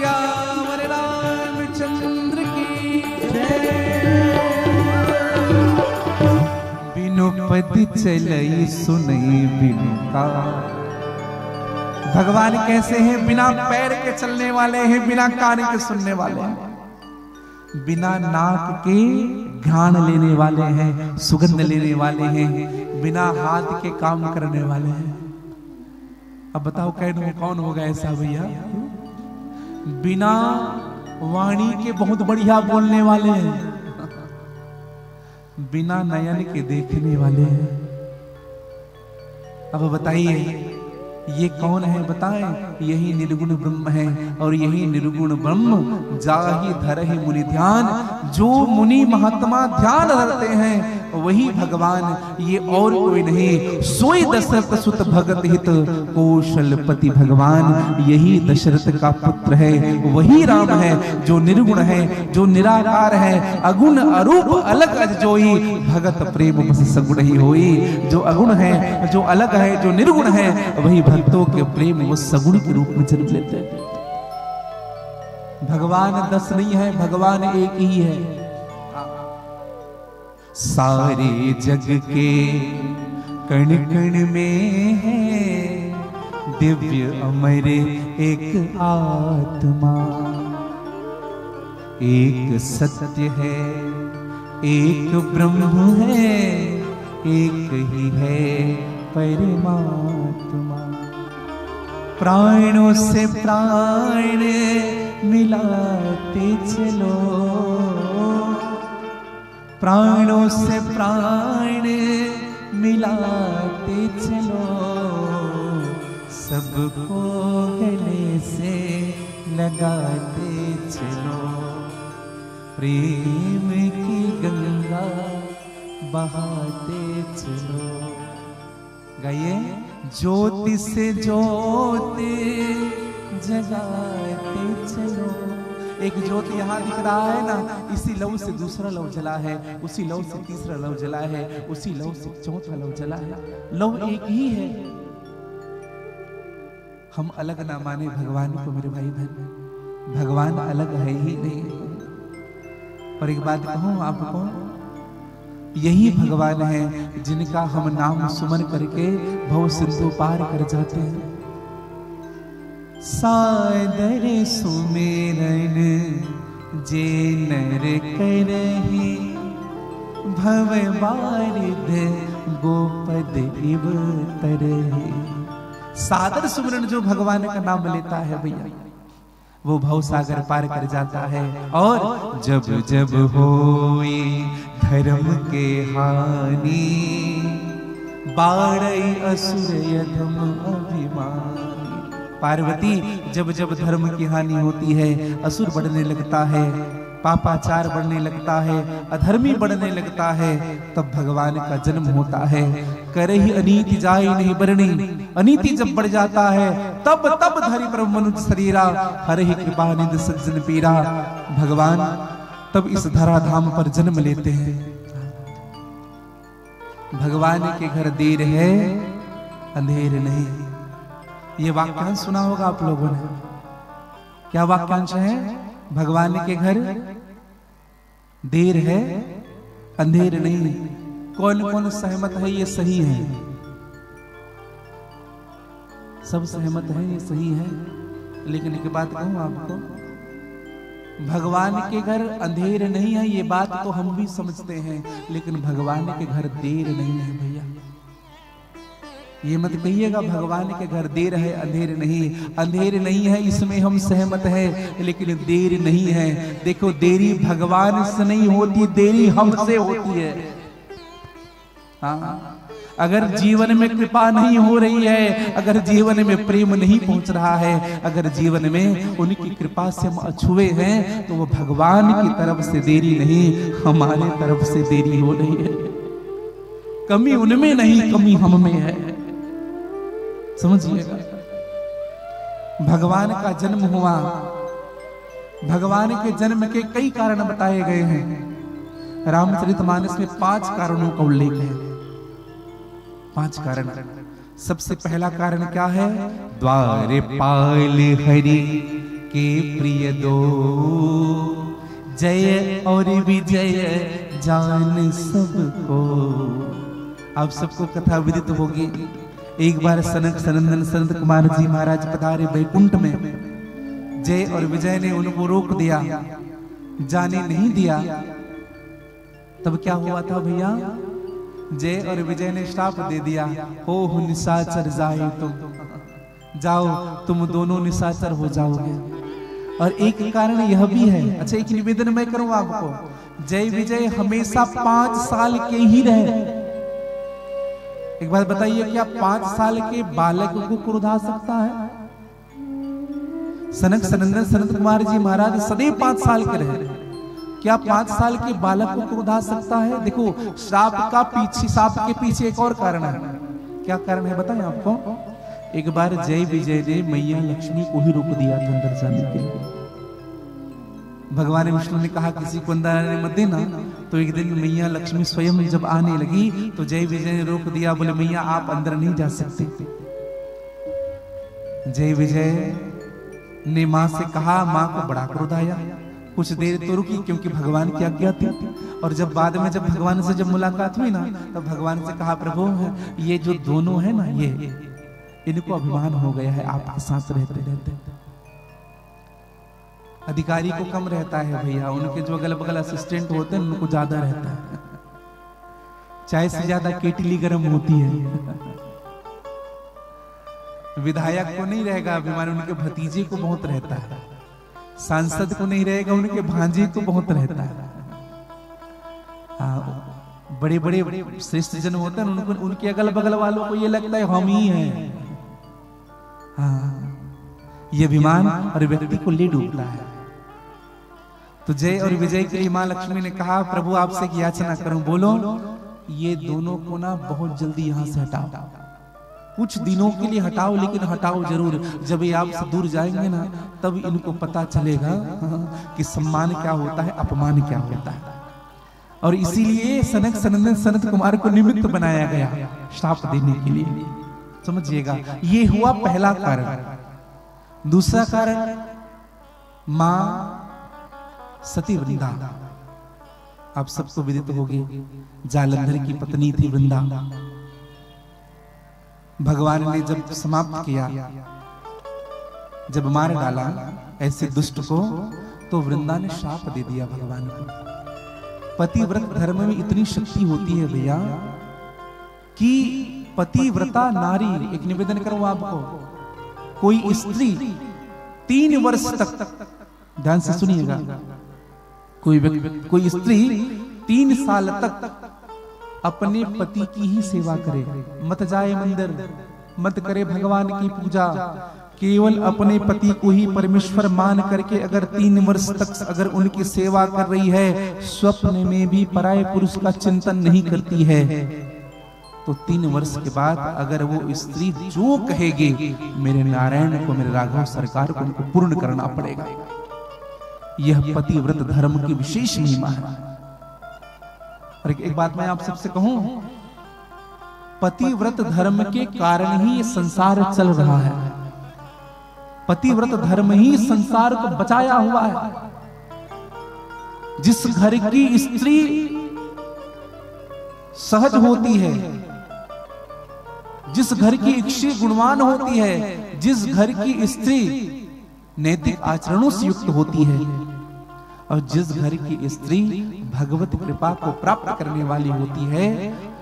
रामचंद्र की जय। बिनु पद चलई सुनई बिनु का। भगवान कैसे हैं? बिना पैर के चलने वाले हैं, बिना कान के सुनने वाले हैं, बिना नाक के घ्राण लेने वाले हैं, सुगंध लेने वाले हैं, बिना हाथ के काम करने वाले हैं। अब बताओ कौन होगा ऐसा भैया? बिना वाणी के बहुत बढ़िया बोलने वाले हैं, बिना नयन के देखने वाले हैं। अब बताइए ये कौन है? बताएं। यही निर्गुण ब्रह्म है, और यही निर्गुण ब्रह्म जाहि धरहि मुनि ध्यान। जो मुनि महात्मा ध्यान धरते हैं वही भगवान, ये और कोई नहीं। सोई दशरथ सुत भगत हित, कौशलपति भगवान। यही दशरथ का पुत्र है, वही राम है जो निर्गुण है, जो निराकार है, अगुण अरूप अलग अजोई, भगत प्रेम बस सगुण ही होई। जो अगुण है, जो अलग है, जो निर्गुण है, वही भक्तों के प्रेम वो सगुण के रूप में जन्म लेते हैं। भगवान 10 नहीं है, भगवान एक ही है। सारे जग के कण कण में है दिव्य अमर एक आत्मा। एक सत्य है, एक ब्रह्म है, एक ही है परमात्मा। प्राणों से प्राण मिलाते चलो, प्राणों से प्राण मिलाते चलो, सबको गले से लगाते चलो। प्रेम की गंगा बहाते चलो। गाइए। ज्योति से ज्योति जगाते चलो। एक ज्योति यहाँ दिख रहा है ना, इसी लव से दूसरा लव जला है, उसी लव से तीसरा लव जला है, उसी लव से चौथा लव जला है। लव एक ही है। हम अलग ना माने भगवान को मेरे भाई बहन, भगवान अलग है ही नहीं। और एक बात कहूं आपको, यही भगवान है जिनका हम नाम सुमन करके भव सिंधु पार कर जाते हैं। सादर सुमेरन जे नर करहि, भव बारिध गोपद इव तरहि। सादर सुमरन जो भगवान का नाम लेता है भैया, वो भव सागर पार कर जाता है। और जब जब होई धर्म के हानि, बाढ़ई असुर यधम अभिमानी। पार्वती, जब जब धर्म की हानि होती है, असुर बढ़ने लगता है, पापाचार बढ़ने लगता है, अधर्मी बढ़ने लगता है, तब भगवान का जन्म होता है। करहि अनीति जाई नहीं बरनी। अनीति जब बढ़ जाता है तब तब धरि प्रभु मनुष्य शरीरा, हरहि कृपा निधि सज्जन पीरा। भगवान तब इस धराधाम पर जन्म लेते हैं। भगवान के घर देर है अंधेर नहीं। ये वाक्यांश सुना होगा आप लोगों ने। क्या वाक्यांश है? भगवान के घर देर है अंधेर नहीं। कौन कौन सहमत है ये सही है? सब सहमत है ये सही है। लेकिन एक बात कहूं आपको, भगवान के घर अंधेर नहीं है ये बात तो हम भी समझते हैं, लेकिन भगवान के घर देर नहीं है भैया। ये मत कहिएगा भगवान के घर देर है अंधेर नहीं, अंधेर नहीं है इसमें हम सहमत है, लेकिन देर नहीं है। देखो देरी भगवान से नहीं होती, देरी हमसे होती है। हाँ, अगर जीवन में कृपा नहीं हो रही है, अगर जीवन में प्रेम नहीं पहुंच रहा है, अगर जीवन में उनकी कृपा से हम अछूए हैं, तो वो भगवान की तरफ से देरी नहीं, हमारे तरफ से देरी हो रही है। कमी उनमें नहीं, कमी हम में है, समझिएगा। भगवान का जन्म हुआ, भगवान के जन्म के कई कारण बताए गए हैं। रामचरितमानस में 5 कारणों का उल्लेख है। 5 कारण। सबसे पहला कारण क्या है? द्वारपाल हरि के प्रिय दो, जय और विजय जान सबको। आप सबको कथा विदित होगी। एक बार सनक सनंदन संत कुमार जी महाराज पधारे वैकुंठ में। जय और विजय ने उनको रोक दिया, जाने नहीं दिया। तब क्या हुआ था भैया? जय और विजय ने श्राप दे दिया, हो निशाचर जाए तुम, जाओ तुम दोनों निशाचर हो जाओगे। और एक कारण यह भी है, अच्छा एक निवेदन मैं करूं आपको, जय विजय हमेशा 5 साल के ही रहे। एक बात बताइए, क्या 5 साल के बालक को क्रोधा सकता है? सनक सनंदन संत कुमार जी महाराज सदैव 5 साल के रहे, क्या 5 साल के बालक को क्रोधा सकता है? देखो श्राप के पीछे एक और कारण है। क्या कारण है बताएं आपको? एक बार जय विजय ने मैया लक्ष्मी को ही रोक दिया था अंदर जाने के लिए। भगवान विष्णु ने कहा किसी को अंदर आने मत देना, तो एक दिन मैया लक्ष्मी स्वयं जब आने लगी तो जय विजय ने रोक दिया, बोले मैया आप अंदर नहीं जा सकते। जय विजय ने मां से कहा, मां को बड़ा क्रोध आया। कुछ देर तो रुकी क्योंकि भगवान की आज्ञा थी, और जब बाद में जब भगवान से जब मुलाकात हुई ना, तब भगवान से कहा, प्रभु ये जो दोनों है ना, ये इनको अभिमान हो गया है आपके साथ रहते रहते। अधिकारी को कम रहता है भैया, उनके जो अगल बगल असिस्टेंट होते हैं उनको ज्यादा रहता है। चाय से ज्यादा केटली गर्म होती है। विधायक को नहीं रहेगा अभिमान, उनके भतीजे को बहुत रहता है। सांसद को नहीं रहेगा, उनके भांजे को बहुत रहता है। बड़े बड़े श्रेष्ठ जन होते हैं, उनको उनके अगल बगल वालों को ये लगता है हम ही हैं। हाँ, ये अभिमान और व्यक्ति को ले डूबता है। तो जय और विजय के लिए मां लक्ष्मी ने कहा, प्रभु आपसे याचना करूं, बोलो ये दोनों को ना बहुत जल्दी यहां से हटाओ, कुछ दिनों के लिए हटाओ, लेकिन हटाओ जरूर। जब ये आपसे दूर जाएंगे ना, तब इनको पता चलेगा कि सम्मान क्या होता है, अपमान क्या होता है। और इसीलिए सनक सनंदन सनत कुमार को निमित्त बनाया गया श्राप देने के लिए, समझिएगा। ये हुआ पहला कारण। दूसरा कारण, मां सती वृंदा, आप सबको विदित होगी, जालंधर की पत्नी थी वृंदा। भगवान ने जब समाप्त किया, जब मार डाला ऐसे दुष्ट को, तो वृंदा ने श्राप दे दिया भगवान को। पतिव्रत धर्म में इतनी शक्ति होती है भैया कि पतिव्रता नारी, एक निवेदन करूं आपको, कोई स्त्री 3 वर्ष तक, ध्यान से सुनिएगा, कोई स्त्री 3 साल तक अपने पति की ही सेवा करे, मत जाए मंदिर, मत करे भगवान की पूजा, केवल अपने पति को ही परमेश्वर मान करके अगर 3 वर्ष तक अगर उनकी सेवा कर रही है, स्वप्न में भी पराये पुरुष का चिंतन नहीं करती है, तो 3 वर्ष के बाद अगर वो स्त्री जो कहेगी, मेरे नारायण को, मेरे राघव सरकार को उनको पूर्ण करना पड़ेगा। यह पतिव्रत धर्म की विशेष महिमा है। और एक बात मैं आप सबसे कहूं, पतिव्रत धर्म के कारण ही ये संसार चल रहा है। पतिव्रत धर्म ही संसार को बचाया हुआ है। जिस घर की स्त्री सहज होती है, जिस घर की इच्छा गुणवान होती है, जिस घर की स्त्री नैतिक आचरणों से युक्त होती है, और जिस घर की स्त्री भगवत कृपा को प्राप्त करने वाली होती है,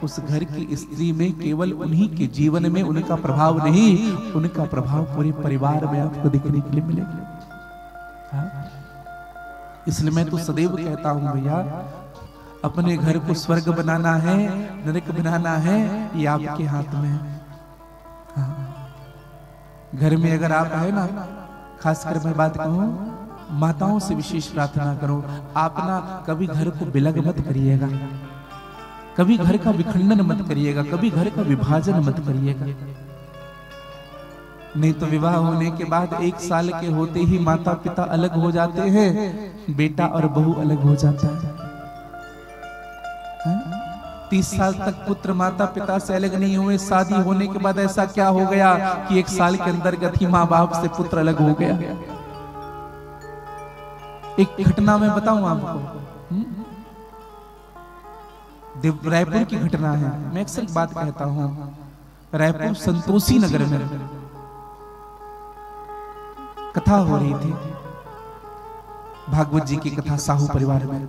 उस घर की स्त्री में केवल उन्हीं के जीवन में उनका प्रभाव नहीं, उनका प्रभाव पूरे परिवार में आपको दिखने के लिए मिलेगा। इसलिए मैं तो सदैव कहता हूं भैया, अपने घर को स्वर्ग बनाना है, नरक बनाना है, ये आपके हाथ में है। घर में अगर आप है ना, खासकर मैं बात कहूं, माताओं से विशेष प्रार्थना करो, आप ना कभी घर को बिलग मत करिएगा, कभी घर का विखंडन मत करिएगा, कभी घर का विभाजन मत करिएगा। नहीं तो विवाह होने के बाद 1 साल के होते ही माता पिता अलग हो जाते हैं, बेटा और बहू अलग हो जाता है। 30 साल तक पुत्र माता पिता से अलग नहीं हुए, शादी होने के बाद ऐसा क्या हो गया कि 1 साल के अंतर्गत ही माँ बाप से पुत्र अलग हो गया। एक घटना मैं बताऊं आपको, रायपुर की घटना है। मैं अक्सर एक बात कहता हूं, रायपुर संतोषी नगर में कथा हो रही थी, भागवत जी की कथा साहू परिवार में।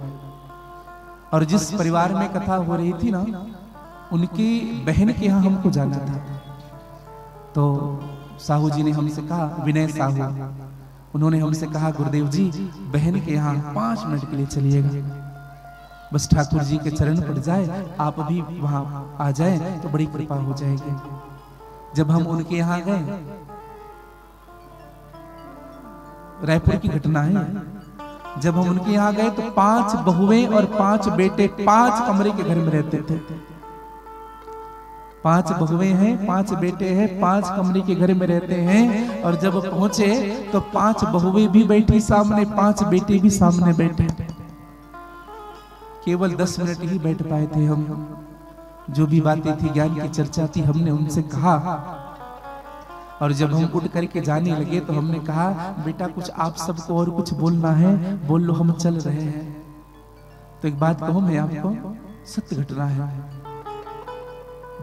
और जिस परिवार में कथा हो रही थी ना, उनकी बहन के यहाँ हमको जाना था। तो साहू जी ने हमसे कहा, विनय साहू, उन्होंने हमसे कहा, गुरुदेव जी बहन के यहाँ 5 मिनट के लिए चलिएगा, बस ठाकुर जी के चरण पड़ जाए, आप भी वहां आ जाए तो बड़ी कृपा हो जाएगी। जब हम उनके यहाँ गए, रायपुर की घटना है, जब हम उनके यहाँ गए तो 5 बहुएं और 5 बेटे 5 कमरे के घर में रहते थे। 5 बहुएं हैं, 5 बेटे हैं, 5 कमरे के घर में रहते हैं। और जब पहुंचे तो 5 बहुएं भी बैठी सामने, 5 बेटे भी सामने बैठे। केवल 10 मिनट ही बैठ पाए थे हम। जो भी बातें थी, ज्ञान की चर्चा थी, हमने उनसे कहा। और जब हम उठ करके जाने लगे तो हमने कहा, बेटा कुछ आप सबको और कुछ बोलना है, बोल लो, हम चल रहे हैं। तो एक बात कहूं मैं आपको, सत्य घटना है।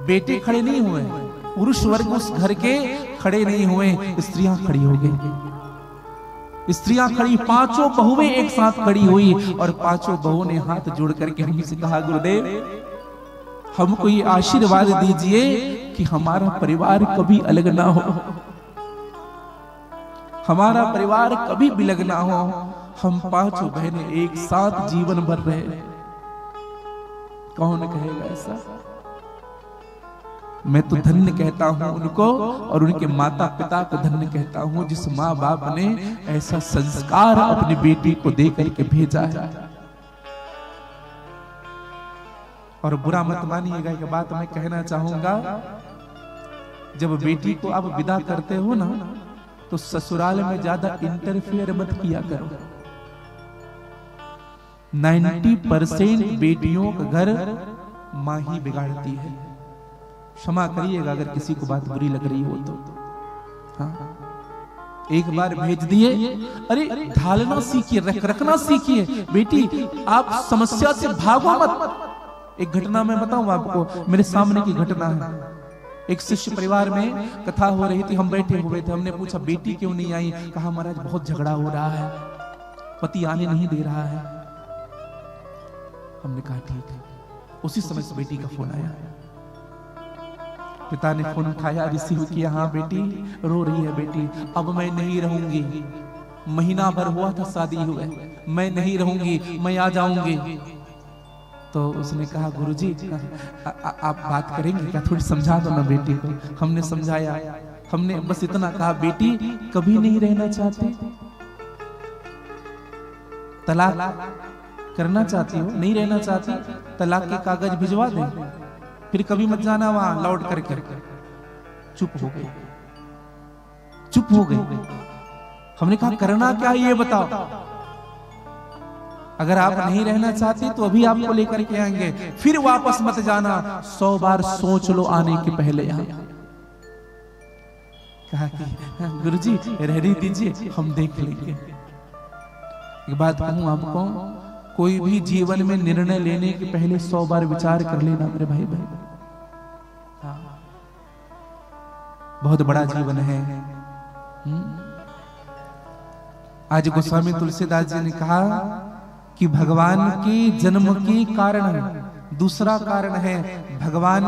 बेटे खड़े नहीं हुए, पुरुष वर्ग उस घर के खड़े नहीं हुए, स्त्रियां खड़ी हो गई। स्त्रियां खड़ी, 5 बहुएं एक साथ खड़ी हुई और 5 बहुओं ने हाथ जोड़ करके हमसे कहा, गुरुदेव हमको ये आशीर्वाद दीजिए कि हमारा परिवार कभी अलग ना हो, हमारा परिवार कभी बिलग ना हो, हम 5 बहनें एक साथ जीवन भर रहे। कौन कहेगा ऐसा? मैं तो धन्य कहता हूं उनको और उनके माता पिता को धन्य कहता हूं, जिस माँ बाप ने ऐसा संस्कार अपनी बेटी को दे करके भेजा है। और बुरा मत मानिएगा, एक बात मैं कहना चाहूंगा, जब बेटी को आप विदा करते हो ना, तो ससुराल में ज्यादा इंटरफेयर मत किया करो। 90% बेटियों का घर मां ही बिगाड़ती है। क्षमा करिएगा अगर किसी को बात बुरी लग रही हो तो। हाँ, एक बार भेज दिए, अरे ढालना सीखिए, रखना सीखिए। बेटी आप समस्या से भागो मत। एक घटना मैं बताऊं आपको, मेरे सामने की घटना है। एक शिष्य परिवार में कथा हो रही थी, हम बैठे हुए थे। हमने पूछा, बेटी क्यों नहीं आई? कहा, महाराज बहुत झगड़ा हो रहा है, पति आने नहीं दे रहा है। हमने कहा ठीक है। उसी समय से बेटी का फोन आया। पिता ने फोन उठाया, रिसीव किया। हाँ बेटी रो रही है। बेटी अब मैं नहीं रहूंगी, महीना भर हुआ था शादी हुए, मैं नहीं रहूंगी, मैं आ जाऊंगी। तो उसने कहा, गुरुजी आप बात करेंगे क्या, थोड़ी समझा दो ना बेटी को। हमने समझाया, हमने बस इतना कहा, बेटी कभी नहीं रहना चाहती, तलाक करना चाहती हो, नहीं रहना चाहती, तलाक के कागज भिजवा दे, फिर कभी मत जाना वहां लौट करके। चुप हो गई, चुप हो गई। हमने कहा, करना क्या ये बताओ। अगर आप नहीं रहना चाहती तो अभी आपको लेकर के आएंगे, फिर वापस मत जाना, 100 बार सोच लो आने के पहले। यहाँ कहा कि गुरुजी रहने दीजिए, हम देख लेंगे। एक बात कहूं आपको, कोई भी जीवन में निर्णय लेने के पहले 100 बार विचार कर लेना मेरे भाई बहन। बहुत बड़ा जीवन है। आज गोस्वामी तुलसीदास जी ने कहा कि भगवान के जन्म के कारण, दूसरा कारण है भगवान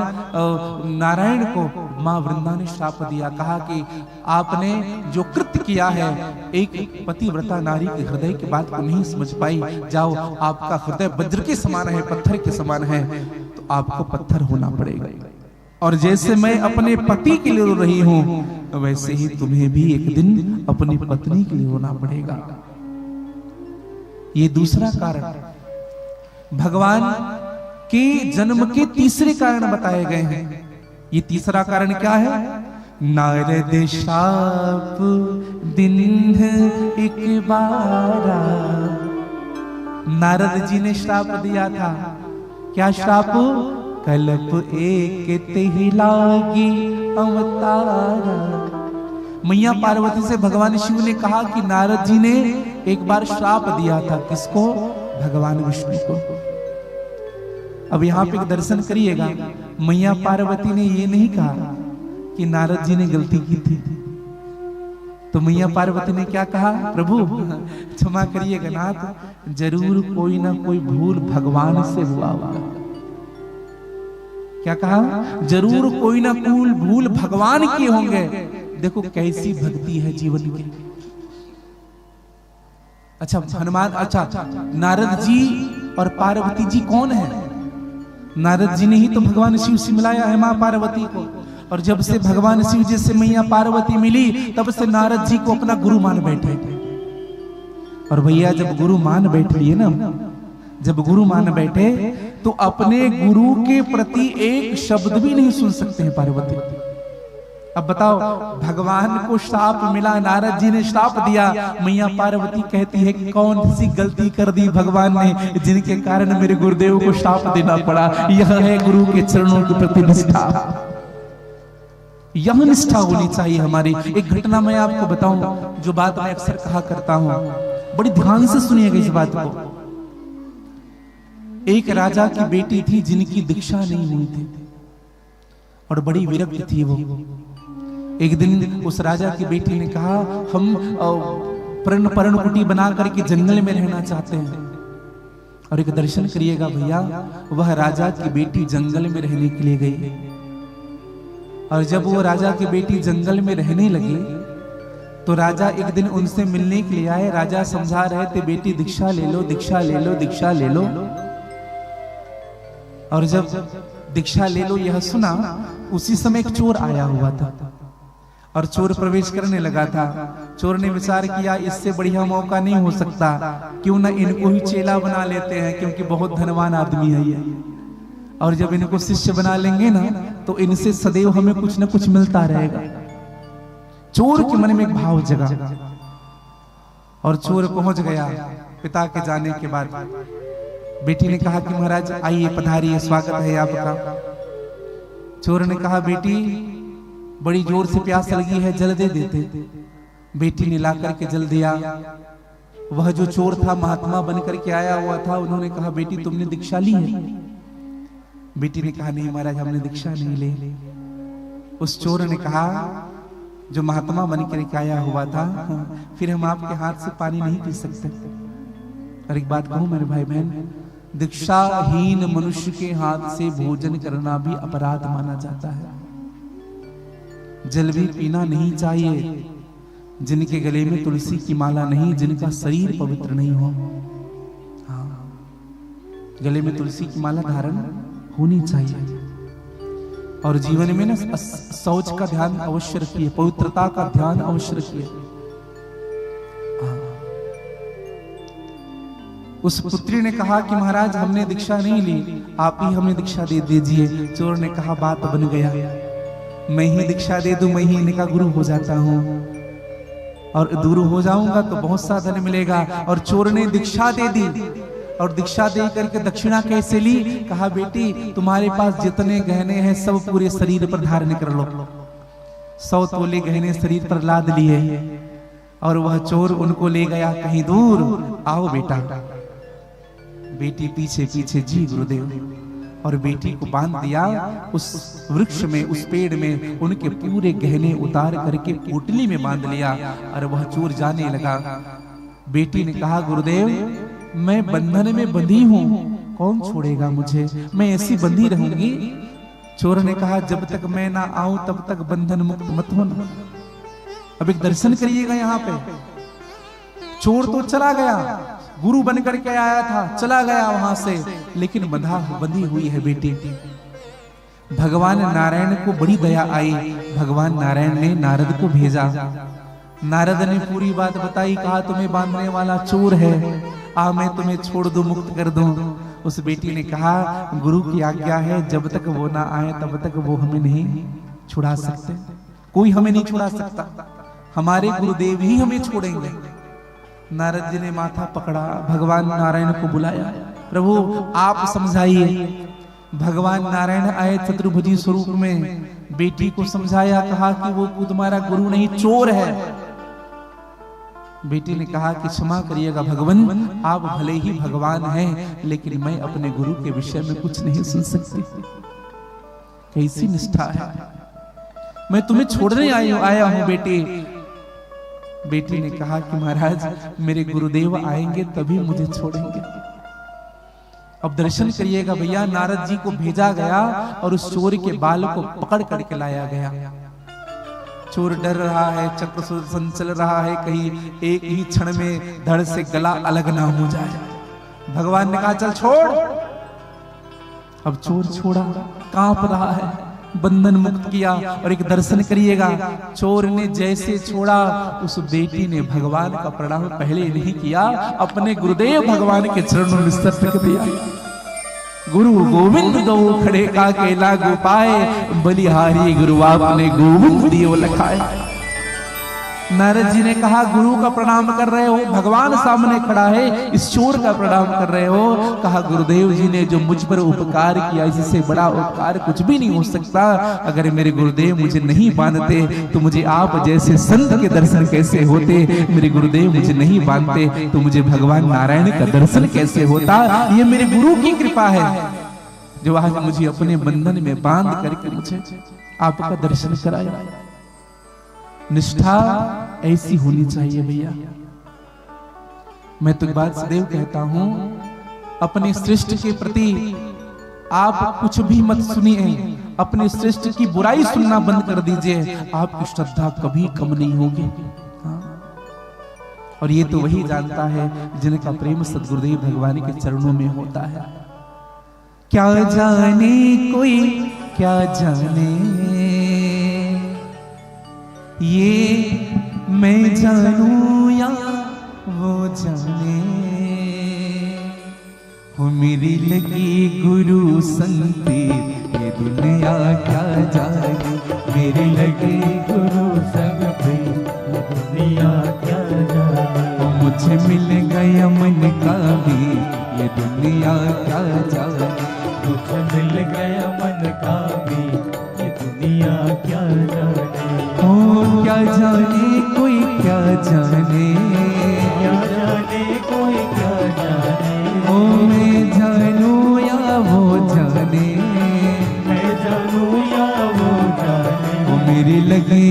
नारायण को मां वृंदा ने श्राप दिया, कहा कि आपने जो कृत्य किया है एक पतिव्रता नारी के हृदय की बात को नहीं समझ पाई, जाओ आपका हृदय वज्र के समान है, पत्थर के समान है, तो आपको पत्थर होना पड़ेगा। और जैसे मैं अपने पति के लिए रो रही हूं, वैसे ही तुम्हें भी एक दिन अपनी पत्नी के लिए रोना पड़ेगा। ये दूसरा कारण। भगवान के जन्म के तीसरे कारण बताए गए हैं। ये तीसरा कारण क्या है? नारद श्राप दिन एक बारा। नारद जी ने श्राप दिया था। क्या श्राप? कल्प एक तेहि लागी अवतारा। मैया पार्वती से भगवान शिव ने कहा कि नारद जी ने एक बार श्राप दिया था। किसको? भगवान विष्णु को। अब यहाँ पे दर्शन करिएगा, मैया पार्वती ने ये नहीं कहा कि नारद जी ने गलती की थी, तो मैया पार्वती ने क्या कहा? प्रभु क्षमा करिएगा नाथ, जरूर कोई ना कोई भूल भगवान से हुआ होगा। क्या कहा? जरूर कोई ना कोई भूल भगवान की होंगे। देखो कैसी भक्ति है जीवन की। अच्छा हनुमान, अच्छा नारद जी और पार्वती जी कौन है? नारद जी ने ही तो भगवान शिव से मिलाया है मां पार्वती को, और जब से भगवान शिव जी से मैया पार्वती मिली तब से नारद जी को अपना गुरु मान बैठे। और भैया जब गुरु मान बैठ लिए ना, जब गुरु मान बैठे तो अपने गुरु के प्रति एक शब्द भी नहीं सुन सकते हैं पार्वती। अब बताओ, भगवान को श्राप मिला, नारद जी ने श्राप दिया, मैया पार्वती कहती है कौन सी गलती कर दी भगवान ने जिनके कारण मेरे गुरुदेव को श्राप देना पड़ा। यह है गुरु के चरणों के प्रति निष्ठा। यह निष्ठा होनी चाहिए हमारी। एक घटना मैं आपको बताऊं, जो बात मैं अक्सर कहा करता हूं, बड़ी ध्यान से सुनिएगा इस बात को। एक राजा की बेटी थी जिनकी दीक्षा नहीं हुई थी और बड़ी विरक्त थी वो। एक दिन उस राजा की बेटी ने कहा, हम पर्ण कुटी बना करके जंगल में रहना चाहते हैं। और एक दर्शन करिएगा भैया, वह राजा की बेटी जंगल में रहने के लिए गई। और जब वो राजा की बेटी जंगल में रहने लगी तो राजा एक दिन उनसे मिलने के लिए आए। राजा समझा रहे थे, बेटी दीक्षा ले लो, दीक्षा ले लो, दीक्षा ले लो। और जब दीक्षा ले लो यह सुना, उसी समय एक चोर आया हुआ था और चोर प्रवेश करने लगा था। चोर ने विचार किया, इससे बढ़िया मौका नहीं हो सकता, क्यों ना इनको ही चेला बना लेते हैं, क्योंकि बहुत धनवान आदमी है ये। और जब इनको शिष्य बना लेंगे ना तो इनसे सदैव हमें कुछ ना कुछ मिलता रहेगा। चोर के मन में एक भाव जगा और चोर पहुंच गया। पिता के जाने के बाद बेटी ने कहा कि महाराज आइए, पधारिए, स्वागत है आपका। चोर ने कहा, बेटी बड़ी जोर से प्यास लगी है, जल दे देते। बेटी ने ला करके जल दिया। वह जो चोर था महात्मा बन करके आया हुआ था, उन्होंने कहा, बेटी तुमने दीक्षा ली है? बेटी ने कहा, नहीं महाराज हमने दीक्षा नहीं ली। उस चोर ने कहा, जो महात्मा बन करके आया हुआ था, फिर हम आपके हाथ से पानी नहीं पी सकते। और एक बात कहूं मेरे भाई बहन, दीक्षाहीन मनुष्य के हाथ से भोजन करना भी अपराध माना जाता है। जल भी पीना नहीं चाहिए जिनके गले में तुलसी की माला नहीं, जिनका शरीर पवित्र नहीं हो। हाँ, गले में तुलसी की माला धारण होनी चाहिए। और जीवन में ना शौच का ध्यान अवश्य रखिए, पवित्रता का ध्यान अवश्य रखिए। उस पुत्री ने कहा कि महाराज हमने दीक्षा नहीं ली, आप ही हमें दीक्षा दे दीजिए। चोर ने कहा, बात बन गया, मैं ही दीक्षा दे दूं, मैं ही इनका गुरु हो जाता हूं, और गुरु हो जाऊंगा तो बहुत सा धन मिलेगा। और चोर ने दीक्षा दे दी। और दीक्षा दे करके दक्षिणा कैसे ली? कहा, बेटी तुम्हारे पास जितने गहने हैं सब पूरे शरीर पर धारण कर लो। 100 तोले गहने शरीर पर लाद लिए और वह चोर उनको ले गया कहीं दूर। आओ बेटा। बेटी पीछे पीछे, जी गुरुदेव। और बेटी को बांध दिया उस वृक्ष में, उस पेड़ में, उनके पूरे गहने उतार करके पोटली में बांध लिया और वह चोर जाने लगा। बेटी ने कहा, गुरुदेव मैं बंधन में बंधी हूं, कौन छोड़ेगा मुझे, मैं ऐसी बंधी रहूंगी। चोर ने कहा जब तक मैं ना आऊं तब तक बंधन मुक्त मत होना। अब एक दर्शन करिएगा यहाँ पे। चोर तो चला गया, गुरु बन करके आया था, चला गया वहां से, लेकिन बंधी हुई है बेटी। भगवान नारायण को बड़ी दया आई। भगवान नारायण ने नारद को भेजा। नारद ने पूरी बात बताई, कहा तुम्हें बांधने वाला चोर है, आ मैं तुम्हें छोड़ दूं, मुक्त कर दूं। उस बेटी ने कहा गुरु की आज्ञा है, जब तक वो ना आए तब तक वो हमें नहीं छुड़ा सकते, कोई हमें नहीं छुड़ा सकता, हमारे गुरुदेव ही हमें छोड़ेंगे। नारद जी ने माथा पकड़ा, भगवान नारायण को बुलाया, प्रभु आप समझाइए। भगवान नारायण आए चतुर्भुजी स्वरूप में, बेटी को समझाया, कहा कि वो तुम्हारा गुरु नहीं चोर है। बेटी ने कहा कि क्षमा करिएगा भगवान, आप भले ही भगवान हैं, लेकिन मैं अपने गुरु के विषय में कुछ नहीं सुन सकती। कैसी निष्ठा है, मैं तुम्हें छोड़ने आया हूं बेटी। बेटी ने कहा कि महाराज मेरे गुरुदेव आएंगे तभी मुझे छोड़ेंगे। अब दर्शन करिएगा भैया, नारद जी को भेजा गया और उस चोर के बाल को पकड़ करके लाया गया। चोर डर रहा है, चक्र सुदर्शन चल रहा है, कहीं एक ही क्षण में धड़ से गला अलग ना हो जाए। भगवान ने कहा चल छोड़। अब चोर छोड़ा, कांप रहा है, बंधन मुक्त किया। और एक दर्शन करिएगा, चोर ने जैसे छोड़ा, उस बेटी ने भगवान का प्रणाम पहले नहीं किया, अपने गुरुदेव भगवान के चरणों में सिर रख दिया। गुरु गोविंद गौ खड़े का केला गोपाए, बलिहारी गुरु आपने गोविंद दियो लखाए। नारद जी ने कहा गुरु का प्रणाम कर रहे हो, भगवान सामने खड़ा है, इस चोर का प्रणाम कर रहे हो। कहा गुरुदेव जी ने जो मुझ पर उपकार किया, इससे बड़ा उपकार कुछ भी नहीं हो सकता। अगर मेरे गुरुदेव मुझे नहीं बांधते तो मुझे आप जैसे संत के दर्शन कैसे होते, मेरे गुरुदेव मुझे नहीं बांधते तो मुझे भगवान नारायण का दर्शन कैसे होता। ये मेरे गुरु की कृपा है जो आज मुझे अपने बंधन में बांध करके मुझे आपका दर्शन कराया। निष्ठा ऐसी होनी चाहिए भैया। मैं तो एक बात सदैव कहता हूं, अपने श्रेष्ठ के प्रति आप कुछ भी मत सुनिए, अपने श्रेष्ठ की बुराई सुनना बंद कर दीजिए, आपकी श्रद्धा कभी कम नहीं होगी। और ये तो वही जानता है जिनका प्रेम सद्गुरुदेव भगवान के चरणों में होता है। क्या जाने कोई क्या जाने, ये मैं जानूं या वो जाने, हो मेरी लगी गुरु संगति ये दुनिया क्या जाने, मेरी लगी गुरु संगति ये दुनिया क्या जाने, मुझे मिल गया मन का भी ये दुनिया क्या जाने, मुझे मिल गया मन का भी ये दुनिया क्या जाने। ओ क्या जाने कोई क्या जाने, क्या जाने कोई क्या जाने, ओ मैं जानूं या वो जाने, मैं जानूं या वो जाने, ओ मेरी लगी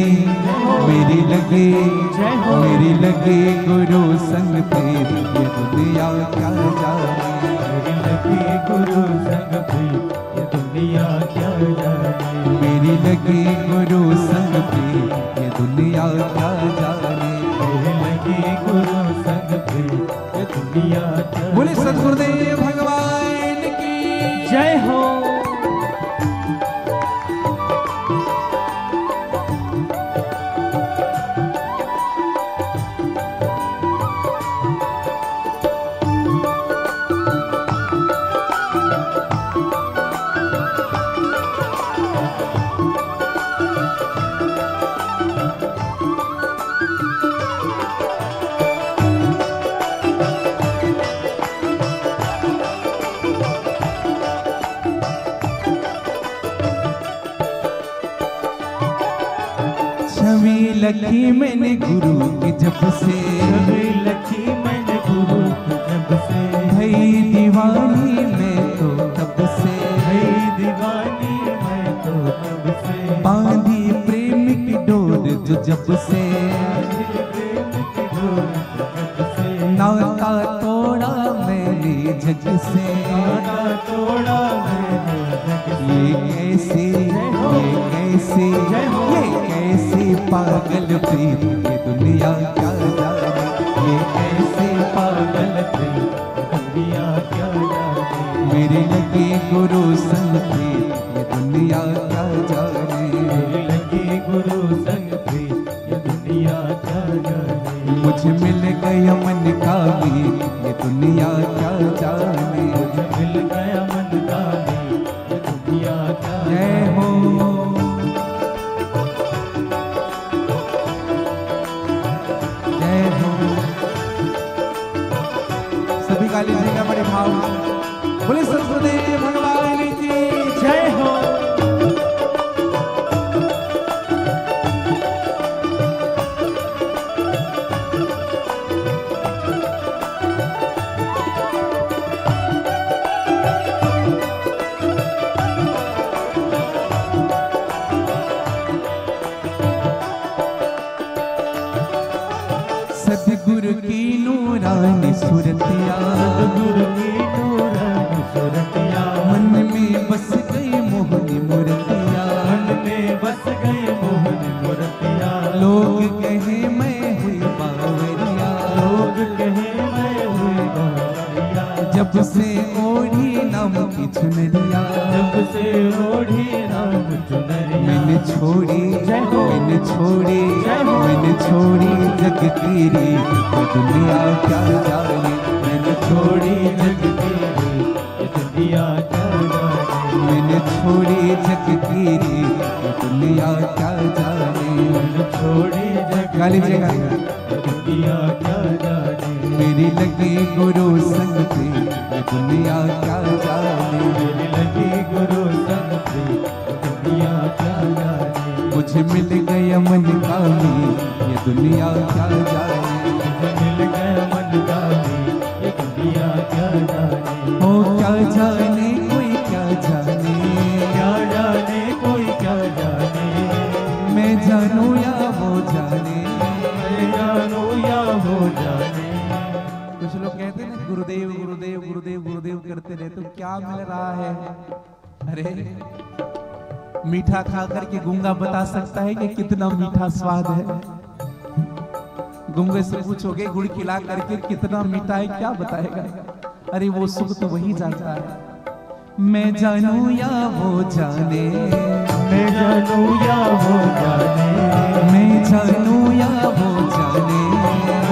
मेरी लगी मेरी लगी गुरु संग तेरी ये दुनिया क्या जाने, मेरी लगी गुरु संग तेरी ये दुनिया क्या जाने, मेरी लगी गुरु संग तेरी ये दुनिया क्या जाने, मेरी लगी गुरु संग तेरी ये दुनिया क्या। बोले सद्गुरुदेव भगवान की जय हो। लखी मैंने गुरु की जब से, लखी मैंने गुरु की जब से, भई दीवानी मैं तो तब से, भई दीवानी मैं तो तब से, बांधी प्रेम की डोर जो जब से, प्रेम की डोर जो जब से, नाता तोड़ा मैं कैसे पागल प्रेम ये दुनिया क्या जाने, ये कैसे पागल प्रेम दुनिया क्या जाने, मेरे लगे गुरु संग प्रेम ये दुनिया क्या जाने, मेरे लगे गुरु संग प्रेम ये दुनिया क्या जाने, मुझे मिल गया मन का भी ये दुनिया क्या जाने, मुझे मिल गया मन का भी ये दुनिया क्या जय हो। जय हो सभी काली जी का बड़े भाव बोले सतगुरुदेव भगवान की जय हो। सतगुरु की नूरानी सुरतिया, सतगुरु की नूरानी सुरतिया, मन में बस गई मोहनी मूर्तिया, मन में बस गई मोहनी मूर्तिया, लोग कहे मैं हुई बावरिया, लोग कहे मैं हुई बावरिया, जब से ओढ़ी नाम की चुनरिया, जब से ओढ़ी नाम चुनरिया, मैंने छोड़ी मैंने छोड़ी मैंने छोड़ी जग तेरी ये दुनिया क्या जाने, मैंने छोड़ी जग तेरी ये दुनिया क्या जाने, मैंने छोड़ी जग तेरी ये दुनिया क्या जाने, मैंने छोड़ी जग गाली जगह ये दुनिया क्या जाने, मेरी लगी गुरु संग पे ये दुनिया क्या जाने, मेरी लगी गुरु संग पे ये दुनिया क्या जाने, मुझे मिल गया मन का भी ये दुनिया क्या जाने, मुझे मिल गया मन का भी ये दुनिया क्या जाने, हो क्या जाने कोई क्या जाने, क्या जाने कोई क्या जाने, मैं जानू या वो जाने, मैं जानू या वो जाने। कुछ लोग कहते हैं ना गुरुदेव गुरुदेव गुरुदेव गुरुदेव करते रहे तो क्या मिल रहा है, अरे मीठा खा करके गूंगा बता सकता है कि कितना मीठा स्वाद है, गूंगे से पूछोगे गुड़ खिला करके कितना मीठा है क्या बताएगा, अरे वो सुख तो वही जानता है, मैं जानू या वो जाने, मैं जानू या वो जाने, मैं जानू या वो जाने,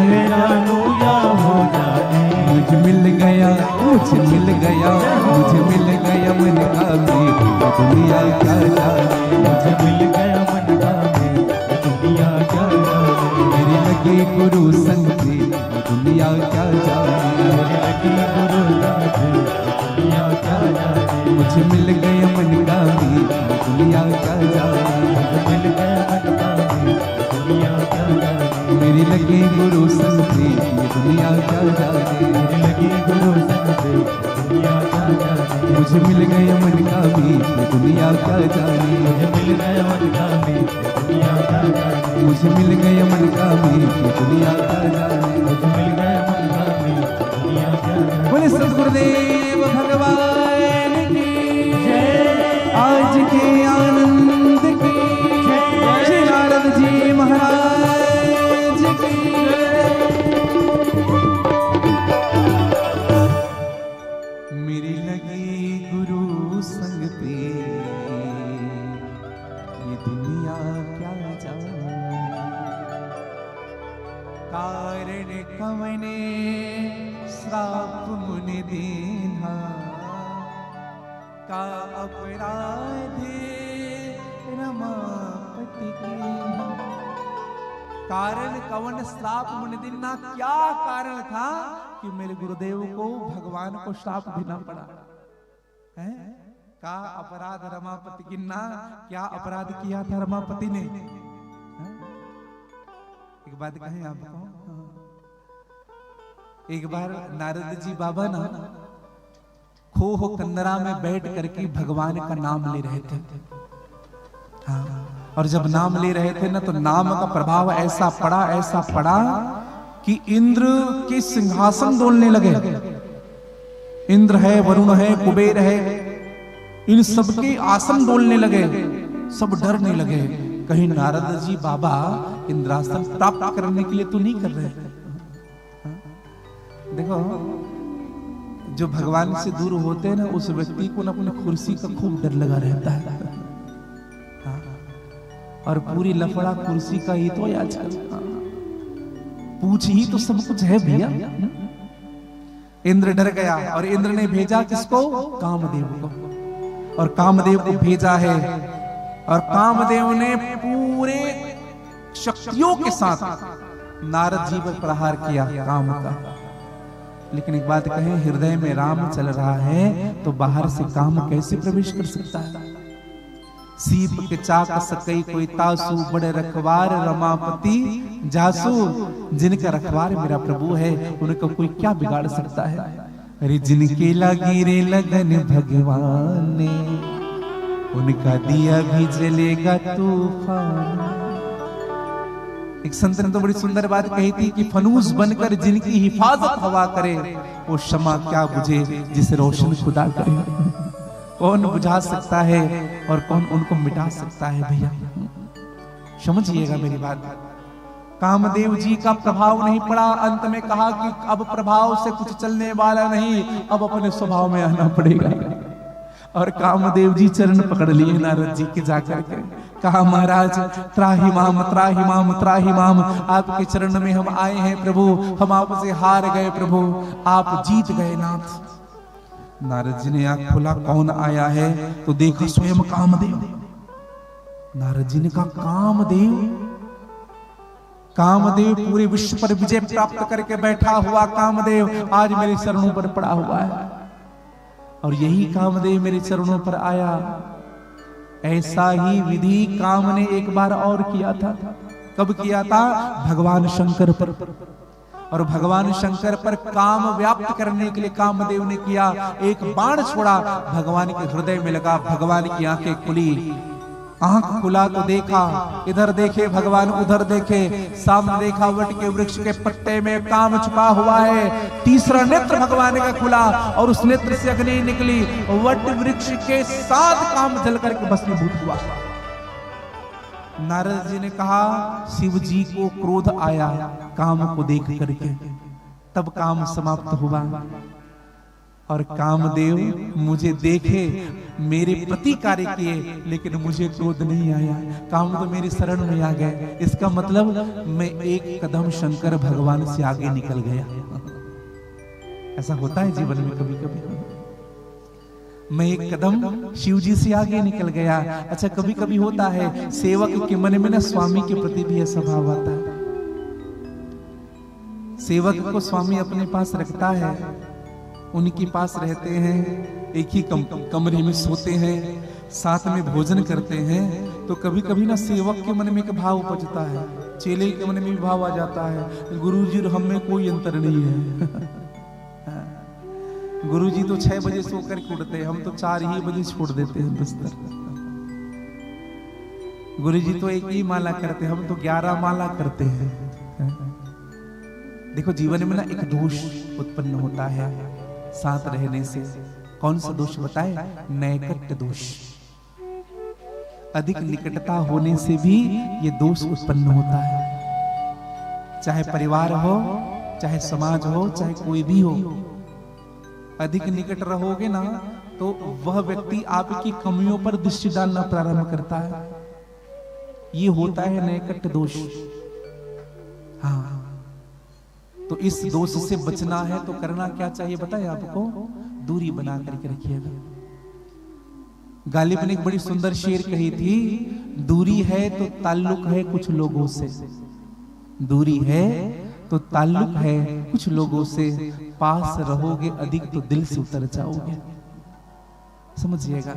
मैं जानू या वो जाने, मुझे मिल गया मुझे मिल गया मुझे मिल गया मन का भी ये दुनिया क्या जाने, मुझे मिल गया मन का भी ये दुनिया क्या जाने, मेरी लगी गुरु संग पे ये दुनिया क्या जाने, मेरी लगी गुरु संग पे ये दुनिया क्या जाने, मुझे मिल गया मन का भी ये दुनिया क्या जाने, मुझे मिल गया मन का भी ये दुनिया क्या जाने, मेरी लगी गुरु संग पे ये दुनिया क्या जाने, मेरी लगी गुरु संग पे दुनिया क्या जाने, मुझे मिल गया मन का भी ये दुनिया क्या जाने, मुझे मिल गया मन का भी ये दुनिया क्या जाने, मुझे मिल गया मन का भी ये दुनिया क्या जाने, मुझे मिल गया मन का भी ये दुनिया क्या जाने। बोले सतगुरुदेव भगवान की जय, आज के आनंद की जय, नारद जी महाराज की मेरी लगी गुरु संग पे ये दुनिया क्या जाने, कारण कवने श्राप मुनि दीन्हा, का अपराध रमापति की, कारण कवन श्राप मुनि दीन्हा, क्या कारण था कि मेरे गुरुदेव को भगवान को श्राप देना पड़ा है, का अपराध रमापति गिनना, क्या अपराध किया था रमापति ने, एक बात कहें आपको, एक बार नारद जी बाबा ना खोह कंदरा में बैठ करके भगवान का नाम ले रहे थे, हाँ, और जब नाम ले रहे थे ना तो नाम का प्रभाव ऐसा पड़ा कि इंद्र के सिंहासन डोलने लगे, इंद्र है, वरुण है, कुबेर है, इन सबके आसन डोलने लगे, सब डरने लगे, कहीं नारद जी बाबा इंद्रासन प्राप्त करने के लिए तो नहीं कर रहे। देखो, जो भगवान से दूर होते हैं ना, उस व्यक्ति को ना अपनी कुर्सी का खूब डर लगा रहता है। और पूरी लफड़ा कुर्सी का ही तो आजकल, पूछ ही तो सब कुछ है भैया। इंद्र डर गया और इंद्र ने भेजा किसको? कामदेव को। और कामदेव को भेजा है, और कामदेव ने पूरे शक्तियों के साथ नारद जी पर प्रहार किया काम का। लेकिन एक बात कहें, हृदय में राम चल रहा है तो बाहर से काम कैसे प्रवेश कर सकता है? सीप के चाक सकई कोई तासु, बड़े रखवार रमापति जासु। जिनका रखवार मेरा प्रभु है, उनका कोई क्या बिगाड़ सकता है? अरे जिनके लगी रे लगन भगवान ने, उनका दिया भी जलेगा तूफान। एक संत ने तो बड़ी सुंदर बात कही थी कि फनूस बनकर जिनकी हिफाजत हवा करे, वो क्षमा क्या बुझे जिसे रोशन खुदा करे। कौन बुझा सकता है और कौन उनको मिटा सकता है? भैया समझिएगा मेरी बात। कामदेव जी का प्रभाव नहीं पड़ा। अंत में कहा कि अब प्रभाव से कुछ चलने वाला नहीं, अब अपने स्वभाव में आना पड़ेगा। और कामदेव जी चरण पकड़ लिए नारद जी के जाकर के, कहा महाराज त्राहिमाम त्राहिमाम त्राहिमाम, आपके चरण में हम आए हैं प्रभु, हम आपसे हार गए प्रभु, आप जीत गए नाथ। नारद जी ने आंख खोला, कौन आया है? तो देखा स्वयं कामदेव। नारद जी ने कहा कामदेव? कामदेव पूरे विश्व पर विजय प्राप्त करके बैठा हुआ कामदेव आज मेरे चरणों पर पड़ा हुआ है, और यही कामदेव मेरे चरणों पर आया। ऐसा ही विधि काम ने एक बार और किया था। कब किया था? भगवान शंकर पर। और भगवान शंकर पर काम व्याप्त करने के लिए कामदेव ने किया, एक बाण छोड़ा, भगवान के हृदय में लगा, भगवान की आंखें खुली। आंख खुला तो देखा, इधर देखे भगवान, उधर देखे, सामने देखा वट के वृक्ष के पत्ते में काम छुपा हुआ है। तीसरा नेत्र भगवान का खुला और उस नेत्र से अग्नि निकली, वट वृक्ष के साथ काम जल करके भस्मीभूत हुआ। नारद जी ने कहा शिव जी को क्रोध आया काम को देख करके, तब काम समाप्त हुआ। और कामदेव मुझे देखे, मेरे प्रति कार्य किए, लेकिन मुझे क्रोध नहीं आया। काम तो मेरी शरण में आ गए। इसका मतलब मैं एक कदम शंकर भगवान से आगे निकल गया। ऐसा होता है जीवन में कभी कभी, मैं एक कदम शिव जी से आगे निकल गया। अच्छा, कभी कभी होता है सेवक के मन में ना स्वामी के प्रति भी ऐसा भाव आता है। सेवक को स्वामी अपने पास रखता है, उनके पास रहते हैं, एक ही कमरे में सोते हैं, साथ में भोजन करते हैं, तो कभी कभी ना सेवक के मन में एक भाव उपजता है, चेले के मन में भी भाव आ जाता है, गुरुजी और हम में कोई अंतर नहीं है। गुरुजी तो 6 बजे सोकर के उठते हैं, हम तो 4 ही बजे छोड़ देते हैं बिस्तर। गुरुजी तो एक ही माला करते हैं, हम तो 11 माला करते हैं। देखो जीवन में ना एक दोष उत्पन्न होता है साथ रहने से। कौन सा दोष बताए? नैकट्य दोष। अधिक निकटता होने से भी ये दोष उत्पन्न होता है। चाहे परिवार हो, चाहे समाज हो, चाहे कोई भी हो, अधिक निकट रहोगे ना तो वह व्यक्ति आपकी कमियों पर दृष्टि डालना प्रारंभ करता है। ये होता है नैकट्य दोष। हाँ, तो इस दोष से बचना है तो करना क्या चाहिए बताएं आपको? दूरी बना करके रखिएगा। गालिब ने एक बड़ी सुंदर शेर कही थी, दूरी है तो ताल्लुक है कुछ लोगों से, दूरी है तो ताल्लुक है कुछ लोगों से, पास रहोगे अधिक तो दिल से उतर जाओगे। समझिएगा।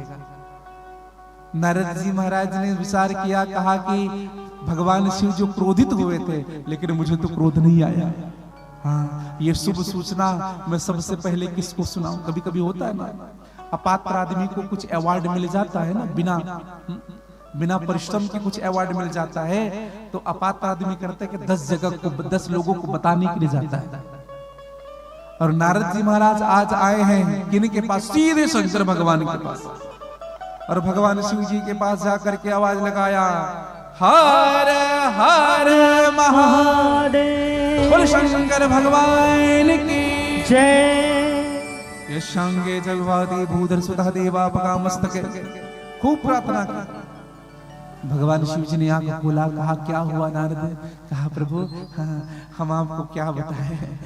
नारद जी महाराज ने विचार किया, कहा कि भगवान शिव जो क्रोधित हुए थे, लेकिन मुझे तो क्रोध नहीं आया। हाँ, ये शुभ सूचना मैं सबसे पहले किसको सुनाऊं? कभी कभी होता है ना, अपात्र आदमी को कुछ अवार्ड मिल जाता है ना, बिना परिश्रम के कुछ अवार्ड मिल जाता है, तो अपात्र आदमी करते हैं कि 10 जगह को 10 लोगों को बताने के लिए जाता है। और नारद जी महाराज आज आए हैं किन्हीं के पास? सीधे शंकर भगवान के पास। और भगवान शिव जी के पास जाकर के आवाज लगाया, हर हर महादेव, बोल शंकर भगवान की जय। यशांगे जगवादी भूधर सुधा देवापका मस्तके, खूब प्रार्थना की। भगवान शिव जी ने आंख खोला, कहा क्या हुआ नारद? कहा प्रभु हम आपको क्या बताएं,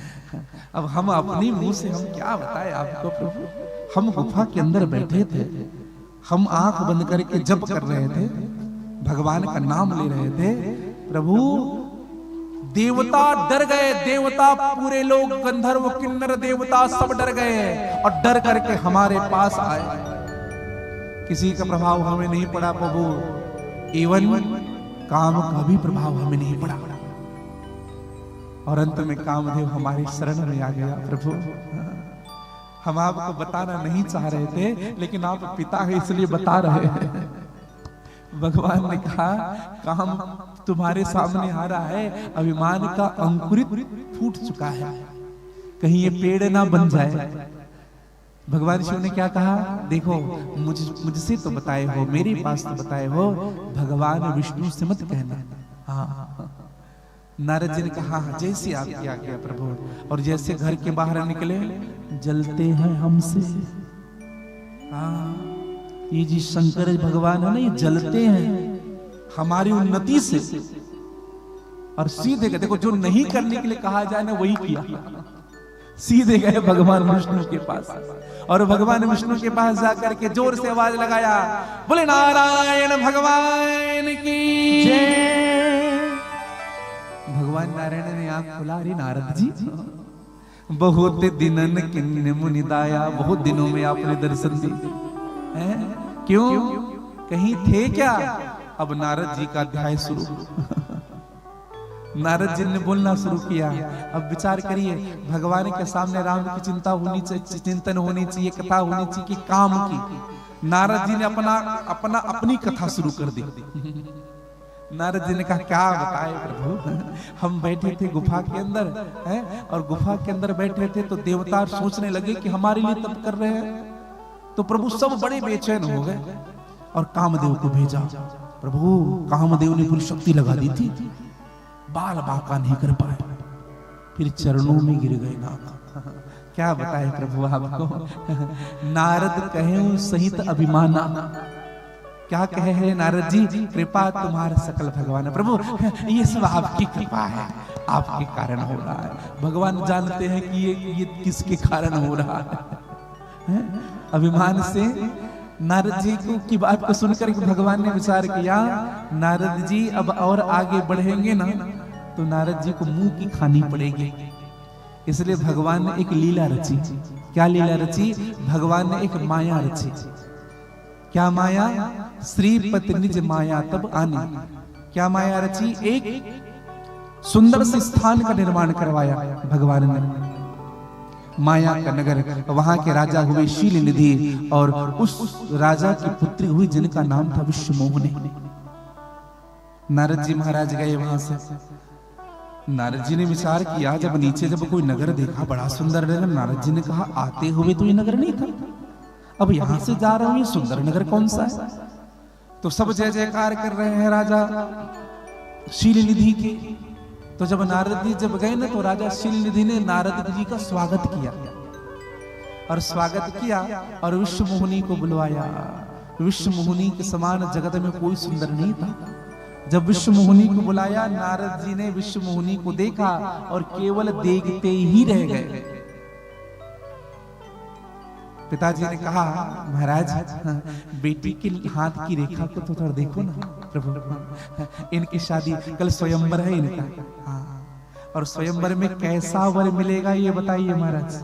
अब हम अपनी मुंह से हम क्या बताएं आपको प्रभु। हम गुफा के अंदर बैठे थे, हम आंख बंद करके जप कर रहे थे, भगवान का नाम ले रहे थे प्रभु। देवता डर गए, देवता पूरे लोग, गंधर्व किन्नर देवता सब डर गए और डर करके हमारे पास आए। किसी का प्रभाव हमें नहीं पड़ा प्रभु, एवं काम का भी प्रभाव हमें नहीं पड़ा। और अंत में कामदेव हमारी शरण में आ गया प्रभु। हम आपको बताना नहीं चाह रहे थे, लेकिन आप पिता है इसलिए बता रहे हैं। भगवान ने कहा काम तुम्हारे सामने आ रहा है, अभिमान का अंकुरित फूट चुका है, कहीं ये पेड़ ना बन जाए। भगवान शिव ने क्या कहा, देखो मुझसे तो बताए हो, मेरे पास तो बताए हो, भगवान विष्णु से मत कहना। हाँ, नारद जी ने कहा जैसे आप क्या किया प्रभु। और जैसे घर के बाहर निकले, जलते हैं हमसे। हाँ, ये जी शंकर भगवान है ना, ये जलते हैं हमारी उन्नति से। और सीधे गए, देखो जो नहीं करने के लिए कहा जाए ना वही किया, सीधे गए भगवान विष्णु के पास। और भगवान विष्णु के पास जाकर के जोर से आवाज लगाया, बोले नारायण भगवान की जय। भगवान नारायण ने आंख खोला, अरे नारद जी बहुत दिनन किन्ने मुनि दाया, बहुत दिनों में आपने दर्शन दिए, क्यों कहीं थे क्या? अब नारद जी का अध्याय शुरू। नारद जी ने बोलना शुरू किया। अब विचार करिए, भगवान के सामने राम की चिंता होनी चाहिए, चिंतन होनी चाहिए, कथा होनी चाहिए कि काम की। नारद जी ने अपनी कथा शुरू कर दी। नारद जी ने कहा क्या बताए प्रभु, हम बैठे थे गुफा के अंदर हैं, और गुफा के अंदर बैठे थे तो देवता सोचने लगे कि हमारे लिए तप कर रहे हैं। तो प्रभु सब बड़े बेचैन हो गए और कामदेव को भेजा। प्रभु कामदेव ने पूरी शक्ति लगा दी थी, बाल बाका नहीं कर पाए, फिर चरणों में गिर गए नाथ। क्या बताए प्रभु आपको, नारद कहे सहित अभिमाना। क्या कहे है नारद जी, कृपा तुम्हारे सकल भगवान। प्रभु ये सब आपकी कृपा है, आपके कारण हो रहा है। भगवान जानते हैं कि ये किसके कारण हो रहा है। अभिमान से नारद जी की बात को सुनकर भगवान ने विचार किया, नारद जी अब और आगे बढ़ेंगे ना तो नारद जी को मुंह की खानी पड़ेगी। इसलिए भगवान ने एक लीला रची। क्या लीला रची? भगवान ने एक माया रची। क्या माया? श्रीपति निज माया तब आनी। क्या माया रची? एक सुंदर से स्थान का निर्माण करवाया भगवान ने, माया का नगर। वहां के राजा हुए शील निधि, और उस राजा की पुत्री हुई जिनका नाम था विश्वमोहिनी। नारद जी महाराज गए वहां से। नारद जी ने विचार किया, जब नीचे जब कोई नगर देखा बड़ा सुंदर नगर, नारद जी ने कहा आते हुए तो ये नगर नहीं था, अब यहां से जा रहा हूं, ये सुंदर नगर कौन सा है? तो सब जय जयकार कर रहे हैं राजा शील निधि की। तो जब नारद जी जब गए ना तो राजा शील निधि ने नारद जी का स्वागत किया, और स्वागत किया और विश्वमोहिनी को बुलवाया। विश्वमोहिनी के समान जगत में कोई सुंदर नहीं था। जब विश्वमोहिनी को बुलाया, नारद जी ने विश्वमोहिनी को देखा और केवल देखते ही रह गए। पिताजी ने कहा महाराज बेटी के हाथ की रेखा को तो थोड़ा देखो ना प्रभु, इनकी शादी कल स्वयंवर है इनका। हाँ, और स्वयंवर में कैसा वर मिलेगा ये बताइए महाराज।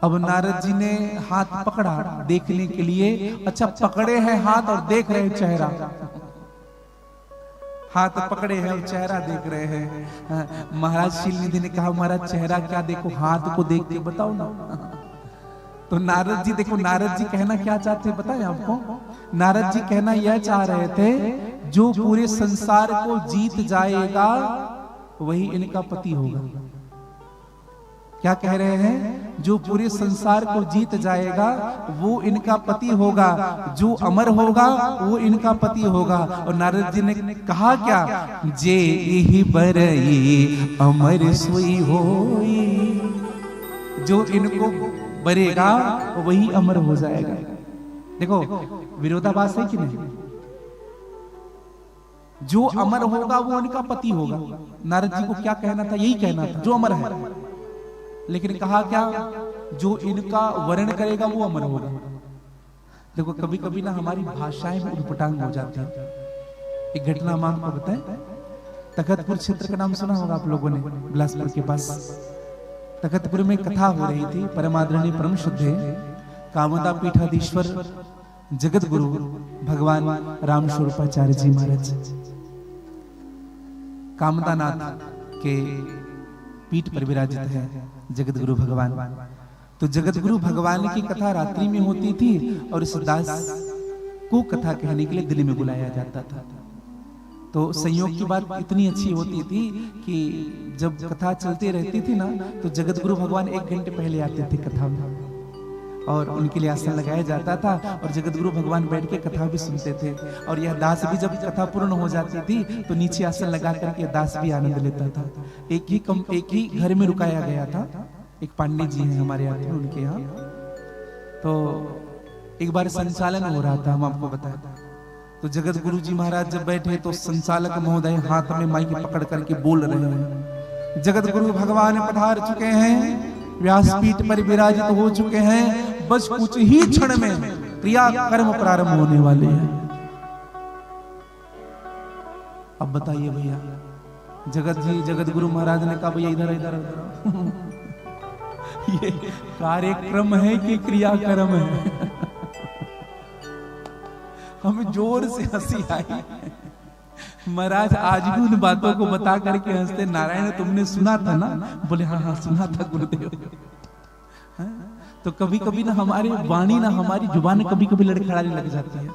अब नारद जी ने हाथ पकड़ा देखने के लिए। अच्छा, पकड़े हैं हाथ और देख रहे चेहरा, हाथ पकड़े हैं और चेहरा देख रहे हैं। महाराज शील निधि ने कहा महाराज चेहरा क्या देखो, हाथ को देख के बताओ ना। तो नारद जी देखो, नारद जी कहना क्या चाहते हैं बताएं आपको? नारद जी कहना यह चाह रहे थे, जो पूरे संसार को जीत जाएगा वही इनका पति होगा। क्या कह रहे हैं? जो पूरे संसार को जीत जाएगा वो इनका पति होगा, जो अमर होगा वो इनका पति होगा। और नारद जी ने कहा क्या, जे यही बरई अमर सोई होई, जो इनको बरेगा वही अमर हो जाएगा। देखो विरोधाभास है कि नहीं, जो अमर होगा वो उनका पति होगा। नारद जी को क्या कहना था, यही कहना था, जो अमर है। लेकिन कहा क्या, जो इनका वर्ण करेगा वो अमर होगा। देखो कभी कभी ना हमारी भाषाएं में उटपटांग हो जाती है। एक घटना हम आपको बताएं, तखतपुर क्षेत्र का नाम सुना होगा आप लोगों ने, बिलासपुर के पास। तखतपुर में कथा हो रही थी। परम आदरणीय परम शुद्धे कामदा पीठाधीश्वर जगत गुरु भगवान राम स्वरूपाचार्य जी महाराज कामदानाथ के पीठ पर विराजित है जगत गुरु भगवान। तो जगत गुरु भगवान की कथा रात्रि में होती थी और इस दास को कथा कहने के लिए दिल्ली में बुलाया जाता था। तो संयोग की बात इतनी अच्छी होती थी कि जब कथा चलती रहती थी ना, तो जगत गुरु भगवान 1 घंटे पहले आते थे कथा में और उनके लिए आसन लगाया जाता था और जगत गुरु भगवान बैठ के कथा भी सुनते थे। और यह दास भी जब कथा पूर्ण हो जाती थी तो नीचे आसन लगा करके दास भी आनंद लेता था। एक ही घर में रुकाया गया था। एक पांडे जी हैं हमारे यहाँ थे, उनके यहाँ। तो एक बार संचालन हो रहा था, हम आपको बताया। तो जगत गुरु जी महाराज जब बैठे तो संचालक महोदय हाथ में माइक पकड़ करके बोल रहे हैं, जगत गुरु भगवान पधार चुके हैं, व्यासपीठ पर विराजित हो चुके हैं, बस कुछ ही क्षण में क्रिया कर्म प्रारंभ होने वाले हैं। अब बताइए भैया, जगत गुरु महाराज ने कहा भैया इधर इधर इधर ये कार्यक्रम है कि क्रियाक्रम है? हमें जोर से हंसी आई। महाराज आज भी उन बातों को बता करके हंसते, नारायण तुमने सुना था ना? बोले हाँ हाँ सुना था गुरुदेव। तो कभी कभी ना हमारी वाणी ना हमारी जुबान कभी कभी लड़खड़ाने लग जाती है।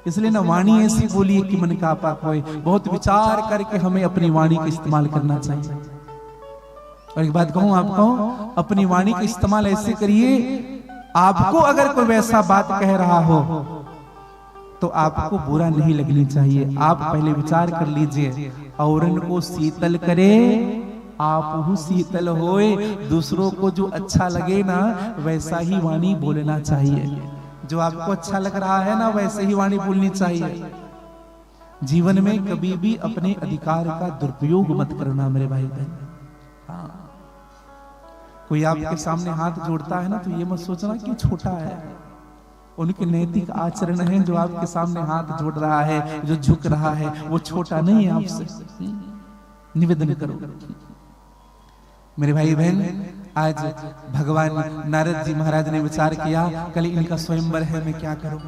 इसलिए ना वाणी ऐसी बोलिए कि मन का आपा खोए। बहुत विचार करके हमें अपनी वाणी का इस्तेमाल करना चाहिए। और एक बात कहूं आपको, अपनी वाणी का इस्तेमाल ऐसे करिए, आपको अगर कोई वैसा बात कह रहा हो तो आपको बुरा नहीं लगनी चाहिए। आप पहले विचार कर लीजिए, और उनको शीतल करे आप शीतल होए। दूसरों को जो अच्छा लगे ना वैसा ही वाणी बोलना चाहिए। जो आपको अच्छा लग रहा है ना वैसे ही वाणी बोलनी चाहिए। जीवन में कभी भी अपने अधिकार का दुरुपयोग मत करना मेरे भाई बहन। हाँ, कोई आपके सामने हाथ जोड़ता है ना तो ये मत सोचना कि छोटा है। उनके नैतिक आचरण है, जो आपके सामने हाथ जोड़ रहा है, जो झुक रहा है, वो छोटा नहीं है आपसे। निवेदन करो मेरे भाई बहन। आज भगवान नारद जी महाराज ने विचार किया कल इनका स्वयंवर है, मैं क्या करूं।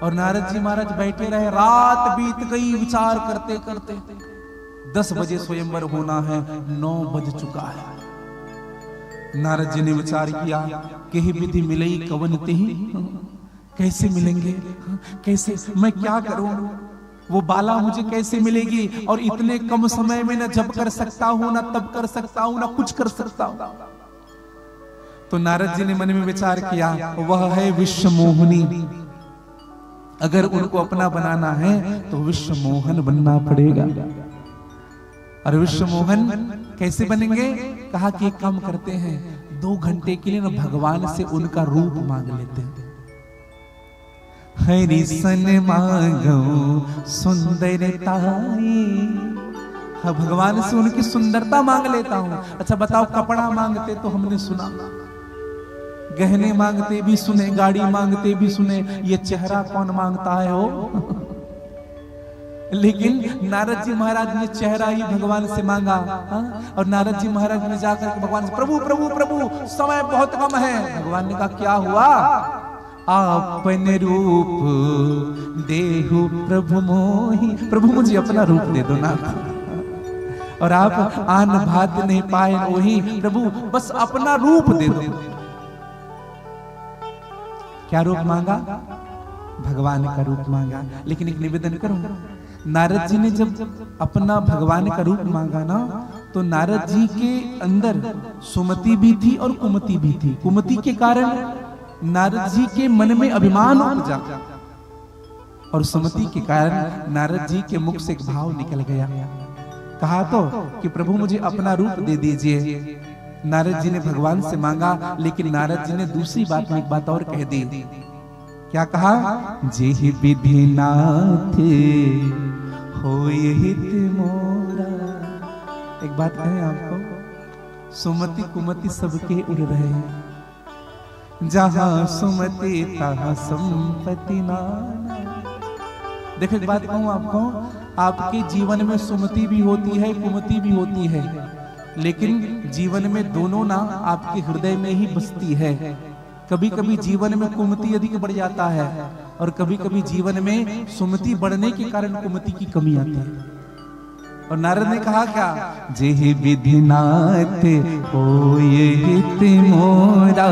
और नारद जी महाराज बैठे रहे, रात बीत गई विचार करते करते। 10 बजे स्वयंवर होना है, 9 बज चुका है। नारद जी ने विचार किया कि ही विधि मिलई कवन तेहि, कैसे मिलेंगे, कैसे मैं क्या करूं, वो बाला मुझे कैसे मिलेगी। और इतने कम समय में न जब कर सकता हूं, ना तब कर सकता हूं, ना कुछ कर सकता हूं। तो नारद जी ने मन में विचार किया, वह है विश्व मोहिनी। अगर उनको अपना बनाना है तो विश्व मोहन बनना पड़ेगा। और विश्व मोहन कैसे बनेंगे? कहा कि एक काम करते हैं, 2 घंटे के लिए ना भगवान से उनका रूप मांग लेते हैं। हरि सन मांगो सुंदरताई, हाँ भगवान से उनकी सुंदरता मांग लेता हूं। अच्छा बताओ, कपड़ा मांगते तो हमने सुना, गहने मांगते भी सुने, गाड़ी मांगते भी सुने, ये चेहरा कौन मांगता है हो? लेकिन नारद जी महाराज ने चेहरा ही भगवान से मांगा। और नारद जी महाराज ने जाकर के भगवान से, प्रभु प्रभु प्रभु समय बहुत कम है। भगवान ने कहा क्या हुआ? आपने रूप देहु प्रभु मोहि, प्रभु मुझे अपना रूप दे दो ना। और आप आन भात नहीं पाए वही, प्रभु बस अपना रूप दे दो। क्या रूप मांगा? भगवान का रूप मांगा। लेकिन एक निवेदन करूं, नारद जी ने जब अपना भगवान का रूप मांगा ना, तो तो नारद जी के अंदर सुमति भी थी और कुमति भी थी। कुमति के कारण नारद जी के मन में अभिमान उपजा और सुमति के कारण नारद जी के मुख से एक भाव निकल गया। कहा तो कि प्रभु मुझे अपना रूप दे दीजिए। नारद जी ने भगवान से मांगा, लेकिन नारद जी ने दूसरी बात में एक बात और कह दी। क्या कहा? जेहि विधि नाथ होय हित मोरा। एक बात कहें आपको, सुमति कुमति सबके उड़ रहे हैं, जहां सुमति तहां संपत्ति नाना। देखो एक बात कहूं आपको, आपके जीवन में सुमति भी होती है, कुमति भी होती है, लेकिन जीवन में दोनों ना आपके हृदय में ही बसती है। कभी कभी जीवन में कुमति अधिक बढ़ जाता है और कभी कभी जीवन में सुमति बढ़ने के कारण कुमति की कमी आती है। और नारद ने कहा क्या? जेहि विधि नाथ होय हित मोरा,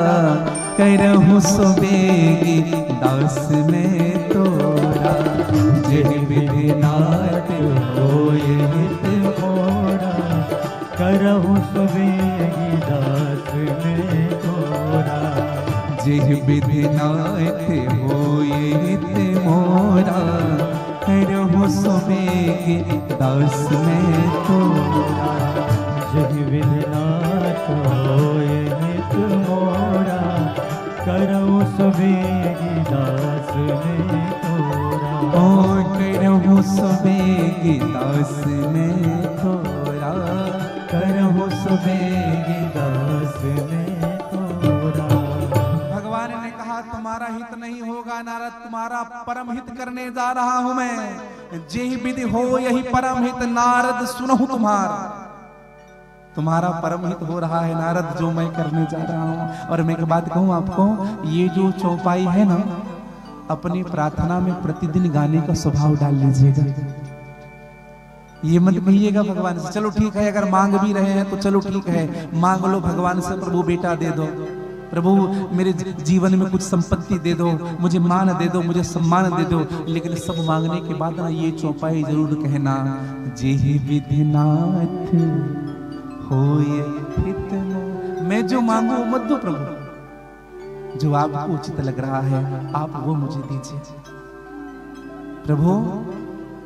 करहु सो बेगी दास में तोरा। जेहि विधि नाथ होय हित मोरा, करहु सो बेगी दास में तोरा। जेहि विधि नाथ होय हित मोरा, करहु सो बेगी दास में तोरा। जेहि विधि नाथ होय हित मोरा, करहु सो बेगी दास में तोरा। ओ करहु सो बेगी दास में तोरा, करहु सो बेगी दास में तोरा। भगवान ने कहा तुम्हारा हित नहीं होगा नारद, तुम्हारा परम हित करने जा रहा हूं मैं। जेहि विधि हो यही परम हित नारद सुनहु तुम्हारा। तुम्हारा परम हित हो रहा है नारद, जो मैं करने जा रहा हूं। और मैं एक बात कहूं आपको, ये जो चौपाई है ना, अपनी प्रार्थना में प्रतिदिन गाने का स्वभाव डाल लीजिएगा। ये मत कहिएगा भगवान से चलो ठीक है, अगर मांग भी रहे हैं तो चलो ठीक है, मांग लो भगवान से, प्रभु बेटा दे दो, प्रभु मेरे जीवन में कुछ संपत्ति दे दो, मुझे मान दे दो, मुझे सम्मान दे दो। लेकिन सब मांगने के बाद ना ये चौपाई जरूर कहना, जेहि विधि नाथ होय हित मोरा। मैं जो मांगू मत दो प्रभु, जो आपको उचित लग रहा है आप वो मुझे दीजिए। प्रभु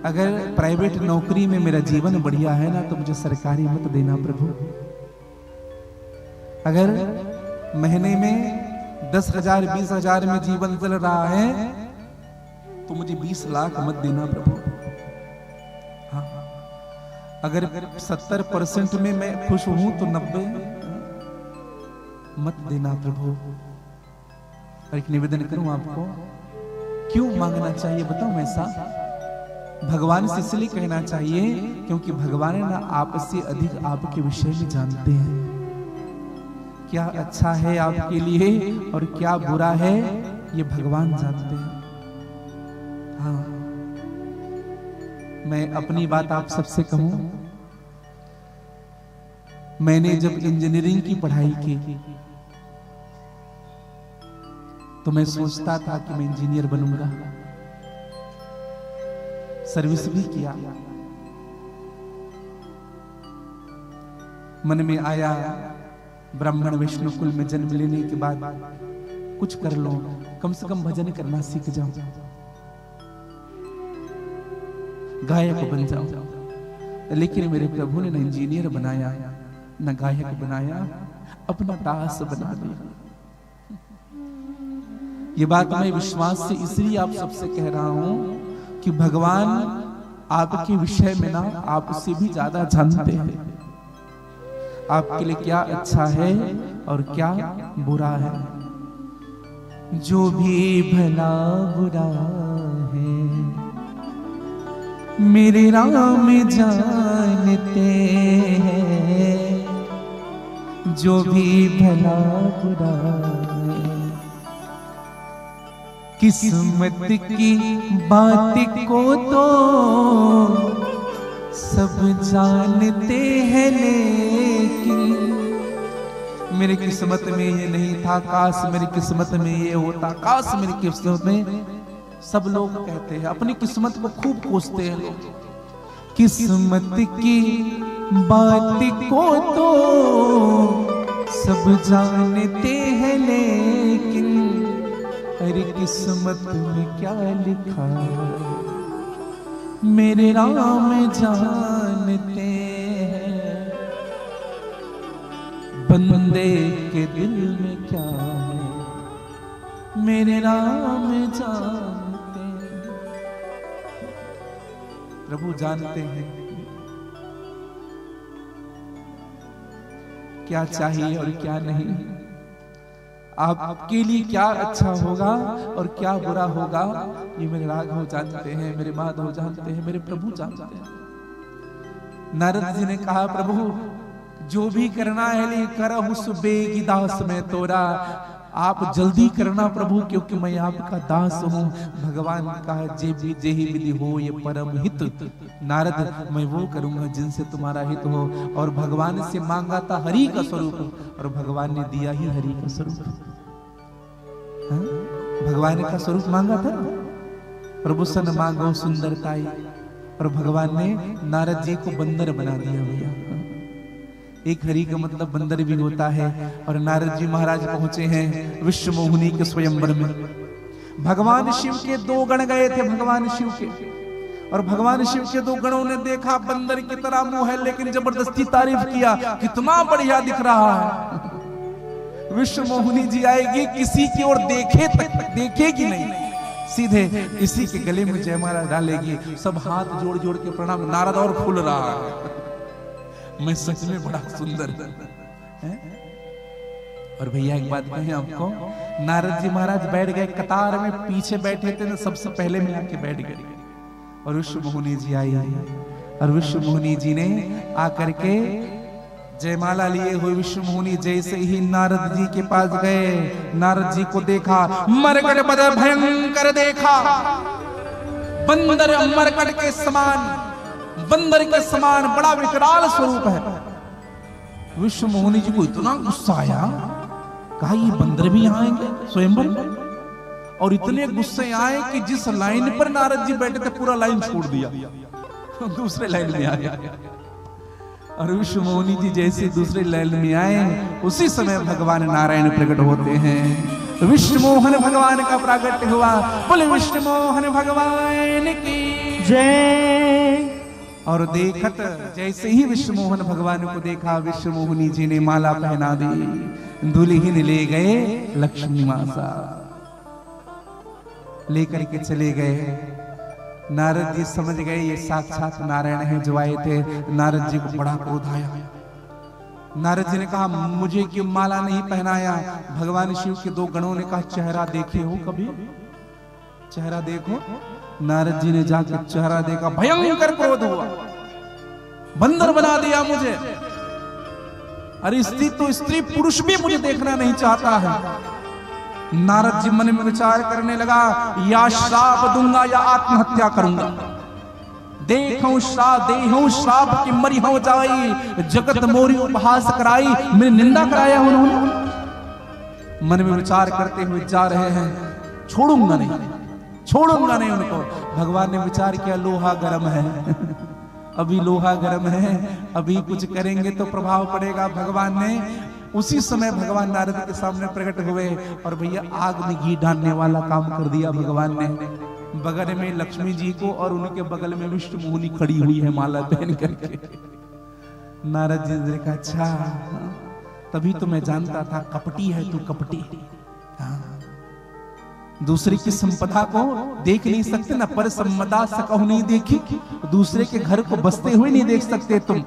अगर प्राइवेट नौकरी में मेरा जीवन बढ़िया है ना, तो मुझे सरकारी मत देना प्रभु। अगर महीने में 10,000 20,000 में जीवन चल रहा है तो मुझे 20 लाख मत देना प्रभु। हाँ, अगर 70% में मैं खुश हूं तो 90 मत देना प्रभु। और एक निवेदन करूं आपको, क्यों मांगना चाहिए बताऊं ऐसा? भगवान से इसलिए कहना चाहिए क्योंकि भगवान ना आपसे अधिक आपके विषय में जानते हैं। क्या अच्छा है आपके लिए और क्या बुरा है ये भगवान जानते हैं। हाँ, मैं अपनी बात आप सबसे कहूं, मैंने जब इंजीनियरिंग की पढ़ाई की तो मैं सोचता था कि मैं इंजीनियर बनूंगा, सर्विस भी किया, मन में आया ब्राह्मण वैष्णव कुल में जन्म लेने के बाद कुछ कर लो, कम से कम भजन करना सीख जाऊं, गायक बन जाऊं। लेकिन मेरे प्रभु ने न इंजीनियर बनाया न गायक बनाया, अपना दास बना दिया। ये बात मैं विश्वास से इसलिए आप सबसे कह रहा हूं कि भगवान आपके विषय में ना आपसे भी ज्यादा जानते हैं, आपके लिए क्या अच्छा है और क्या बुरा है। जो भी भला बुरा है मेरे राम जानते हैं, जो भी भला बुरा है किस्मत की बात को तो सब जानते हैं, लेकिन मेरी किस्मत में ये नहीं था, काश मेरी किस्मत में ये होता, काश मेरी किस्मत में। सब लोग कहते हैं, अपनी किस्मत को खूब कोसते हैं लोग किस्मत की बात को तो सब जानते हैं, लेकिन अरे किस्मत में क्या लिखा मेरे राम जानते हैं। बंदे के दिल में क्या है मेरे राम जानते हैं। प्रभु जानते हैं क्या चाहिए और क्या नहीं, आपके लिए क्या अच्छा होगा और क्या बुरा होगा, ये मेरे राघव जानते हैं, मेरे माधव जानते हैं, मेरे प्रभु जानते हैं। नारद जी ने कहा प्रभु जो भी करना है ले करहु सुबेगी दास में तोरा, आप जल्दी करना प्रभु क्योंकि मैं आपका दास हूँ। भगवान का जे भी जेहि विधि हो ये परम हित, नारद मैं वो करूंगा जिनसे तुम्हारा हित हो। और भगवान से मांगा था हरि का स्वरूप और भगवान ने दिया ही हरि का स्वरूप। भगवान का स्वरूप मांगा था, प्रभु सन मांगो सुंदरताई, और भगवान ने नारद जी को बंदर बना दिया। भैया एक हरि का मतलब बंदर भी होता है। और नारद जी महाराज पहुंचे हैं विश्व मोहिनी के स्वयंवर में। भगवान शिव के दो गण गए थे, भगवान शिव के, और भगवान शिव के दो गणों ने देखा बंदर की तरह मुंह है, लेकिन जबरदस्ती तारीफ किया कितना बढ़िया दिख रहा है। विश्व मोहिनी जी आएगी, किसी की ओर देखेगी नहीं, सीधे इसी के गले में जयमाला डालेगी। सब हाथ जोड़ जोड़ के प्रणाम, नारद और फूल रहा है, मैं सच में बड़ा सुंदर है। और भैया एक बात कहें आपको, नारद जी महाराज बैठ गए कतार में, पीछे बैठे थे ना सबसे पहले में आके बैठ गए। और विश्व मोहिनी जी आई, और विश्व मोहिनी जी ने आकर के जयमाला लिए हुए विश्व मोहिनी जैसे ही नारद जी के पास गए, नारद जी को देखा, मरकट बड़ा भयंकर देखा, बंदर मरकट के समान, बंदर के समान बड़ा विकराल स्वरूप है। विश्व मोहिनी जी को इतना गुस्सा आया, कहा ये बंदर भी यहाँ आएंगे स्वयंवर में, और इतने गुस्से आए कि जिस लाइन पर नारद जी बैठे थे पूरा लाइन छोड़ दिया, दूसरे लाइन में आ गया। और विश्व मोहिनी जी जैसे दूसरे लाइन में आए, उसी समय भगवान नारायण प्रकट होते हैं। विष्णु मोहन भगवान का प्रागट्य हुआ। बोले विष्णु मोहन भगवान की जय। और देखत जैसे ही विष्णु मोहन भगवान को देखा, विष्णु मोहिनी जी ने माला पहना दी, दुल्हन ले गए लक्ष्मी मासा, लेकर के चले गए। नारद जी समझ गए ये साक्षात नारायण हैं जो आए थे। नारद जी को बड़ा क्रोध आया। नारद जी ने कहा मुझे क्यों माला नहीं पहनाया? भगवान शिव के दो गणों ने कहा चेहरा देखे हो कभी? चेहरा देखो। नारद जी ने जाकर चेहरा देखा, भयंकर क्रोध हुआ, बंदर बना दिया मुझे। अरे स्त्री तो स्त्री, पुरुष भी मुझे देखना नहीं चाहता है। नारद जी मन में विचार करने लगा, या श्राप दूंगा या आत्महत्या करूंगा। देखूं श्राप देहूं श्राप की मरी हो जाई, जगत मोरी उपहास कराई, मेरी निंदा कराया उन्होंने। मन में विचार करते हुए जा रहे हैं, छोड़ूंगा नहीं, छोड़ूंगा नहीं उनको। भगवान ने विचार किया लोहा गर्म है, अभी लोहा गर्म है, अभी कुछ करेंगे तो प्रभाव पड़ेगा। भगवान ने उसी समय भगवान नारद के सामने प्रकट हुए और भैया आग में घी डालने वाला काम कर दिया भगवान ने। बगल में लक्ष्मी जी को और उनके बगल में विष्णु मोहिनी खड़ी हुई है माला पहन करके। नारद जी ने कहा अच्छा, तभी तो मैं जानता था कपटी है तू, कपटी। दूसरे की संपदा को देख नहीं सकते ना, पर संपदा सकहु नहीं देखी, दूसरे के घर को बसते हुए नहीं देख सकते तुम।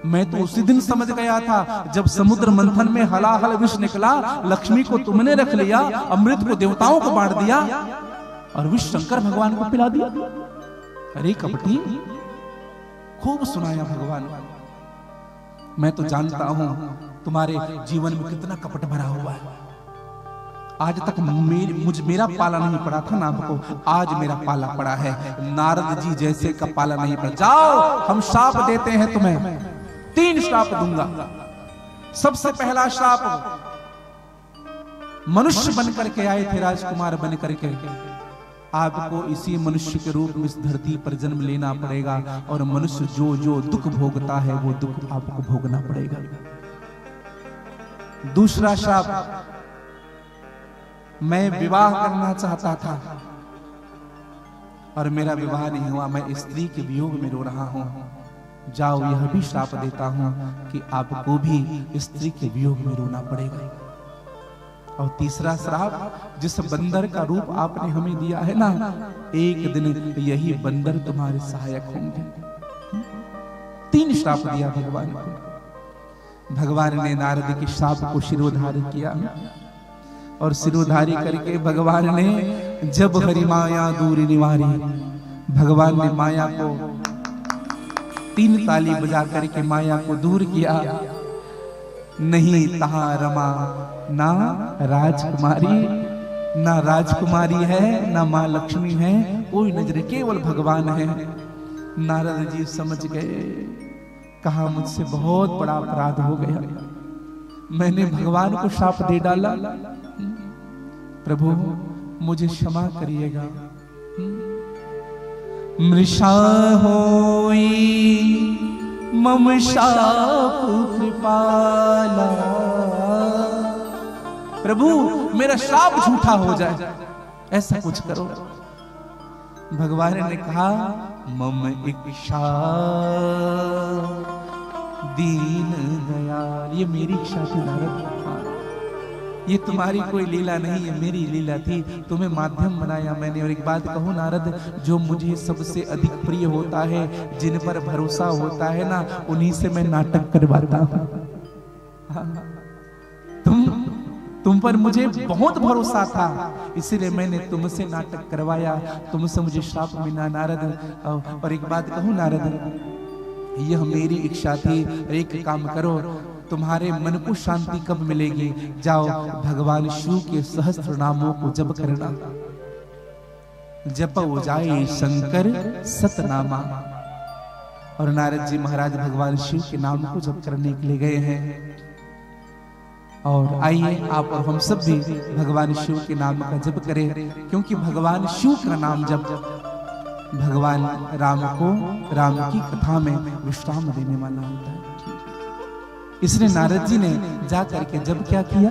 मैं तो उसी दिन समझ गया था जब समुद्र मंथन में हलाहल विष निकला, लक्ष्मी को तुमने रख लिया, अमृत को देवताओं को बांट दिया और विष शंकर भगवान को पिला दिया। अरे कपटी, खूब सुनाया भगवान। मैं तो जानता हूं तुम्हारे जीवन में कितना कपट भरा हुआ है। आज तक मेरा पाला नहीं पड़ा था ना आपको, आज मेरा पाला पड़ा है। नारद जी जैसे का पाला नहीं पड़ा। जाओ हम श्राप देते हैं तुम्हें, 3 श्राप दूंगा। सबसे पहला श्राप, मनुष्य बनकर के आए थे, राजकुमार बनकर के, आपको इसी मनुष्य के रूप में इस धरती पर जन्म लेना पड़ेगा और मनुष्य जो जो दुख भोगता है वो दुख आपको भोगना पड़ेगा। दूसरा श्राप, मैं विवाह करना चाहता था और मेरा विवाह नहीं हुआ, मैं स्त्री के वियोग में रो रहा हूं। जाओ, यह भी श्राप देता हूं कि आपको भी स्त्री के वियोग में रोना पड़ेगा। और तीसरा श्राप, जिस बंदर का रूप आपने हमें दिया है ना, एक दिन यही बंदर तुम्हारे सहायक होंगे। 3 श्राप दिया भगवान को। भगवान ने नारद के श्राप को शिरोधार्य किया और शिरोधारी करके भगवान ने जब हरि माया दूर निवारी, भगवान ने माया को 3 ताली बजा करके माया को दूर किया। नहीं तहां रमा ना राजकुमारी, ना राजकुमारी है ना मां लक्ष्मी है, कोई नजर केवल भगवान है। नारद जी समझ गए, कहा मुझसे बहुत बड़ा अपराध हो गया, मैंने भगवान को श्राप दे डाला, प्रभु मुझे क्षमा करिएगा। मृषा होई मम शाप कृपाला, प्रभु मेरा श्राप झूठा हो जाए, ऐसा कुछ करो। भगवान ने कहा, मम इच्छा दीन दयाल, ये मेरी इच्छा थी नारद, ये तुम्हारी कोई लीला नहीं है, मेरी लीला थी, तुम्हें माध्यम बनाया मैंने। और एक बात कहूं नारद, जो मुझे सबसे अधिक प्रिय होता है, जिन पर भरोसा होता है ना, उन्हीं से मैं नाटक करवाता हूं। तुम पर मुझे बहुत भरोसा था, इसीलिए मैंने तुमसे नाटक करवाया, तुमसे मुझे श्राप मिला नारद। और एक बात कहूं नारद, यह मेरी इच्छा थी। एक काम करो, तुम्हारे मन को शांति कब मिलेगी, जाओ भगवान शिव के सहस्त्र नामों को जप करना, जप हो जाए शंकर सतनामा। और नारद जी महाराज भगवान शिव के नाम को जप करने के लिए गए हैं। और आइए आप और हम सब भी भगवान शिव के नाम का जप करें, क्योंकि भगवान शिव का नाम जप भगवान राम को राम की कथा में विश्राम देने वाला होता है। इसलिए नारद जी ने जा करके जब क्या किया,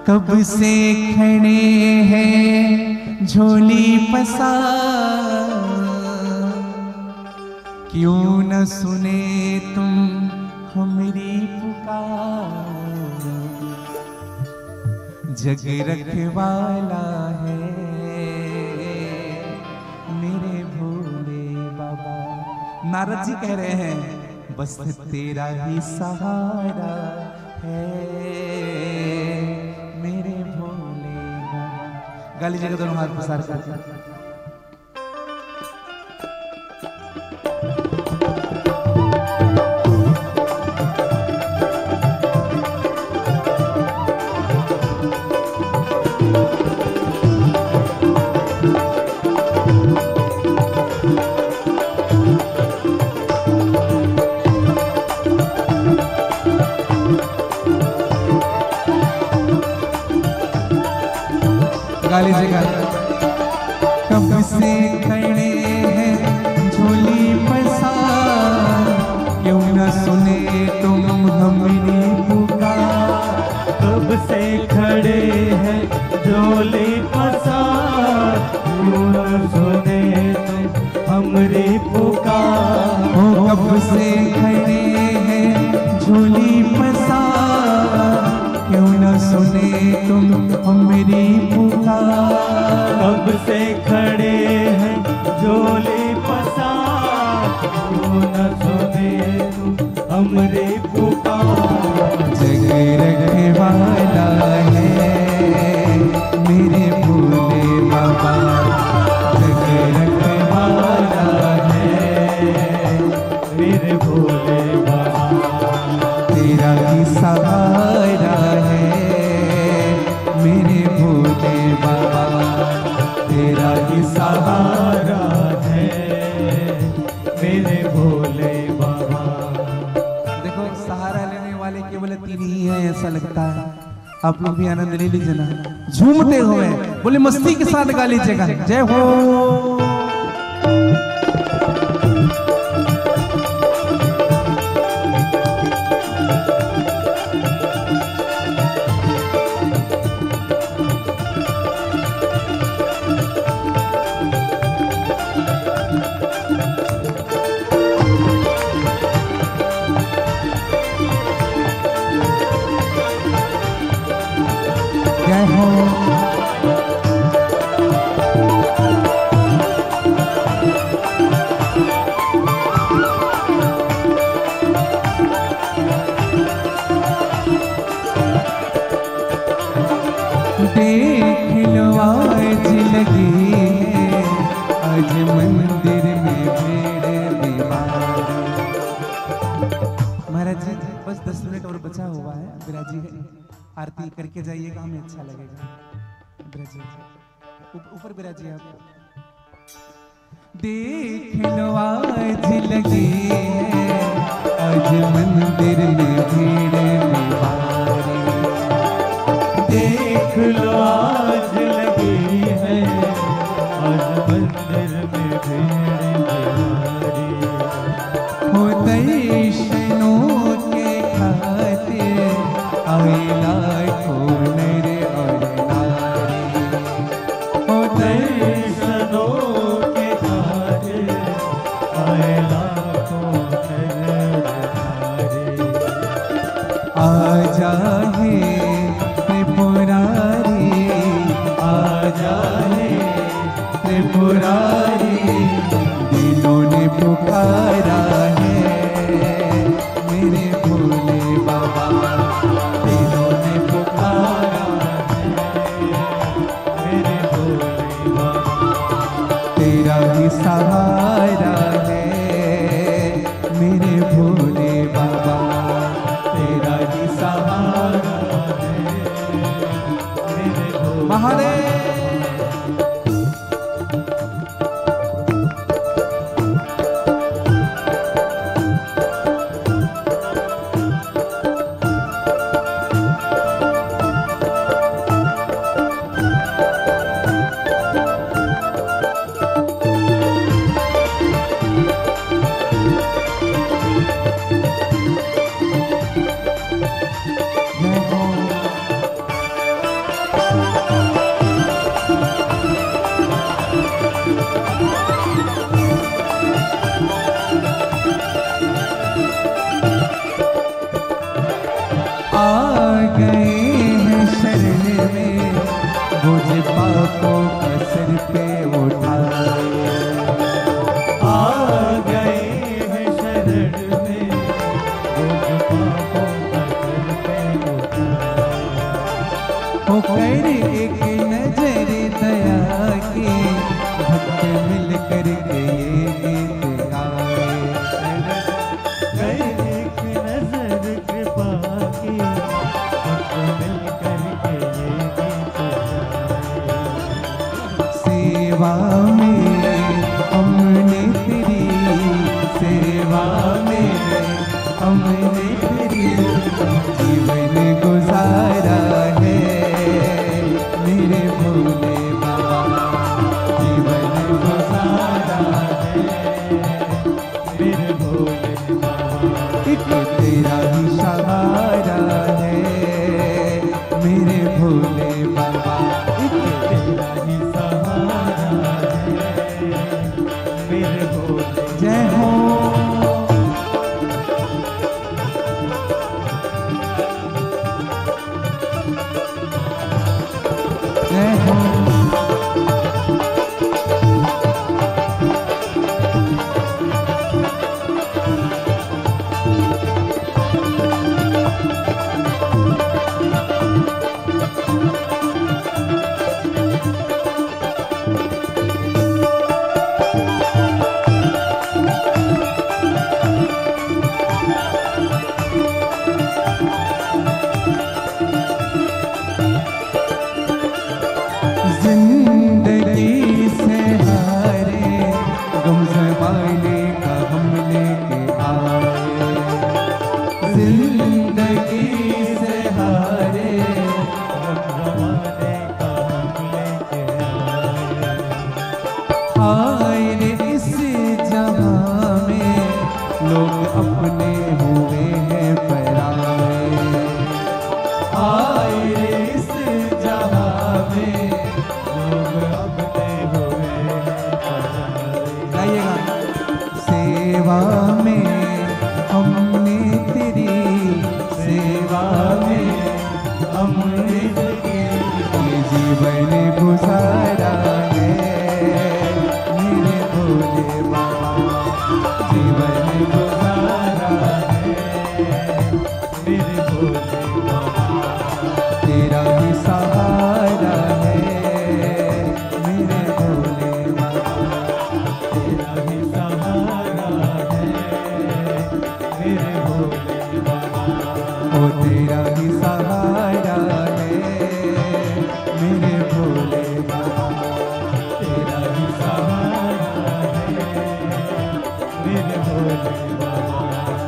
कब से खड़े हैं झोली पसार, क्यों न सुने तुम हमारी पुकार, जग रखवाला है मेरे भोले बाबा। नारद जी कह रहे हैं, बस तेरा ही सहारा है मेरे भोले बाबा। गाली जगह दोनों हाथ पसार कर गाली जगह। कब से खड़े हैं झोली पसार, क्यों न सुने तुम हमारी पुकार, कब से खड़े हैं झोली पसार, क्यों न सुने तुम हमारी पुकार। कब से खड़े हैं झोली पसार, क्यों न सुने तुम हमारी पुकार। कब से खड़े हैं झोली पसार, क्यों न सुने तुम हमारी पुकार। जग रखवाला है मेरे भोले बाबा, जग रखवाला है मेरे भोले बाबा। तेरा ही सहारा है मेरे भोले बाबा, तेरा ही सहारा है मेरे भोले बाबा। देखो सहारा लेने वाले केवल 3 ही हैं, ऐसा लगता है। आप लोग भी आनंद ले लीजिए ना, झूमते हुए बोले मस्ती के साथ गा लीजिएगा। जय हो। देख लो आज लगी है, आज मंदिर में भीड़ बीमार। महाराज जी बस 10 मिनट और बचा हुआ है, विराज जी आरती करके जाइएगा, हमें अच्छा लगेगा। विराज जी ऊपर विराज जी आप देख लो आज लगी है, आज मंदिर में भीड़ बीमारी। देख लो आज लगी है, आज मंदिर में भीड़ बीमारी। हो दैशनों के खातिर आए लाखों नर और नारी। हो दैशनों के खातिर आए लाखों नर नारी। आ जाए त्रिपुरारी, आ जाए त्रिपुरारी, दिलों ने पुकारा है मेरे भोले बाबा, दिलों ने पुकारा है मेरे भोले बाबा। तेरा ही सहारा है मेरे भोले बाबा, तेरा ही सहारा है मेरे भोले महादेव। आ गए हैं शरण में, बोझ पापों का सिर पे उठाए। आ गए हैं शरण में, बोझ पापों का सिर पे उठाए। होकर एक नजर दया की, भक्त मिल कर के ये गीत गाए। एक नजर कृपा की, भक्त मिल करके ये गीत गाए। सेवा में हमने तेरी, सेवा में हमने तेरी जीवन गुजारा है मेरे भोले बाबा, जीवन गुजारा है मेरे भोले बाबा। एक तेरा ही सहारा है मेरे भोले बाबा, एक तेरा ही सहारा है मेरे भोले। जय हो। जय हो। जिंदगी से हारे गम ज़माने का हम लेके आए। जिंदगी से हारे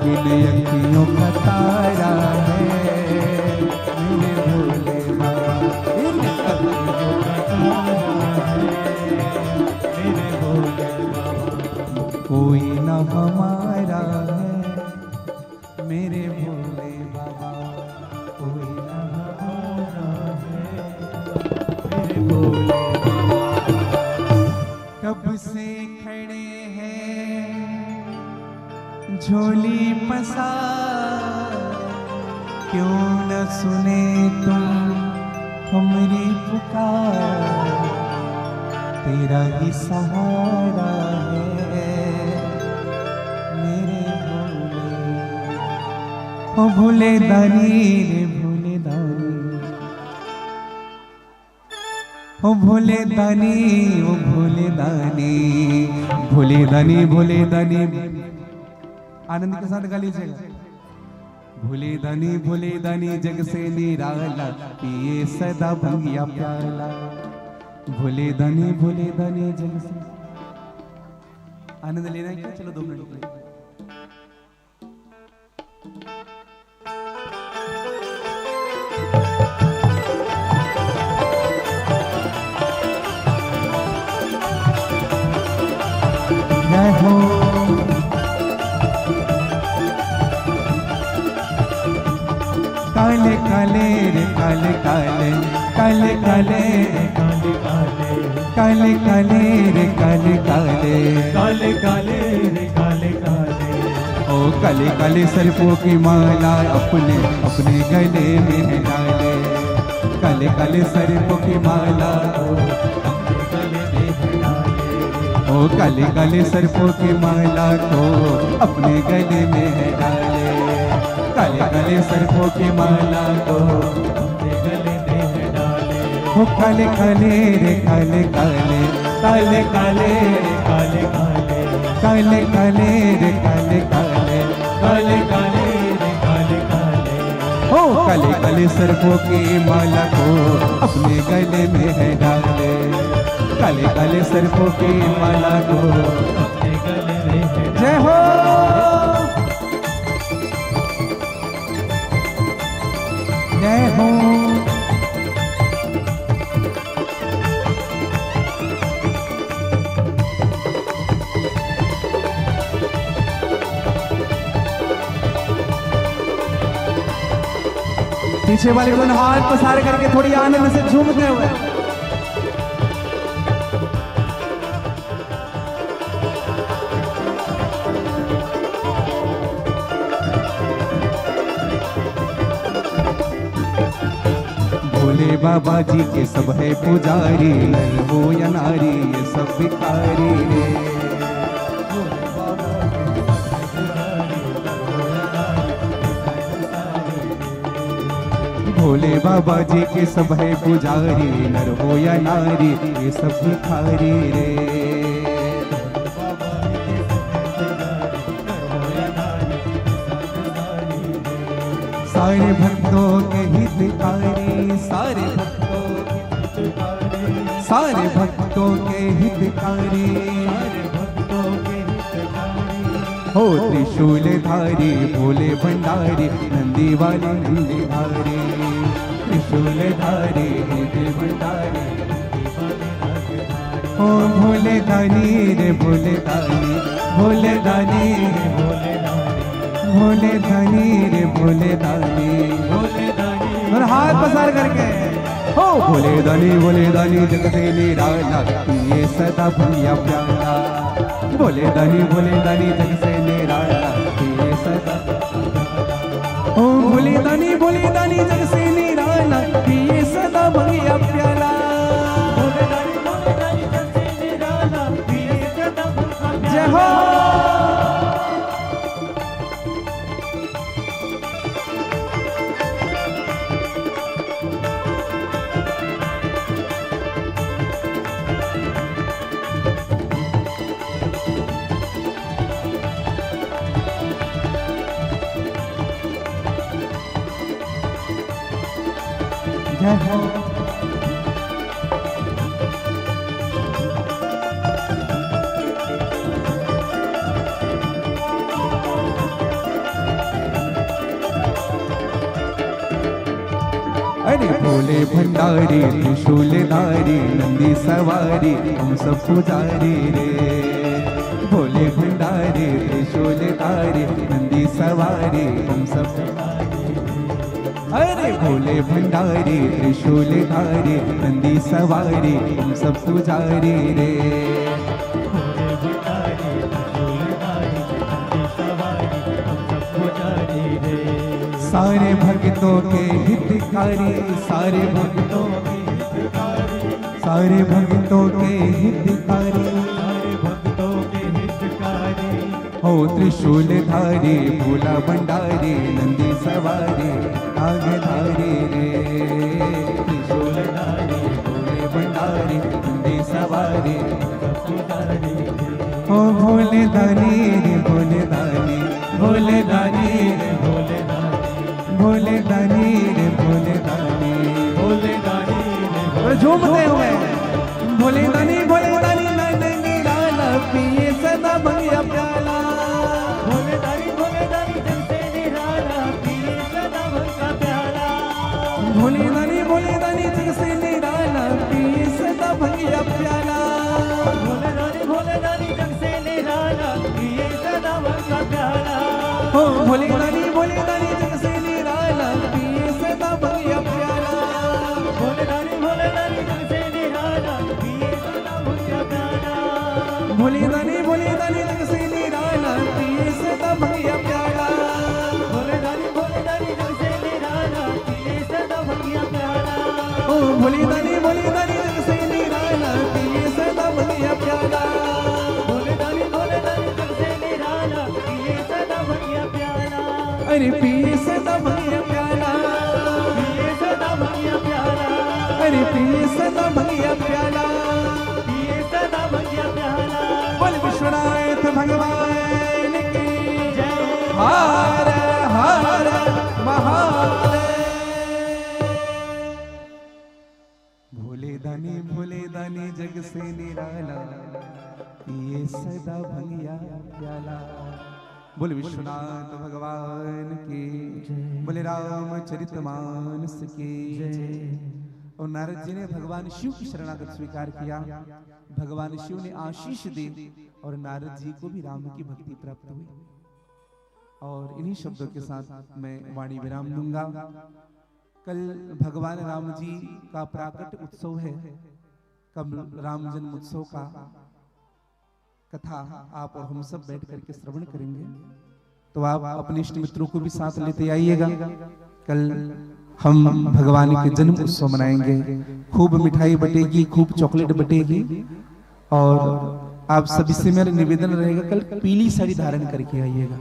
इन अखियों का तारा है मेरे भोले बाबा, इन अखियों का तारा है मेरे भोले बाबा। कोई न हमारा है मेरे भोले बाबा, कोई न हमारा है मेरे भोले बाबा। कब से खड़े हैं झोली पसार, क्यों न सुने तुम हमारी पुकार, तेरा ही सहारा है मेरे भोले। ओ भोले दानी रे भोले दानी, ओ भोले दानी, ओ भोले दानी, भोले दानी, भोले दानी। आनंद के साथ गा लीजिएगा। भोले दानी जग से निराला, पिए सदा भंगिया प्याला। भोले दानी जग से। आनंद लेना है क्या? चलो 2 मिनट के लिए। जय हो काले काले रे काले काले, काले काले रे काले काले, काले काले रे काले काले, काले काले रे काले काले। ओ काले काले सर्पों की माला अपने अपने गले में डाले, काले काले सर्पों की माला अपने गले में डाले। ओ काले काले सर्पों की माला को अपने गले में डाले, काले काले सर्पों की माला को अपने गले में डाले। ओ काले काले रे काले काले, काले काले रे काले काले, काले काले रे काले काले, काले काले रे काले काले। ओ काले काले सर्पों की माला को अपने गले में है डाले, काले काले सर्पों की माला को अपने गले में है। जय हो जय हो। पीछे वाले को हाथ पसार करके थोड़ी आनंद से झूमते हुए। भोले बाबा जी के सब है पुजारी, वो या नारी ये सब भिखारी रे। भोले बाबा जी के सब है पुजारी, नर हो या नारी ये सब भिखारी रे। सारे भक्तों के हितकारी, सारे भक्तों के हितकारी, सारे भक्तों के हितकारी, सारे भक्तों के हितकारी। हो त्रिशूलधारी भोले भंडारी, नंदी वाले नंदी धारी, त्रिशूलधारी भोले भंडारी। ओ भोले दानी रे भोले दानी, भोले दानी रे भोले दानी, भोले दानी रे भोले दानी, भोले दानी। और हाथ पसार करके हो भोले दानी जग से निराला, ये सदा भंगिया प्याला। भोले दानी जग से निराला, ये सदा। ओ भोले दानी जग से निराला, ये सदा भंगिया प्याला। भोले दानी जग से निराला, ये सदा भंगिया प्याला। जय हो। जय हो। अरे भोले भंडारी त्रिशूलधारी नंदी सवारी हम सब पुजारी रे। भोले भंडारी त्रिशूलधारी नंदी सवारी हम सब पुजारी रे। अरे भोले भंडारी त्रिशूलधारी नंदी सवारी हम सब पुजारी रे। सारे भक्तों के हितकारी, सारे भक्तों के हितकारी, सारे भक्तों के हितकारी, सारे भक्तों के हितकारी हो त्रिशूलधारी भोला भंडारी नंदी सवारी आगधारी रे। त्रिशूलधारी भोले भंडारी नंदी सवारी हो भोले दानी रे भोले दानी, भोले दानी रे भोले भोले दानी रे भोले दानी, भोले दानी रे झूमते हुए भोले दानी नंद निराला पिए सदा भंगिया प्याला। भोले दानी जग से निराला पिए सदा भंगिया प्याला। भोले दानी जग से निराला पिए सदा भंगिया प्याला। भोले दानी जग से निराला पिए सदा भंगिया प्याला। हो भोले दानी जग से निराला पिए सदा भंगिया प्याला। भोले दानी जग से निराला पिए सदा भंगिया प्याला। भोले दानी जग से निराला पिए सदा भंगिया प्याला। भोले दानी जग से निराला पिए सदा भंगिया प्याला। ओ भोले दानी जग से निराला पिए सदा भंगिया प्याला। भोले दानी जग से निराला पिए सदा भंगिया प्याला। अरे पिए सदा भंगिया प्याला, पिए सदा भंगिया प्याला। अरे पिए सदा भंगिया प्याला, पिए सदा भंगिया प्याला। बोल विश्वनाथ भगवान की जय। हर हर महादेव। भोले दानी जग से निराला पिए सदा भंगिया प्याला। बोले विश्वनाथ भगवान की बोले रामचरितमानस की। और नारद जी ने भगवान शिव की शरणागत स्वीकार किया। भगवान शिव ने आशीष दी और नारद जी को भी राम की भक्ति प्राप्त हुई। और इन्हीं शब्दों के साथ मैं वाणी विराम दूंगा। कल भगवान राम जी का प्राकट उत्सव है। कल राम जन्म उत्सव का कथा आप और हम सब बैठ करके श्रवण करेंगे। तो आप अपने इष्ट मित्रों को भी साथ लेते आइएगा। कल हम भगवान के जन्म उत्सव मनाएंगे। खूब मिठाई बटेगी, खूब चॉकलेट बटेगी। और आप सभी से मेरा निवेदन रहेगा कल पीली साड़ी धारण करके आइएगा।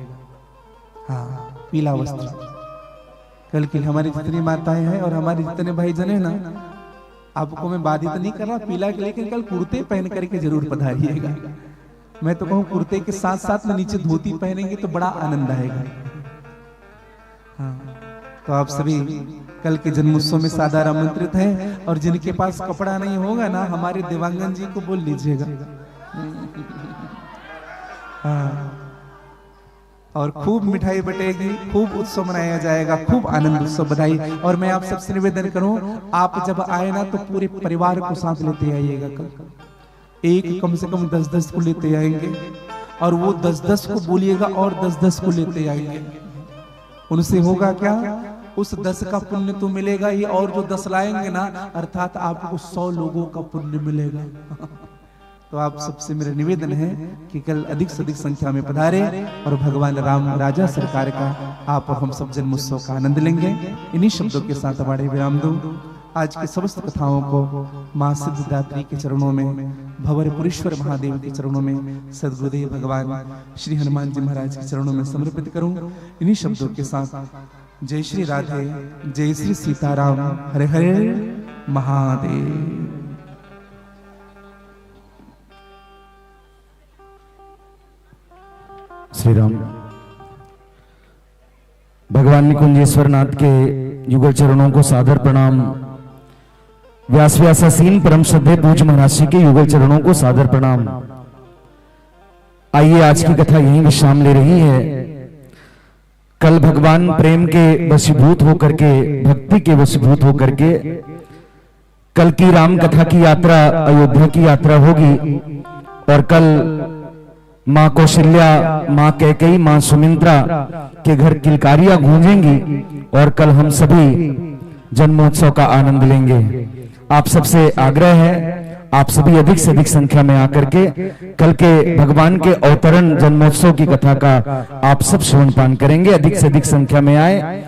हाँ, पीला वस्त्र। कल की हमारी जितनी माताएं हैं और हमारे जितने भाईजन है ना, आपको मैं बाधित नहीं कर रहा पीला के, लेकिन कल कुर्ते पहन करके जरूर पधारिएगा। मैं तो कहूँ कुर्ते के साथ साथ में नीचे धोती पहनेंगे तो बड़ा आनंद आएगा। हाँ, तो आप सभी कल के जन्मोत्सव में सादर आमंत्रित हैं। और जिनके पास कपड़ा नहीं होगा ना, हमारे देवांगन जी को बोल लीजिएगा। हाँ, और खूब मिठाई बटेगी, खूब उत्सव मनाया जाएगा, खूब आनंद उत्सव बधाई। और मैं आप सबसे निवेदन करूं, आप जब आए ना तो पूरे परिवार को साथ लेते आइएगा। कल एक कम से कम 10-10 को लेते आएंगे। और वो 10-10 को बोलिएगा और 10-10 को लेते आएंगे। उनसे होगा क्या, उस 10 का पुण्य तो मिलेगा ही, और जो 10 लाएंगे ना, अर्थात आपको 100 लोगों का पुण्य मिलेगा। तो आप सबसे मेरा निवेदन है कि कल अधिक से अधिक संख्या में पधारे और भगवान राम राजा सरकार का आप और हम सब जन्मोत्सव का आनंद लेंगे। इन्हीं शब्दों के साथ हमारे विराम दूं। आज की समस्त कथाओं को मां सिद्धिदात्री के चरणों में, भंवरपुरेश्वर महादेव के चरणों में, सद्गुरुदेव भगवान श्री हनुमान जी महाराज के चरणों में समर्पित करूं। इन्हीं शब्दों के साथ जय श्री राधे, जय श्री सीताराम, हरे हरे महादेव। श्री राम। भगवान निकुंजेश्वर नाथ के युगल चरणों को सादर प्रणाम। व्यास व्यासासीन परम श्रद्धेय पूज्य महाराज जी के युगल चरणों को सादर प्रणाम। आइए, आज की कथा यहीं विश्राम ले रही है। कल भगवान प्रेम के वशीभूत होकर के, भक्ति के वशीभूत होकर के कल की राम कथा की यात्रा, अयोध्या की यात्रा होगी। और कल मां कौशल्या, मां कैकेयी, मां सुमित्रा के घर किलकारियां गूंजेंगी और कल हम सभी जन्मोत्सव का आनंद लेंगे। आप सबसे आग्रह है, आप सभी अधिक से अधिक संख्या में आकर के कल के भगवान के अवतरण जन्मोत्सव की कथा का आप सब श्रवण पान करेंगे। अधिक से अधिक संख्या में आए।